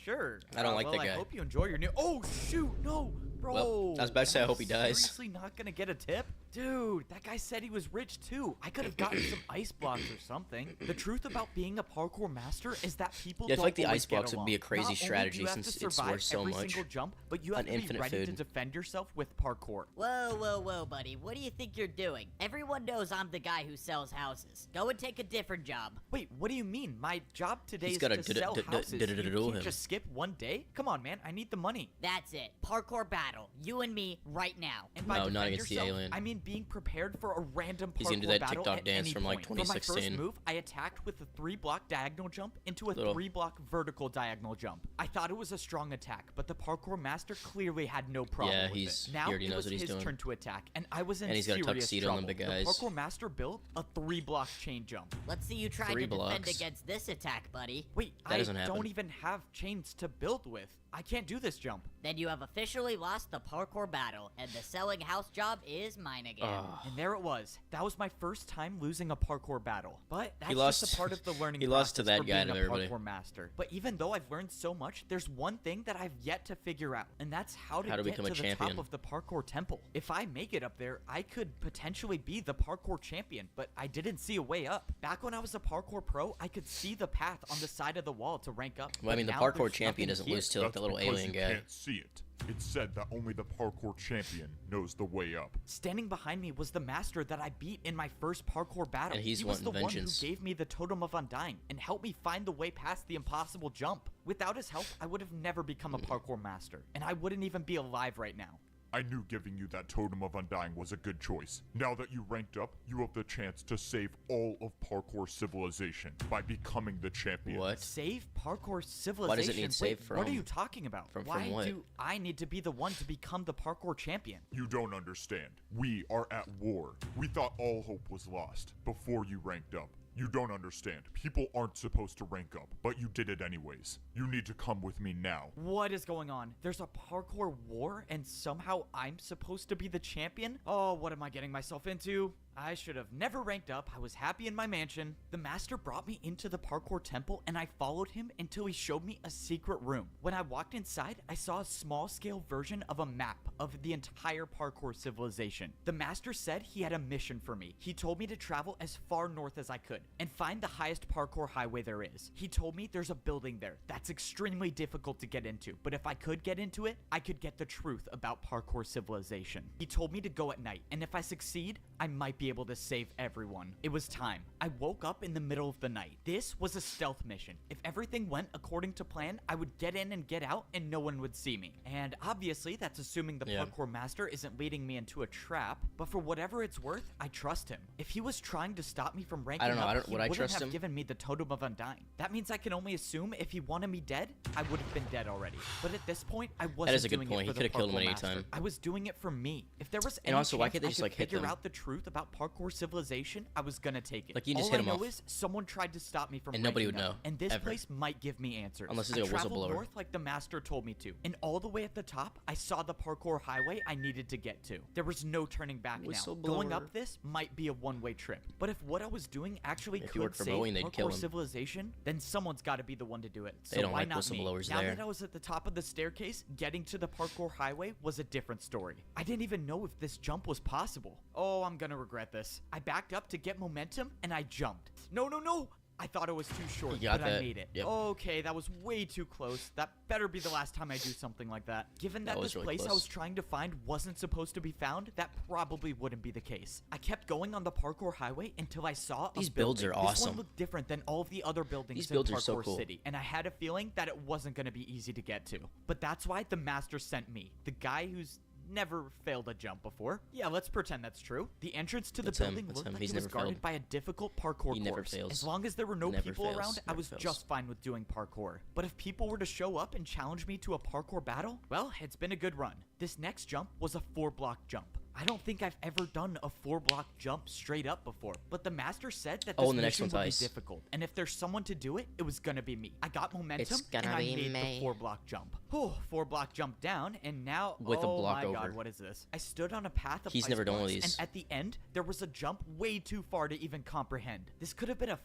Sure. I don't like well, that guy. I hope you enjoy your new. Oh shoot, no, bro. Well, I was about to say, I Am hope he dies. Seriously, not gonna get a tip, dude. That guy said he was rich too. I could have gotten some ice blocks or something. The truth about being a parkour master is that people Yeah, I feel don't like the always ice blocks get would be a along. crazy Not only do strategy you have since to it's survive worth so every much. single jump, but you have An to be infinite ready to food. defend yourself with parkour. Whoa, whoa, whoa, buddy. What do you think you're doing? Everyone knows I'm the guy who sells houses. Go and take a different job. Wait, what do you mean? My job today He's is gotta to sell houses. You diddle can't him. just skip one day? Come on, man. I need the money. That's it. Parkour battle. You and me right now. And by No, not defend against the yourself, alien. I mean being prepared for a random parkour He's gonna do that battle TikTok at dance any from, like, point. For my 2016. first move, I attacked with a 3-block diagonal jump into a Little- 3-block vertical diagonal jump. I thought it was a strong attack, but the parkour master clearly had no problem Yeah, with he it. Now already it knows was what he's his doing. turn to attack, and I was in And he's got a serious tuxedo on trouble. them big guys. The parkour master built a 3-block chain jump. Let's see you try 3 to defend blocks. against this attack, buddy. Wait, That I doesn't happen. don't even have chains to build with. I can't do this jump. Then you have officially lost the parkour battle, and the selling house job is mine again. And there it was. That was my first time losing a parkour battle. But that's lost- just a part of the learning he lost to process that for guy being to a everybody. parkour master. But even though I've learned so much, there's one thing that I've yet to figure out, and that's how to How to get become to a the champion. top of the parkour temple. If I make it up there, I could potentially be the parkour champion, but I didn't see a way up. Back when I was a parkour pro, I could see the path on the side of the wall to rank up. Well, I but mean, the now parkour there's champion nothing doesn't here. lose to like That's the little because alien you guy. can't see it. It's said that only the parkour champion knows the way up. Standing behind me was the master that I beat in my first parkour battle. And he's he was the wanting vengeance. one who gave me the Totem of Undying and helped me find the way past the impossible jump. Without his help, I would have never become a parkour master, and I wouldn't even be alive right now. I knew giving you that Totem of Undying was a good choice. Now that you ranked up, you have the chance to save all of Parkour Civilization by becoming the champion. What? Save Parkour Civilization? Why does it need save from? What are you talking about? From Why what? do I need to be the one to become the Parkour champion? You don't understand. We are at war. We thought all hope was lost before you ranked up. You don't understand. People aren't supposed to rank up, but you did it anyways. You need to come with me now. What is going on? There's a parkour war and somehow I'm supposed to be the champion? Oh, what am I getting myself into? I should have never ranked up. I was happy in my mansion. The master brought me into the parkour temple and I followed him until he showed me a secret room. When I walked inside, I saw a small scale version of a map of the entire parkour civilization. The master said he had a mission for me. He told me to travel as far north as I could and find the highest parkour highway there is. He told me there's a building there that's extremely difficult to get into, but if I could get into it, I could get the truth about parkour civilization. He told me to go at night, and if I succeed, I might be able to save everyone. It was time. I woke up in the middle of the night. This was a stealth mission. If everything went according to plan, I would get in and get out and no one would see me. And obviously, that's assuming the parkour master isn't leading me into a trap, but for whatever it's worth, I trust him. If he was trying to stop me from ranking up, he wouldn't have given me the Totem of Undying. That means I can only assume if he wanted me dead, I would have been dead already. But at this point, I wasn't doing it for the parkour master. I was doing it for me. If there was any chance I could figure out the truth about parkour civilization, I was gonna take it. Like, you just all hit I him know off. is someone tried to stop me from And nobody ranking would up, know, and this ever. place might give me answers. Unless he's I like a traveled whistleblower. north like the master told me to, and all the way at the top, I saw the parkour highway I needed to get to. There was no turning back now. Going up this might be a one-way trip, but if what I was doing actually could save parkour civilization, then someone's got to be the one to do it. So They don't why like not whistleblowers me? Now there. that I was at the top of the staircase, getting to the parkour highway was a different story. I didn't even know if this jump was possible. Oh, I'm gonna regret this. I backed up to get momentum and I jumped. No, no, no! I thought it was too short, but I made it. Yep. Okay, that was way too close. That better be the last time I do something like that. Given that this really place close. I was trying to find wasn't supposed to be found, that probably wouldn't be the case. I kept going on the parkour highway until I saw These a builds building. are This awesome. one looked different than all of the other buildings These in builds are Parkour so cool. City, and I had a feeling that it wasn't going to be easy to get to. But that's why the master sent me, the guy who's never failed a jump before. Yeah, let's pretend that's true. The entrance to the building looked like it was guarded by a difficult parkour course. As long as there were no people around, I was just fine with doing parkour. But if people were to show up and challenge me to a parkour battle, well, it's been a good run. This next jump was a 4-block jump. I don't think I've ever done a 4-block jump straight up before, but the master said that this mission would be difficult, and if there's someone to do it, it was gonna be me. I got momentum, and I made the 4-block jump. 4-block jump down, and now, With a block oh my god, over. what is this? I stood on a path of He's ice never done one of blocks, these. and at the end, there was a jump way too far to even comprehend. This could have been a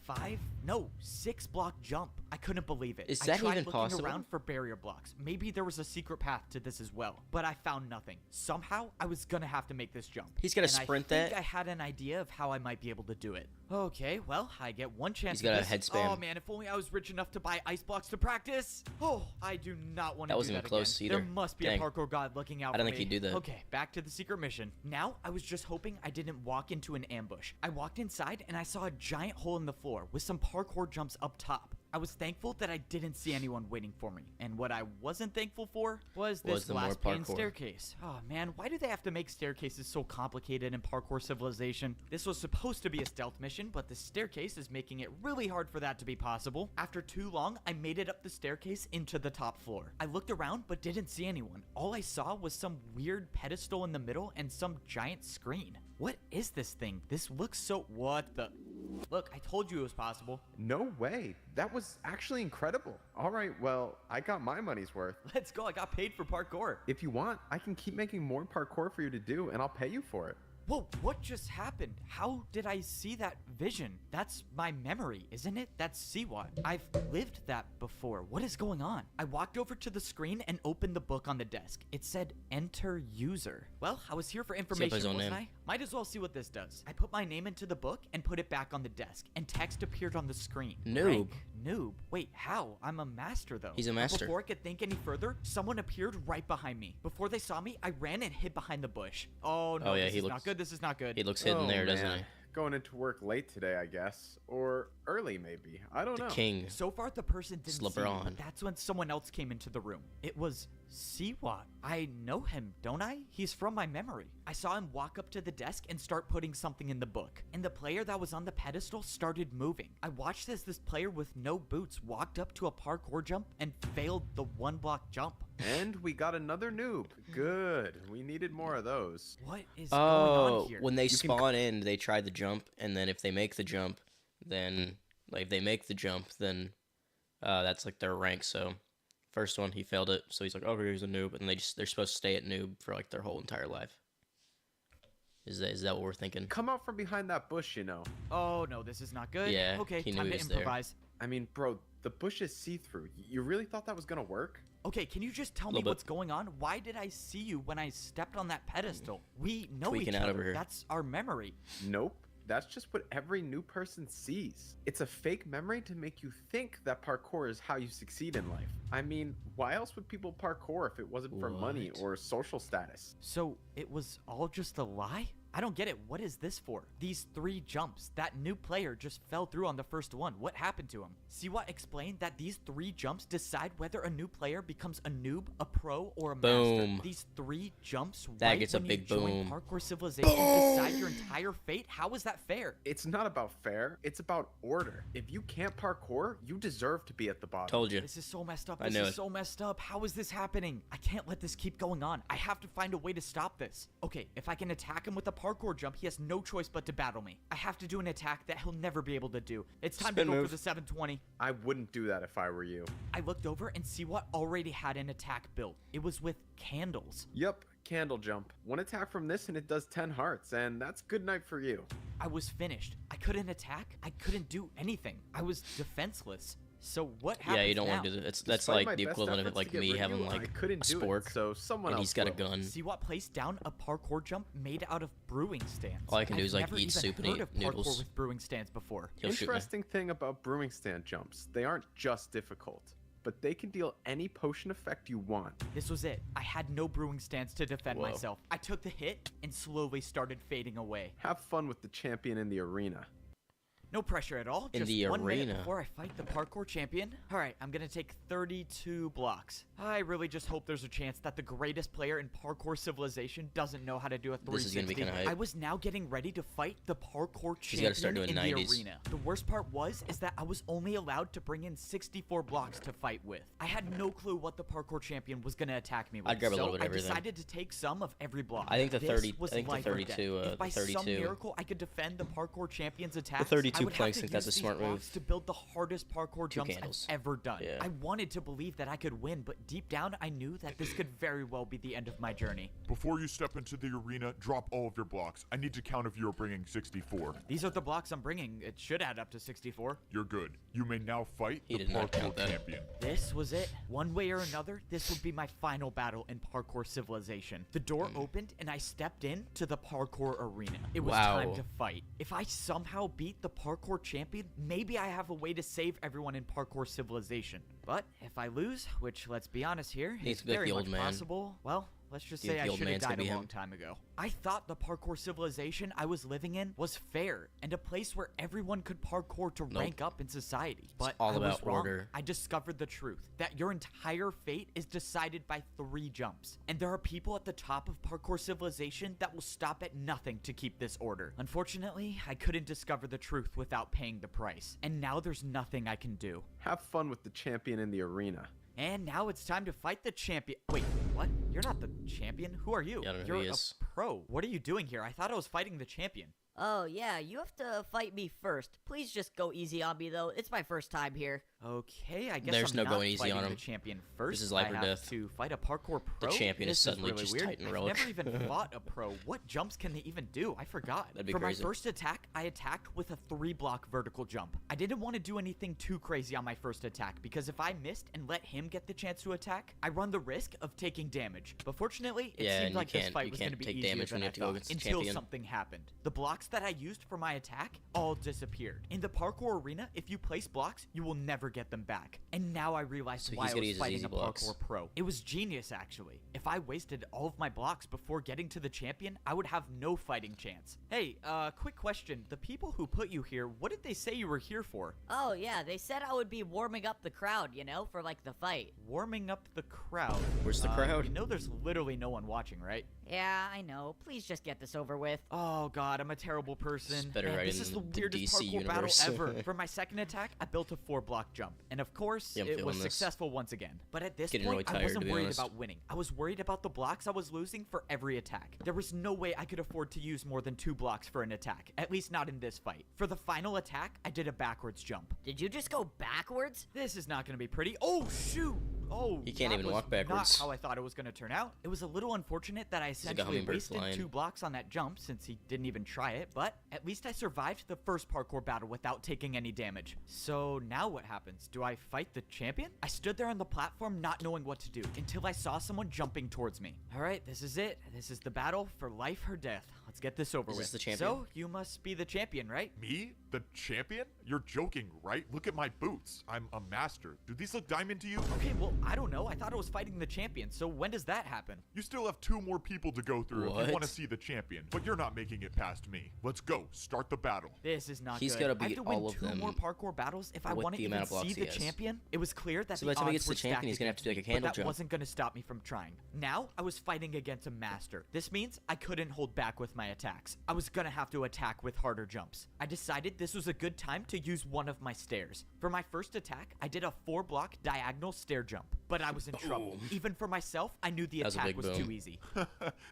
6-block jump. I couldn't believe it. Is I that tried even looking possible? around for barrier blocks. Maybe there was a secret path to this as well, but I found nothing. Somehow, I was gonna have to make this jump. He's gonna sprint I think that? I had an idea of how I might be able to do it. Okay, well, I get one chance. He's got at a head this. spam. Oh man, if only I was rich enough to buy ice blocks to practice. Oh, I do not want to do that wasn't even close again. either. There must be Dang. a parkour god looking out I don't for think me. he'd do that. Okay, back to the secret mission. Now, I was just hoping I didn't walk into an ambush. I walked inside and I saw a giant hole in the floor with some parkour jumps up top. I was thankful that I didn't see anyone waiting for me. And what I wasn't thankful for was this the more last pan parkour. staircase. Oh man, why do they have to make staircases so complicated in Parkour Civilization? This was supposed to be a stealth mission, but the staircase is making it really hard for that to be possible. After too long, I made it up the staircase into the top floor. I looked around but didn't see anyone. All I saw was some weird pedestal in the middle and some giant screen. What is this thing? This looks so... What the... Look, I told you it was possible. No way. That was actually incredible. All right, well, I got my money's worth. Let's go. I got paid for parkour. If you want, I can keep making more parkour for you to do, and I'll pay you for it. Whoa, what just happened? How did I see that vision? That's my memory, isn't it? That's Siwa. I've lived that before. What is going on? I walked over to the screen and opened the book on the desk. It said, enter user. Well, I was here for information, his own wasn't name. I? Might as well see what this does. I put my name into the book and put it back on the desk, and text appeared on the screen. Noob. Rank, noob. Wait, how? I'm a master, though. He's a But master. before I could think any further, someone appeared right behind me. Before they saw me, I ran and hid behind the bush. Oh, no, Oh, yeah, this he is looks- not good. This is not good. He looks hidden Oh, there, doesn't man. he? Going into work late today, I guess. Or early, maybe. I don't The know. king. So far, the person didn't Slip see her you, on. but that's when someone else came into the room. It was Siwa. I know him, don't I? He's from my memory. I saw him walk up to the desk and start putting something in the book. And the player that was on the pedestal started moving. I watched as this player with no boots walked up to a parkour jump and failed the 1-block jump. And we got another noob. Good. We needed more of those. What is going on Oh, here? when they spawn in, they try the jump, and then if they make the jump, then like if they make the jump, then that's like their rank. So first one he failed it, so he's like, oh, here's a noob, and they're supposed to stay at noob for like their whole entire life. Is that what we're thinking? Come out from behind that bush, you know. Oh no, this is not good. Yeah, Okay, he knew time he to was there. improvise. I mean, bro, the bush is see-through. You really thought that was gonna work? Okay, can you just tell me Little bit. what's going on? Why did I see you when I stepped on that pedestal? We know Tweaking each out other. over here. That's our memory. Nope. That's just what every new person sees. It's a fake memory to make you think that parkour is how you succeed in life. I mean, why else would people parkour if it wasn't for money What? or social status? So it was all just a lie? I don't get it. What is this for? These 3 jumps. That new player just fell through on the first one. What happened to him? Siwa explained that these 3 jumps decide whether a new player becomes a noob, a pro, or a Boom. master. These 3 jumps That right gets a when big you join boom. Parkour Civilization decide your entire fate? How is that fair? It's not about fair, it's about order. If you can't parkour, you deserve to be at the bottom. Told you. This is so messed up. I This knew is it. so messed up. How is this happening? I can't let this keep going on. I have to find a way to stop this. Okay, if I can attack him with a parkour jump, he has no choice but to battle me. I have to do an attack that he'll never be able to do. It's time Spin to go move. for the 720. I wouldn't do that if I were you. I looked over and Siwa already had an attack built. It was with candles. Yup, candle jump. One attack from this and it does 10 hearts, and that's good night for you. I was finished. I couldn't attack. I couldn't do anything. I was defenseless. So what happens Yeah, you don't now? want to do that. That's Despite my like the best equivalent of efforts like to get me rid of having you, I like couldn't a do spork, it, so someone and else he's got a will. gun. Siwa placed down a parkour jump made out of brewing stands. All I can do I've is, like, never eat even soup and heard eat of parkour noodles. with brewing stands before. He'll shoot me. Interesting thing about brewing stand jumps, they aren't just difficult, but they can deal any potion effect you want. This was it. I had no brewing stands to defend Whoa. myself. I took the hit and slowly started fading away. Have fun with the champion in the arena. No pressure at all. In Just the 1 minute arena. before I fight the parkour champion. All right, I'm gonna take 32 blocks. I really just hope there's a chance that the greatest player in parkour civilization doesn't know how to do a 360. This is gonna be kinda hype. I was now getting ready to fight the parkour He's gotta start champion in doing the 90s. arena. The worst part is that I was only allowed to bring in 64 blocks to fight with. I had no clue what the parkour champion was gonna attack me with. I'd grab a little so bit of everything. I decided to take some of every block. I think the This 30 was I think the life or death. 32, If by the some 32 miracle I could defend the parkour champion's attacks, 32 I would have planks, to think that's use a these smart blocks move. to build the hardest parkour jumps candles. I've ever done. Yeah. I wanted to believe that I could win, but deep down I knew that this could very well be the end of my journey. Before you step into the arena, drop all of your blocks. I need to count if you're bringing 64. These are the blocks I'm bringing. It should add up to 64. You're good. You may now fight He the did not parkour count that. champion. This was it. One way or another, this would be my final battle in parkour civilization. The door opened and I stepped in to the parkour arena. It was time Wow. to fight. If I somehow beat the parkour champion, maybe I have a way to save everyone in parkour civilization. But if I lose, which let's be honest here, Needs is to be like very the much old man. possible, well, let's just Do you say think I the old should have man's gonna died a be long him? time ago. I thought the parkour civilization I was living in was fair and a place where everyone could parkour to rank up in society. But all I was about wrong. order. I discovered the truth that your entire fate is decided by 3 jumps. And there are people at the top of parkour civilization that will stop at nothing to keep this order. Unfortunately, I couldn't discover the truth without paying the price. And now there's nothing I can do. Have fun with the champion in the arena. And now it's time to fight the champion. Wait, what? You're not the champion? Who are you? Yeah, I don't know who You're he a is. pro. What are you doing here? I thought I was fighting the champion. Oh, yeah, you have to fight me first. Please just go easy on me, though. It's my first time here. Okay, I guess There's I'm no not going easy fighting on him. the champion first. This is life I or have death. to fight a parkour pro. champion is This suddenly really just weird. Titan I've Relic. never even fought a pro. What jumps can they even do? I forgot. That'd be For crazy. my first attack, I attacked with a 3-block vertical jump. I didn't want to do anything too crazy on my first attack because if I missed and let him get the chance to attack, I run the risk of taking damage. But fortunately, it Yeah, seemed and like you this can't- fight you was going to can't be take easier damage than when you I have to go thought against the until champion. something happened. The blocks that I used for my attack all disappeared. In the parkour arena, if you place blocks, you will never get them back. And now I realized So why he's I gonna was use his fighting easy a blocks. parkour pro. It was genius, actually. If I wasted all of my blocks before getting to the champion, I would have no fighting chance. Hey, quick question. The people who put you here, what did they say you were here for? Oh, yeah, they said I would be warming up the crowd, you know, for like the fight. Warming up the crowd. Where's the crowd? You know there's literally no one watching, right? Yeah, I know. Please just get this over with. Oh god, I'm a terrible person. better And right this in is the the weirdest DC parkour battle universe. ever. For my second attack, I built a 4-block jump. And of course, Yeah, I'm it was feeling this. successful once again. But at this Getting point, really I tired, wasn't to be worried honest. about winning. I was worried about the blocks I was losing for every attack. There was no way I could afford to use more than 2 blocks for an attack. At least not in this fight. For the final attack, I did a backwards jump. Did you just go backwards? This is not going to be pretty. Oh, shoot! Oh, He can't that even was walk backwards. Not how I thought it was going to turn out. It was a little unfortunate that I like a essentially hummingbird wasted flying. 2 blocks on that jump since he didn't even try it, but at least I survived the first parkour battle without taking any damage. So now what happens? Do I fight the champion? I stood there on the platform not knowing what to do until I saw someone jumping towards me. All right, this is it. This is the battle for life or death. Let's get this over Is with. this the champion? So, you must be the champion, right? Me? The champion? You're joking, right? Look at my boots. I'm a master. Do these look diamond to you? Okay, well, I don't know. I thought I was fighting the champion, so when does that happen? You still have 2 more people to go through if What? you want to see the champion, but you're not making it past me. Let's go. Start the battle. This is not He's good. gotta I have beat to win all of 2 them more parkour battles if I with want to the even amount of blocks see he the has. champion. It was clear that So the by the time he odds gets to were the champion, stacked he's gonna have to against do, like, a me, but candle that jump. wasn't going to stop me from trying. Now, I was fighting against a master. This means I couldn't hold back with my attacks. I was going to have to attack with harder jumps. I decided this was a good time to use one of my stairs. For my first attack, I did a 4-block diagonal stair jump, but I was in trouble. Even for myself, I knew the That was a attack big was boom. too easy.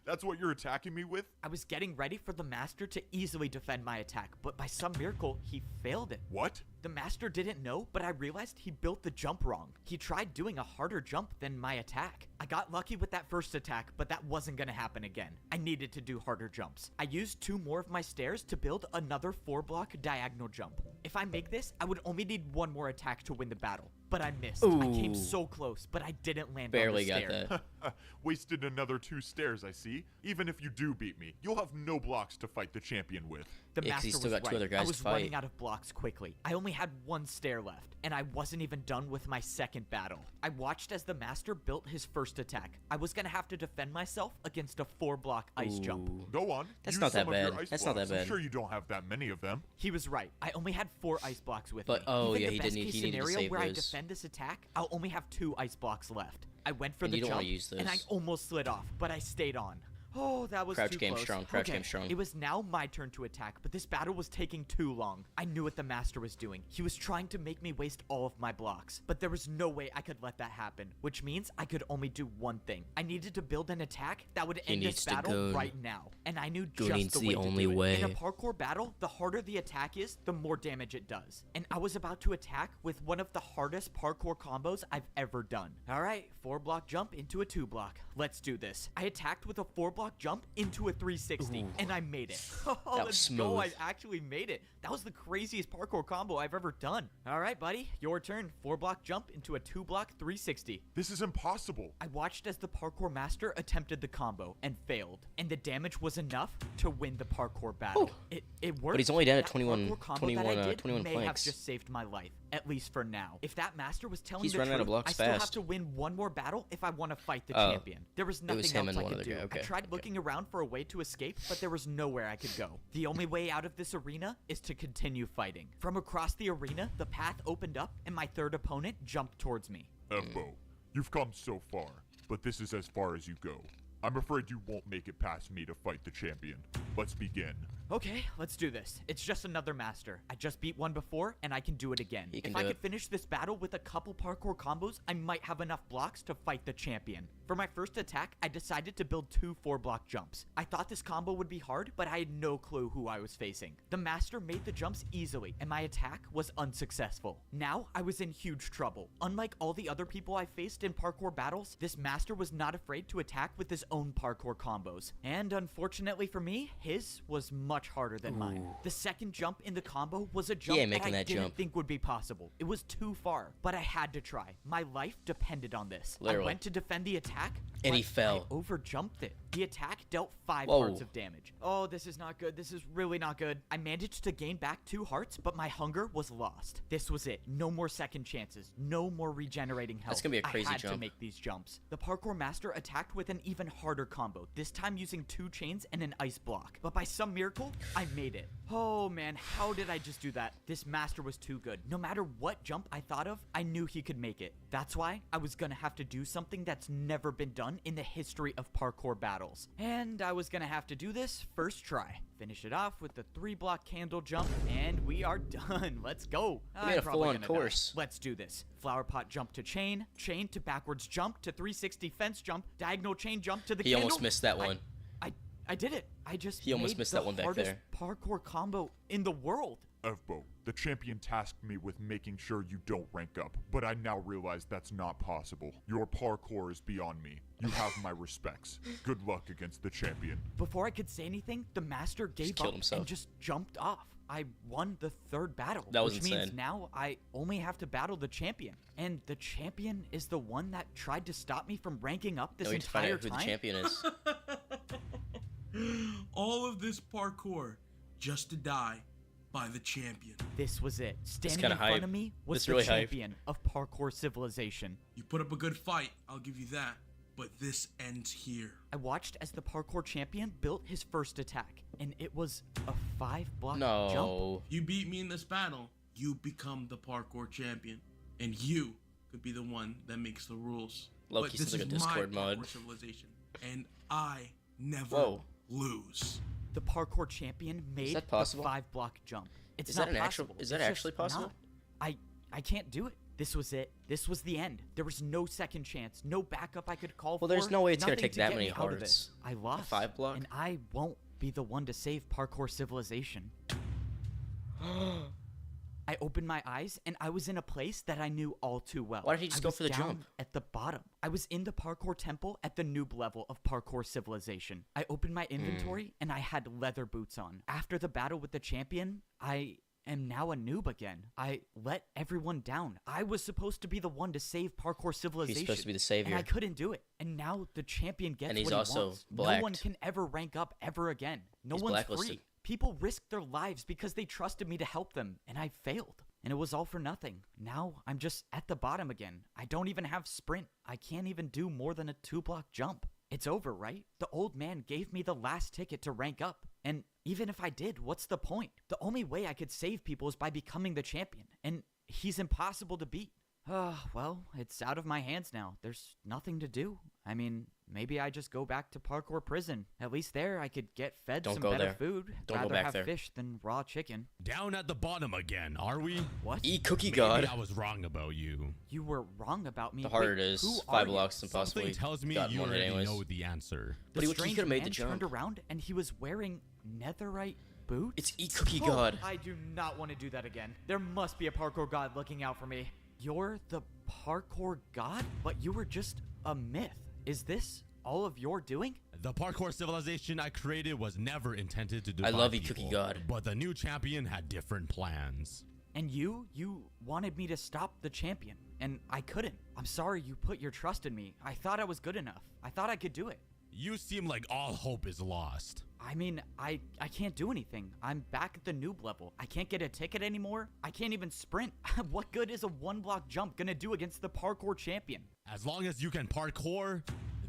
That's what you're attacking me with? I was getting ready for the master to easily defend my attack, but by some miracle, he failed it. What? The master didn't know, but I realized he built the jump wrong. He tried doing a harder jump than my attack. I got lucky with that first attack, but that wasn't gonna happen again. I needed to do harder jumps. I used 2 more of my stairs to build another 4-block diagonal jump. If I make this, I would only need 1 more attack to win the battle. But I missed. I came Ooh. so close, but I didn't land Barely on the got stair. that. Wasted another 2 stairs, I see. Even if you do beat me, you'll have no blocks to fight the champion with. The Yeah, 'cause master he's still was got 2 right. other guys I was to fight. running out of blocks quickly. I only had 1 stair left, and I wasn't even done with my second battle. I watched as the master built his first attack. I was gonna have to defend myself against a 4-block ice jump. Ooh. Go on. That's Use not that some of your bad. ice That's not that blocks. I'm bad. sure you don't have that many of them. He was right. I only had 4 ice blocks with But- me. oh, Even yeah, the he best did need- case he needed to scenario save where I those. defend this attack, I'll only have 2 ice blocks left. I went for And the you don't wanna jump, use and I this. almost slid off, but I stayed on. Oh, that was Crouch too game close. strong, crouch Okay, game strong. It was now my turn to attack, but this battle was taking too long. I knew what the master was doing. He was trying to make me waste all of my blocks, but there was no way I could let that happen, which means I could only do one thing. I needed to build an attack that would end needs this to battle go. right now, and I knew Gooning's just the the way to only do it. way. In a parkour battle, the harder the attack is, the more damage it does. And I was about to attack with one of the hardest parkour combos I've ever done. All right, 4-block jump into a 2-block. Let's do this. I attacked with a 4-block jump into a 360, and I made it. Oh, That was let's go. I smooth. actually made it. That was the craziest parkour combo I've ever done. All right, buddy, your turn. 4-block jump into a 2-block 360. This is impossible. I watched as the parkour master attempted the combo and failed, and the damage was enough to win the parkour battle. It worked. he's only down at That 21 parkour combo that I 21, did 21 may have planks. just saved my life, at least for now. If that master was telling He's the running out of truth, blocks I still have fast. to win 1 more battle if I want to fight the Oh, champion. There was it nothing was him else and I one could other do. guy, okay, I tried okay. looking around for a way to escape, but there was nowhere I could go. The only way out of this arena is to continue fighting. From across the arena, the path opened up, and my third opponent jumped towards me. Fbo, you've come so far, but this is as far as you go. I'm afraid you won't make it past me to fight the champion. Let's begin. Okay, let's do this. It's just another master. I just beat one before, and I can do it again. You can If I do could it. finish this battle with a couple parkour combos, I might have enough blocks to fight the champion. For my first attack, I decided to build 2 4-block jumps. I thought this combo would be hard, but I had no clue who I was facing. The master made the jumps easily, and my attack was unsuccessful. Now, I was in huge trouble. Unlike all the other people I faced in parkour battles, this master was not afraid to attack with his own parkour combos. And unfortunately for me, his was much harder than mine. The second jump in the combo was a jump ain't making that I that didn't jump. think would be possible. It was too far, but I had to try. My life depended on this. Literally. I went to defend the attack, And he but fell. I overjumped it. The attack dealt 5 Whoa. hearts of damage. Oh, this is not good. This is really not good. I managed to gain back 2 hearts, but my hunger was lost. This was it. No more second chances. No more regenerating health. That's gonna be a crazy I had jump. to make these jumps. The parkour master attacked with an even harder combo, this time using 2 chains and an ice block. But by some miracle, I made it. Oh man, how did I just do that? This master was too good. No matter what jump I thought of, I knew he could make it. That's why I was gonna have to do something that's never been done in the history of parkour battles. And I was gonna have to do this first try. Finish it off with the 3-block candle jump, and we are done. Let's go. We made a full-on course. Let's do this. Flower pot jump to chain, chain to backwards jump to 360 fence jump, diagonal chain jump to the He candle. almost missed that one. I did it. I just He almost made missed the that one back hardest there. parkour combo in the world. Evbo, the champion tasked me with making sure you don't rank up, but I now realize that's not possible. Your parkour is beyond me. You have my respects. Good luck against the champion. Before I could say anything, the master gave killed up himself. and just jumped off. I won the 3rd battle, That was which means insane. now I only have to battle the champion. And the champion is the one that tried to stop me from ranking up this No, we need to find entire out who time. the champion is. All of this parkour just to die by the champion. This was it. Standing kinda in front hype. of me was This the really hype. champion of parkour civilization. You put up a good fight, I'll give you that. But this ends here. I watched as the parkour champion built his first attack, and it was a 5-block jump. No. You beat me in this battle, you become the parkour champion. And you could be the one that makes the rules. Loki But sounds this like a is Discord my mod. parkour civilization. And I never Whoa. lose. The parkour champion made that possible? the 5-block jump. It's Is not that an actual- possible. is that It's just actually possible? not. I can't do it. This was it. This was the end. There was no second chance, no backup I could call for. Well, there's no way it's gonna nothing take to that get many me out of this. hearts. I lost. 5-block? And I won't be the one to save parkour civilization. I opened my eyes and I was in a place that I knew all too well. Why did he just I go was for the down jump? at the bottom. I was in the parkour temple at the noob level of parkour civilization. I opened my inventory and I had leather boots on. After the battle with the champion, I am now a noob again. I let everyone down. I was supposed to be the one to save parkour civilization. He's supposed to be the savior. And I couldn't do it. And now the champion gets And he's what he also wants. No one blacked. can ever rank up ever again. No He's one's blacklisted. free. People risked their lives because they trusted me to help them, and I failed. And it was all for nothing. Now I'm just at the bottom again. I don't even have sprint. I can't even do more than a 2-block jump. It's over, right? The old man gave me the last ticket to rank up. And even if I did, what's the point? The only way I could save people is by becoming the champion. And he's impossible to beat. Well, it's out of my hands now. There's nothing to do. I mean, maybe I just go back to parkour prison. At least there I could get fed Don't some go better there. food. Don't go Rather back have there. fish than raw chicken. Down at the bottom again, are we? What? Eat cookie Maybe god. I was wrong about you. You were wrong about me. The harder Wait, it is, who 5 are you? blocks and possibly Something tells me gotten you one hit already anyways. know the answer. But The he strange could've made the man jump. turned around and he was wearing netherite boots. It's eat cookie Oh, god. I do not want to do that again. There must be a parkour god looking out for me. You're the parkour god? But you were just a myth. Is this all of your doing? The parkour civilization I created was never intended to I divide love you, people, Cookie God. But the new champion had different plans. And you wanted me to stop the champion, and I couldn't. I'm sorry you put your trust in me. I thought I was good enough. I thought I could do it. You seem like all hope is lost. I mean, I can't do anything. I'm back at the noob level. I can't get a ticket anymore. I can't even sprint. What good is a 1-block jump gonna do against the parkour champion? As long as you can parkour,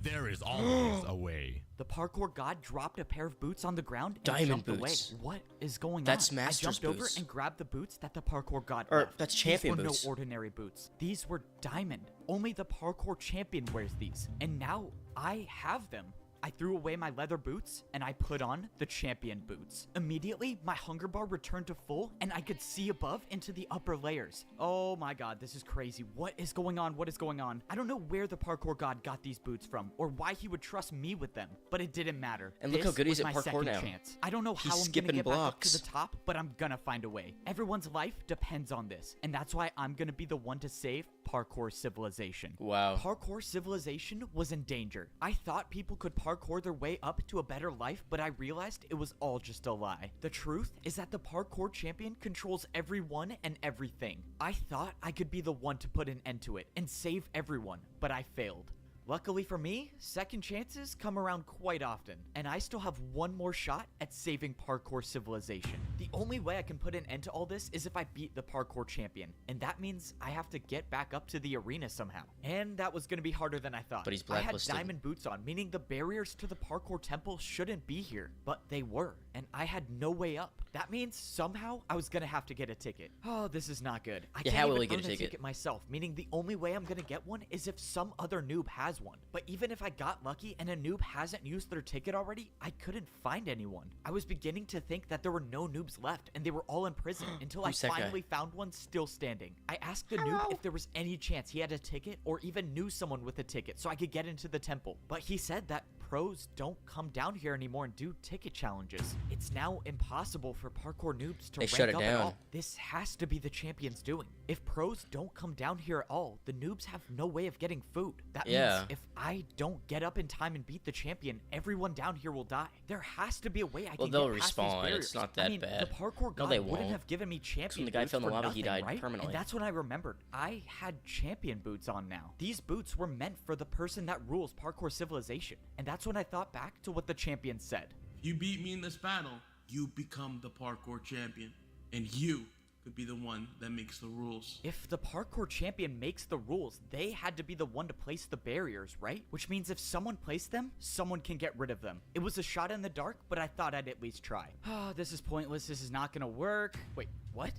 there is always a way. The parkour god dropped a pair of boots on the ground and Diamond jumped boots. away. What is going That's on? Master's I jumped over boots. and grabbed the boots that the parkour god Or, left. that's champion These were boots. no ordinary boots. These were diamond. Only the parkour champion wears these. And now I have them. I threw away my leather boots and I put on the champion boots. Immediately, my hunger bar returned to full and I could see above into the upper layers. Oh my god, this is crazy. What is going on? What is going on? I don't know where the parkour god got these boots from or why he would trust me with them, but it didn't matter. And look This how good he is was at my parkour second now. chance. I don't know He's how I'm skipping gonna get back up blocks. to the top, but I'm gonna find a way. Everyone's life depends on this, and that's why I'm gonna be the one to save parkour civilization. Wow. Parkour civilization was in danger. I thought people could parkour their way up to a better life, but I realized it was all just a lie. The truth is that the parkour champion controls everyone and everything. I thought I could be the one to put an end to it and save everyone, but I failed. Luckily for me, second chances come around quite often, and I still have one more shot at saving parkour civilization. The only way I can put an end to all this is if I beat the parkour champion, and that means I have to get back up to the arena somehow. And that was gonna be harder than I thought. But he's I had blacklisted. diamond boots on, meaning the barriers to the parkour temple shouldn't be here, but they were, and I had no way up. That means somehow I was gonna have to get a ticket. Oh, this is not good. I Yeah, can't how even will he get earn a ticket? myself, meaning the only way I'm gonna get one is if some other noob has one. But even if I got lucky and a noob hasn't used their ticket already, I couldn't find anyone. I was beginning to think that there were no noobs left and they were all in prison until I Who's that guy? finally found one still standing. I asked the noob if there was any chance he had a ticket or even knew someone with a ticket so I could get into the temple. But he said that pros don't come down here anymore and do ticket challenges. It's now impossible for parkour noobs to They rank shut it up at down. all. This has to be the champion's doing. If pros don't come down here at all, the noobs have no way of getting food. That Yeah. means if I don't get up in time and beat the champion, everyone down here will die. There has to be a way I Well, can they'll get past these respawn. barriers. It's not I that mean, bad. the parkour No, god they wouldn't won't. have given me champion When the guy boots fell in the for lava, nothing, he died right? permanently. And that's when I remembered I had champion boots on now. These boots were meant for the person that rules parkour civilization. And that's when I thought back to what the champion said. If you beat me in this battle, you become the parkour champion. And you could be the one that makes the rules. If the parkour champion makes the rules, they had to be the one to place the barriers, right? Which means if someone placed them, someone can get rid of them. It was a shot in the dark, but I thought I'd at least try. Oh, this is pointless. This is not gonna work. Wait, what?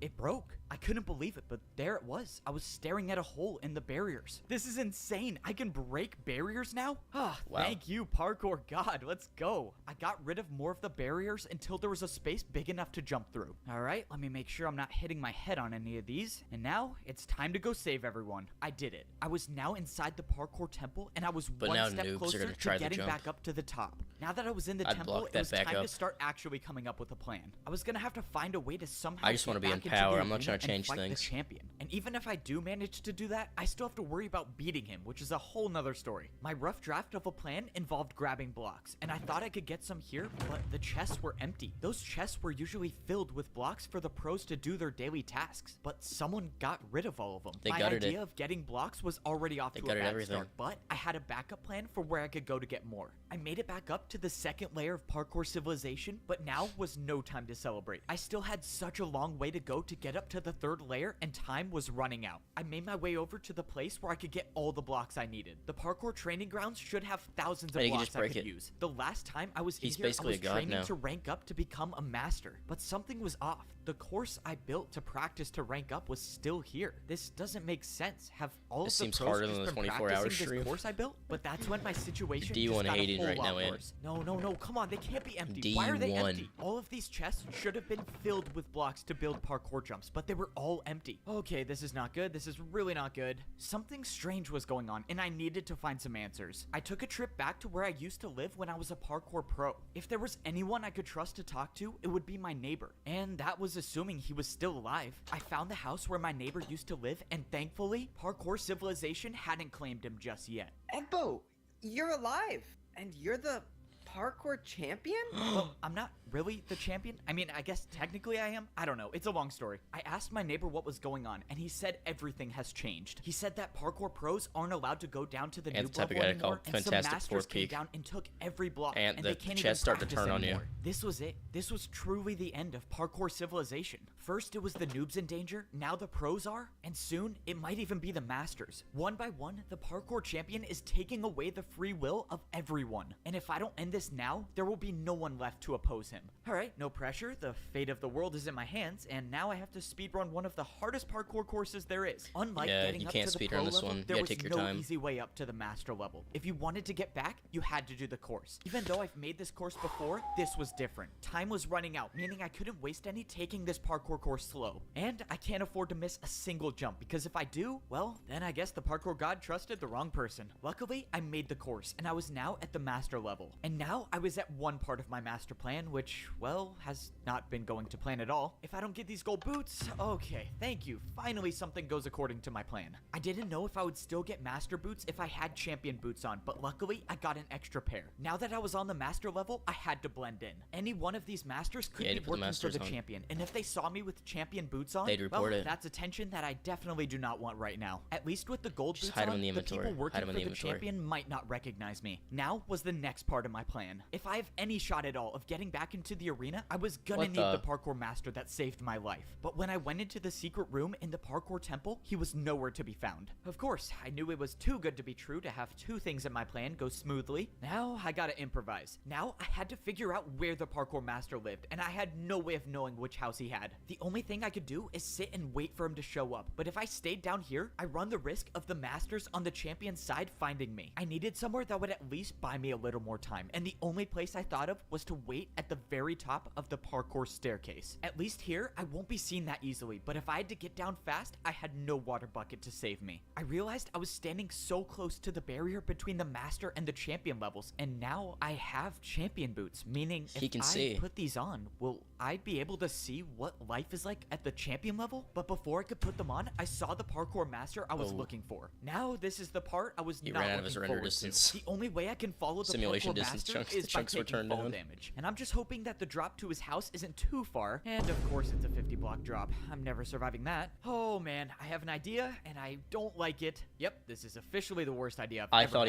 It broke. I couldn't believe it, but there it was. I was staring at a hole in the barriers. This is insane. I can break barriers now? Ah, Wow. Thank you, parkour god. Let's go. I got rid of more of the barriers until there was a space big enough to jump through. All right, let me make sure I'm not hitting my head on any of these. And now it's time to go save everyone. I did it. I was now inside the parkour temple, and I was But one now step noobs are closer gonna to try the getting jump. back up to the top. Now that I was in the I'd temple, block it that was back time up. to start actually coming up with a plan. I was gonna have to find a way to somehow I just want wanna to be in power. I'm not trying to change fight things. The champion. And even if I do manage to do that, I still have to worry about beating him, which is a whole nother story. My rough draft of a plan involved grabbing blocks, and I thought I could get some here, but the chests were empty. Those chests were usually filled with blocks for the pros to do their daily tasks, but someone got rid of all of them. They My gutted idea it. of getting blocks was already off They to a gutted bad everything. start, but I had a backup plan for where I could go to get more. I made it back up to the second layer of parkour civilization, but now was no time to celebrate. I still had such a long way to go to get up to the third layer, and time was running out. I made my way over to the place where I could get all the blocks I needed. The parkour training grounds should have thousands of Hey, you can blocks just I break could it. use. The last time I was He's in here, I basically was a god training now. to rank up to become a master, but something was off. The course I built to practice to rank up was still here. This doesn't make sense. Have all This of the seems pros harder just than the been 24-hour practicing stream. this course I built? But that's when my situation D1 just got a hating whole right lot now, Ant. worse. No, come on, they can't be empty. Why are they D1. empty? All of these chests should have been filled with blocks to build parkour jumps, but they were all empty. Okay, this is not good. This is really not good. Something strange was going on, and I needed to find some answers. I took a trip back to where I used to live when I was a parkour pro. If there was anyone I could trust to talk to, it would be my neighbor. And that was assuming he was still alive. I found the house where my neighbor used to live, and thankfully, parkour civilization hadn't claimed him just yet. Egbo, you're alive, and you're the parkour champion? Well, I'm not really the champion. I mean, I guess technically I am. I don't know. It's a long story. I asked my neighbor what was going on, and he said everything has changed. He said that parkour pros aren't allowed to go down to the And noob the type of level guy to call anymore, and some Fantastic masters Four came Peak. down and took every block, And and the they can't even chests start to practice turn on you. anymore. This was it. This was truly the end of parkour civilization. First, it was the noobs in danger. Now the pros are, and soon it might even be the masters. One by one, the parkour champion is taking away the free will of everyone. And if I don't end this now, there will be no one left to oppose him. All right, no pressure. The fate of the world is in my hands, and now I have to speedrun one of the hardest parkour courses there is. Unlike Yeah, getting you up can't to the speedrun pro this level, one. You there gotta was take your no time. easy way up to the master level. If you wanted to get back, you had to do the course. Even though I've made this course before, this was different. Time was running out, meaning I couldn't waste any taking this parkour course slow. And I can't afford to miss a single jump, because if I do, well, then I guess the parkour god trusted the wrong person. Luckily, I made the course, and I was now at the master level. And now Now, I was at one part of my master plan, which, well, has not been going to plan at all. If I don't get these gold boots, okay, thank you. Finally, something goes according to my plan. I didn't know if I would still get master boots if I had champion boots on, but luckily, I got an extra pair. Now that I was on the master level, I had to blend in. Any one of these masters could be working for the champion, and if they saw me with champion boots on, they'd report it. That's attention that I definitely do not want right now. At least with the gold Just boots hide 'em on, in the the inventory. people working Hide 'em in for the the inventory. champion might not recognize me. Now was the next part of my plan. If I have any shot at all of getting back into the arena, I was gonna need the parkour master that saved my life. But when I went into the secret room in the parkour temple, he was nowhere to be found. Of course, I knew it was too good to be true to have two things in my plan go smoothly. Now I gotta improvise. Now I had to figure out where the parkour master lived, and I had no way of knowing which house he had. The only thing I could do is sit and wait for him to show up. But if I stayed down here, I run the risk of the masters on the champion's side finding me. I needed somewhere that would at least buy me a little more time, and the only place I thought of was to wait at the very top of the parkour staircase. At least here, I won't be seen that easily, but if I had to get down fast, I had no water bucket to save me. I realized I was standing so close to the barrier between the master and the champion levels, and now I have champion boots, meaning if I put these on, will I be able to see what life is like at the champion level? But before I could put them on, I saw the parkour master I was looking for. Now this is the part I was not looking forward to. The only way I can follow the parkour master is by taking fall damage. And I'm just hoping that the drop to his house isn't too far. And of course it's a 50 block drop. I'm never surviving that. Oh man, I have an idea and I don't like it. Yep, this is officially the worst idea I've ever had. I thought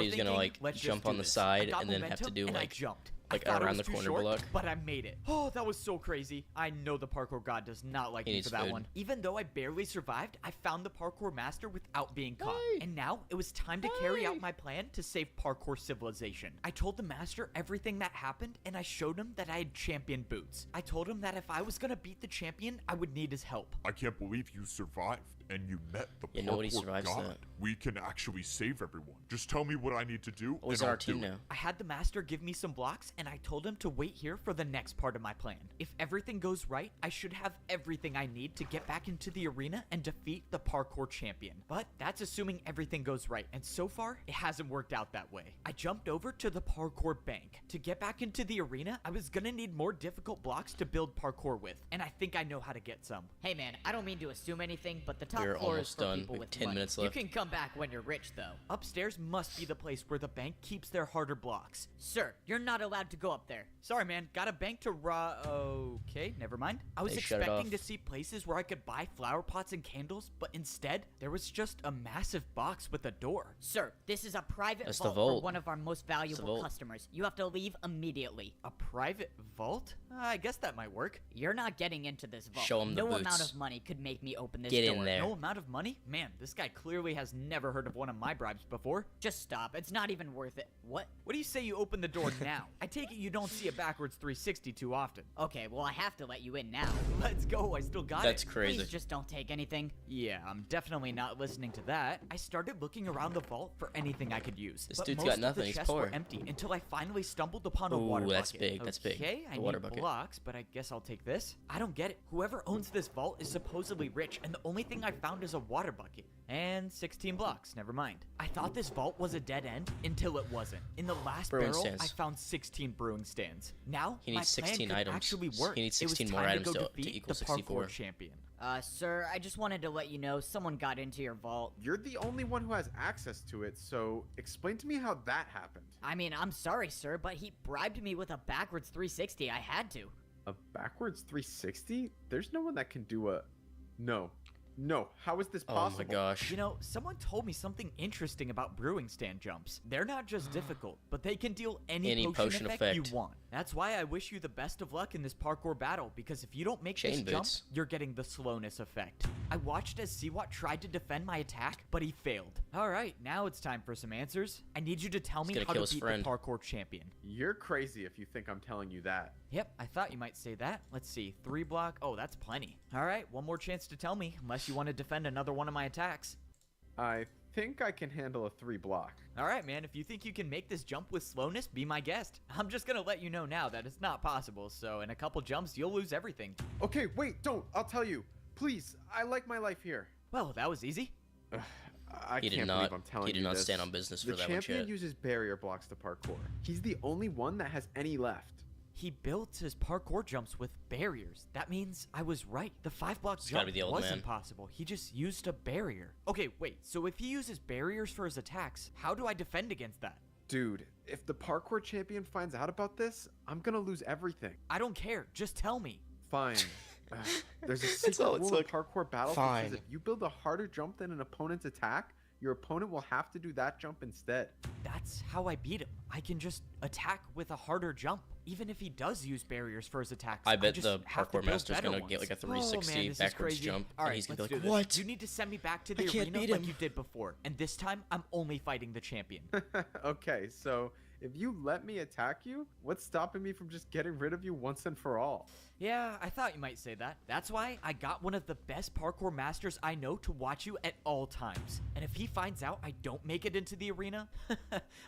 he was gonna like jump on the side and then have to do like around the corner block. But I made it. Oh, that was so crazy. I know the parkour god does not like me for that one. Even though I barely survived, I found the parkour master without being caught. And now it was time to carry out my plan to save parkour civilization. I told the master everything that happened, and I showed him that I had champion boots. I told him that if I was gonna beat the champion, I would need his help. I can't believe you survived and you met the nobody parkour survives god. that. We can actually save everyone. Just tell me what I need to do. What's our team now? I had the master give me some blocks, and I told him to wait here for the next part of my plan. If everything goes right, I should have everything I need to get back into the arena and defeat the parkour champion. But that's assuming everything goes right, and so far, it hasn't worked out that way. I jumped over to the parkour bank. To get back into the arena, I was gonna need more difficult blocks to build parkour with, and I think I know how to get some. Hey man, I don't mean to assume anything, but the top We're floor is almost for done. people We have with 10 money. minutes left. You can come back when you're rich, though. Upstairs must be the place where the bank keeps their harder blocks. Sir, you're not allowed to go up there. Sorry, man. Got a bank to Okay, never mind. I was expecting to see places where I could buy flower pots and candles, but instead, there was just a massive box with a door. Sir, this is a private That's the vault vault. for one of our most valuable customers. You have to leave immediately. A private vault? I guess that might work. You're not getting into this vault. Show him the No boots. amount of money could make me open this Get door. in there. No amount of money? Man, this guy clearly has never heard of one of my bribes before. Just stop. It's not even worth it. What? What do you say you open the door now? I take it you don't see a backwards 360 too often. Okay, well, I have to let you in now. Let's go. I still got That's it. crazy. Please just don't take anything. Yeah, I'm definitely not listening to that. I started looking around the vault for anything I could use. This but dude's most got nothing. Of the He's chests poor. were empty until I finally stumbled upon a Ooh, water that's bucket. big. That's big. Okay, I A water need bucket. blocks, but I guess I'll take this. I don't get it. Whoever owns this vault is supposedly rich, and the only thing I found is a water bucket. And 16 blocks. Never mind. I thought this vault was a dead end until it wasn't. In the last Brewing barrel, stands. I found 16 brewing stands. Now, He my needs plan 16 could items. actually work. He needs It was 16 more time items to go to defeat equal the 64. parkour champion. Sir, I just wanted to let you know someone got into your vault. You're the only one who has access to it, so explain to me how that happened. I mean, I'm sorry, sir, but he bribed me with a backwards 360. I had to. A backwards 360? There's no one that can do a... No, how is this possible? Oh my gosh. You know, someone told me something interesting about brewing stand jumps. They're not just difficult, but they can deal any potion effect you want. That's why I wish you the best of luck in this parkour battle, because if you don't make this jump, you're getting the slowness effect. I watched as Siwat tried to defend my attack, but he failed. Alright, now it's time for some answers. I need you to tell me how to beat the parkour champion. You're crazy if you think I'm telling you that. Yep, I thought you might say that. Let's see, 3 block. Oh, that's plenty. Alright, one more chance to tell me, unless you want to defend another one of my attacks. I think I can handle a 3 block. Alright, man, if you think you can make this jump with slowness, be my guest. I'm just gonna let you know now that it's not possible, so in a couple jumps, you'll lose everything. Okay, wait, don't. I'll tell you. Please, I like my life here. Well, that was easy. I He did can't not. believe I'm telling you He did not this. stand on business for the that one, champion Chad. uses barrier blocks to parkour. He's the only one that has any left. He built his parkour jumps with barriers. That means I was right. The 5-block It's gotta jump be the old was man. impossible. He just used a barrier. Okay, wait. So if he uses barriers for his attacks, how do I defend against that? Dude, if the parkour champion finds out about this, I'm gonna lose everything. I don't care. Just tell me. Fine. There's a secret all it rule in took. parkour battles Fine. that says if you build a harder jump than an opponent's attack, your opponent will have to do that jump instead. That's how I beat him. I can just attack with a harder jump. Even if he does use barriers for his attacks, I bet just the have to parkour build master's better gonna ones. get like a Oh, man, 360 this is backwards crazy. jump, All and right, he's gonna let's be do like, this. "What? You need to send me back to I the can't arena beat like him." you did before. And this time, I'm only fighting the champion. Okay, so if you let me attack you, what's stopping me from just getting rid of you once and for all? Yeah, I thought you might say that. That's why I got one of the best parkour masters I know to watch you at all times. And if he finds out I don't make it into the arena,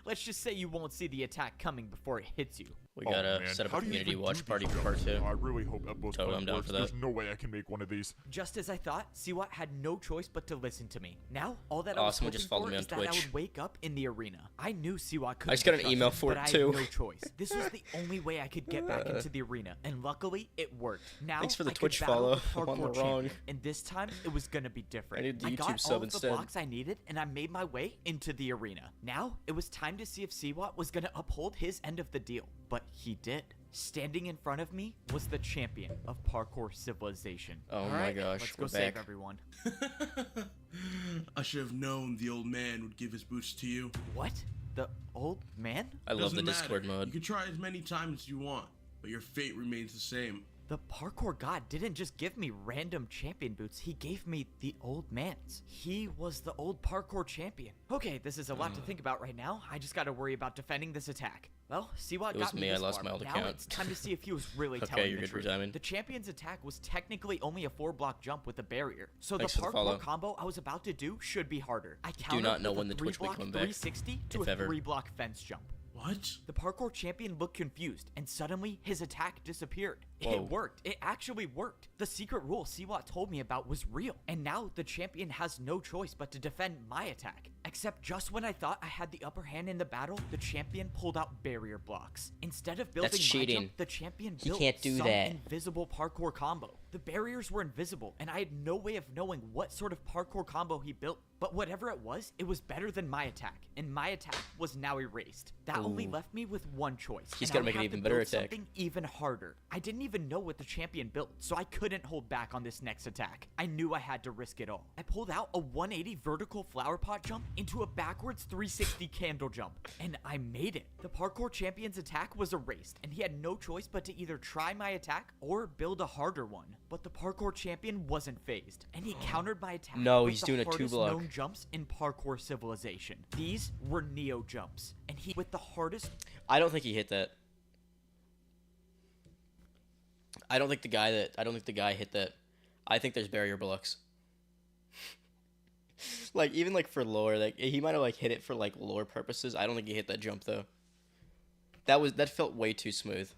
let's just say you won't see the attack coming before it hits you. We gotta man. set up How a do you community even watch do party these for part jumps? 2. I really hope that both Totally, I'm down works. for that. There's no way I can make one of these. Just as I thought, Siwat had no choice but to listen to me. Now, all that I Oh, was someone hoping just followed for me on is that I Twitch. would wake up in the arena. I knew Siwat couldn't I just got be an email trusted, for but it I too. had no choice. This was the only way I could get back into the arena, and luckily, it worked. Now, Thanks for the I could Twitch battle the follow. I'm on parkour the wrong. champion, and this time, it was gonna be different. I need the got YouTube all sub of the instead. blocks I needed, and I made my way into the arena. Now, it was time to see if Siwat was gonna uphold his end of the deal, but he did. Standing in front of me was the champion of parkour civilization. Oh All my right, gosh, let's we're go save back. everyone. I should have known the old man would give his boots to you. What? The old man? I love the Doesn't Discord matter. mode. You can try as many times as you want, but your fate remains the same. The parkour god didn't just give me random champion boots, he gave me the old man's. He was the old parkour champion. Okay, this is a lot to think about right now. I just gotta worry about defending this attack. Well, Siwat It was got me me, I this lost far, my old but now account. it's time to see if he was really Okay, telling you're the good for truth. timing. The champion's attack was technically only a 4-block jump with a barrier. So Thanks the for the follow. parkour combo I was about to do should be harder. I Do countered not know with when a the Twitch will 3-block come back, 360 to if a ever. 3-block fence jump. What? The parkour champion looked confused, and suddenly his attack disappeared. Whoa. It worked. It actually worked. The secret rule Siwat told me about was real, and now the champion has no choice but to defend my attack. Except just when I thought I had the upper hand in the battle, the champion pulled out barrier blocks. Instead of building That's my cheating. jump, the champion He built can't do some that. invisible parkour combo. The barriers were invisible, and I had no way of knowing what sort of parkour combo he built. But whatever it was better than my attack, and my attack was now erased. That only Ooh. left me with one choice. He's and gotta I would make an have even to better build attack. Something even harder. I didn't even know what the champion built, so I couldn't hold back on this next attack. I knew I had to risk it all. I pulled out a 180 vertical flower pot jump into a backwards 360 candle jump, and I made it. The parkour champion's attack was erased, and he had no choice but to either try my attack or build a harder one. But the parkour champion wasn't phased, and he countered my attack No, with he's the doing a hardest 2-block. known jumps in parkour civilization. These were Neo jumps, and he with the hardest. I don't think he hit that. I don't think the guy hit that. I think there's barrier blocks. Like even like for lore, like he might have like hit it for like lore purposes. I don't think he hit that jump though. That felt way too smooth.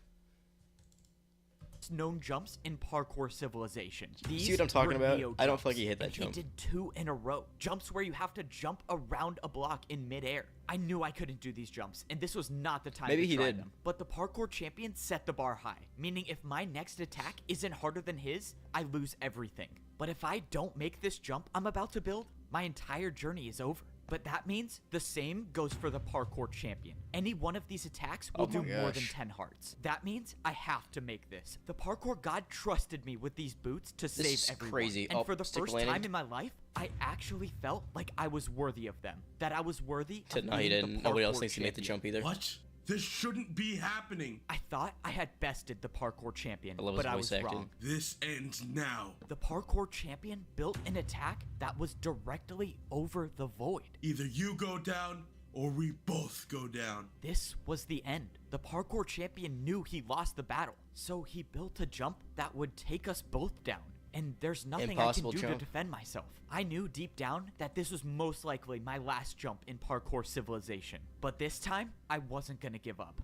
Known jumps in parkour civilization. These See what I'm talking were about? Neo I don't feel like jumps, he hit that and jump. He did 2 in a row. Jumps where you have to jump around a block in midair. I knew I couldn't do these jumps, and this was not the time Maybe to he try did. them. But the parkour champion set the bar high, meaning if my next attack isn't harder than his, I lose everything. But if I don't make this jump I'm about to build, my entire journey is over. But that means the same goes for the parkour champion. Any one of these attacks will Oh do my more than gosh. 10 hearts. That means I have to make this. The parkour god trusted me with these boots to save is everyone. crazy. And Oh, for the stick first landing. time in my life, I actually felt like I was worthy of them. That I was worthy of No, he being the didn't. Nobody else parkour thinks he made the champion. jump either. What? This shouldn't be happening. I thought I had bested the parkour champion, I love his but I voice was acting. wrong. This ends now. The parkour champion built an attack that was directly over the void. Either you go down or we both go down. This was the end. The parkour champion knew he lost the battle, so he built a jump that would take us both down. And there's nothing Impossible I can do jump. to defend myself. I knew deep down that this was most likely my last jump in parkour civilization. But this time, I wasn't gonna give up.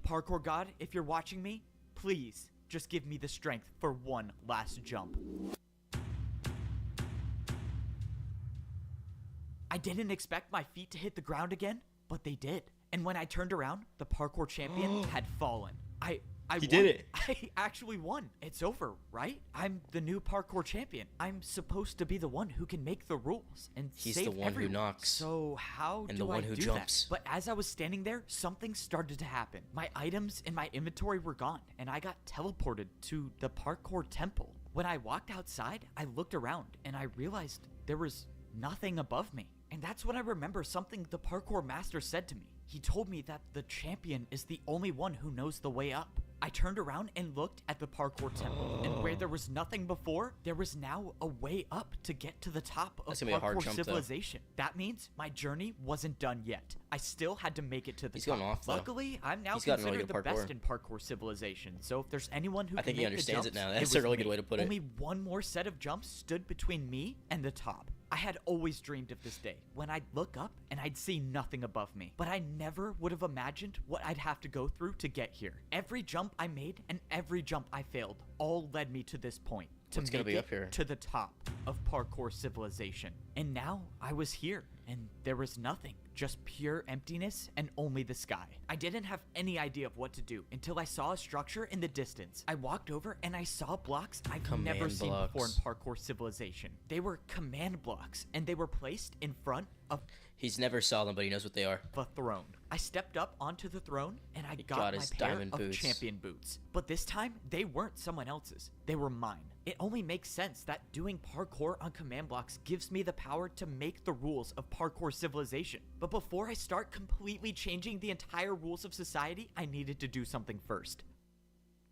Parkour god, if you're watching me, please just give me the strength for one last jump. I didn't expect my feet to hit the ground again, but they did. And when I turned around, the parkour champion had fallen. I He won. did it. I actually won. It's over, right? I'm the new parkour champion. I'm supposed to be the one who can make the rules and He's save the one everyone. who knocks. So how and do the one I who do jumps. that? But as I was standing there, something started to happen. My items in my inventory were gone, and I got teleported to the parkour temple. When I walked outside, I looked around, and I realized there was nothing above me. And that's when I remember something the parkour master said to me. He told me that the champion is the only one who knows the way up. I turned around and looked at the parkour temple, and where there was nothing before, there was now a way up to get to the top of That's gonna be a hard parkour jump, though. civilization. That means my journey wasn't done yet. I still had to make it to the He's top. going off, though. Luckily, I'm now He's gotten really considered the good best parkour. in parkour civilization. So if there's anyone who I can think he make the understands it jumps, now. That's it a really was good way me. to put it. Only one more set of jumps stood between me and the top. I had always dreamed of this day, when I'd look up and I'd see nothing above me. But I never would have imagined what I'd have to go through to get here. Every jump I made and every jump I failed all led me to this point. To What's gonna make be it up here? to the top of parkour civilization. And now I was here, and there was nothing, just pure emptiness and only the sky. I didn't have any idea of what to do until I saw a structure in the distance. I walked over and I saw blocks I've never Command seen before in blocks. parkour civilization. They were command blocks, and they were placed in front of He's never saw them, but he knows what they are. a throne. I stepped up onto the throne, and I He got got my his pair diamond of boots. champion boots. But this time, they weren't someone else's. They were mine. It only makes sense that doing parkour on command blocks gives me the power to make the rules of parkour civilization. But before I start completely changing the entire rules of society, I needed to do something first.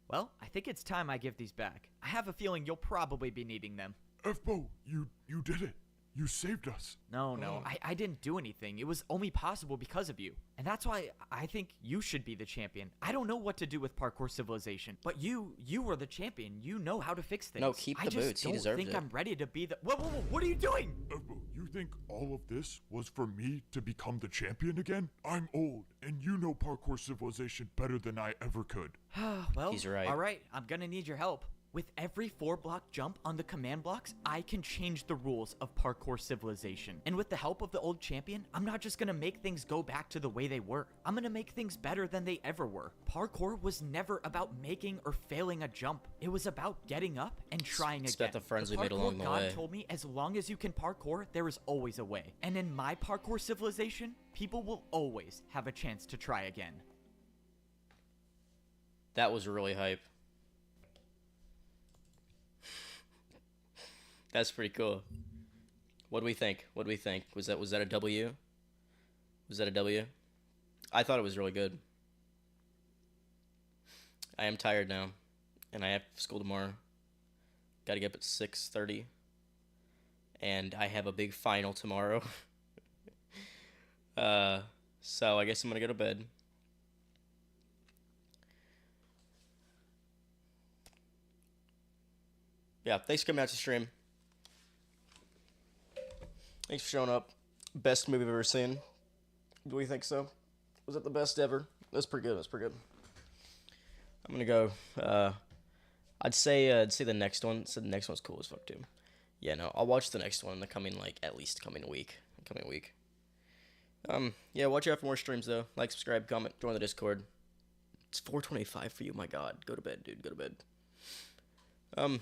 Well, I think it's time I give these back. I have a feeling you'll probably be needing them. F-Bo, you did it. You saved us. No, I didn't do anything. It was only possible because of you. And that's why I think you should be the champion. I don't know what to do with parkour civilization, but you were the champion. You know how to fix things. No, keep the boots. He I just don't deserves think it. I'm ready to be the... Whoa, what are you doing? F-Bo, you think all of this was for me to become the champion again? I'm old, and you know parkour civilization better than I ever could. Well, He's right. all right, I'm gonna need your help. With every 4-block jump on the command blocks, I can change the rules of parkour civilization. And with the help of the old champion, I'm not just gonna make things go back to the way they were. I'm gonna make things better than they ever were. Parkour was never about making or failing a jump. It was about getting up and trying It's again. about the friends we made along the God way. told me as long as you can parkour, there is always a way. And in my parkour civilization, people will always have a chance to try again. That was really hype. That's pretty cool. What do we think? Was that a W? Was that a W? I thought it was really good. I am tired now, and I have school tomorrow. Got to get up at 6:30, and I have a big final tomorrow. So I guess I'm gonna go to bed. Yeah, thanks for coming out to stream. Thanks for showing up. Best movie I've ever seen. Do we think so? Was it the best ever? That's pretty good. I'm gonna go. I'd say the next one. So the next one's cool as fuck too. Yeah, no, I'll watch the next one in the coming week. Yeah, watch out for more streams though. Like, subscribe, comment, join the Discord. It's 4:25 for you. My God, go to bed, dude. Go to bed.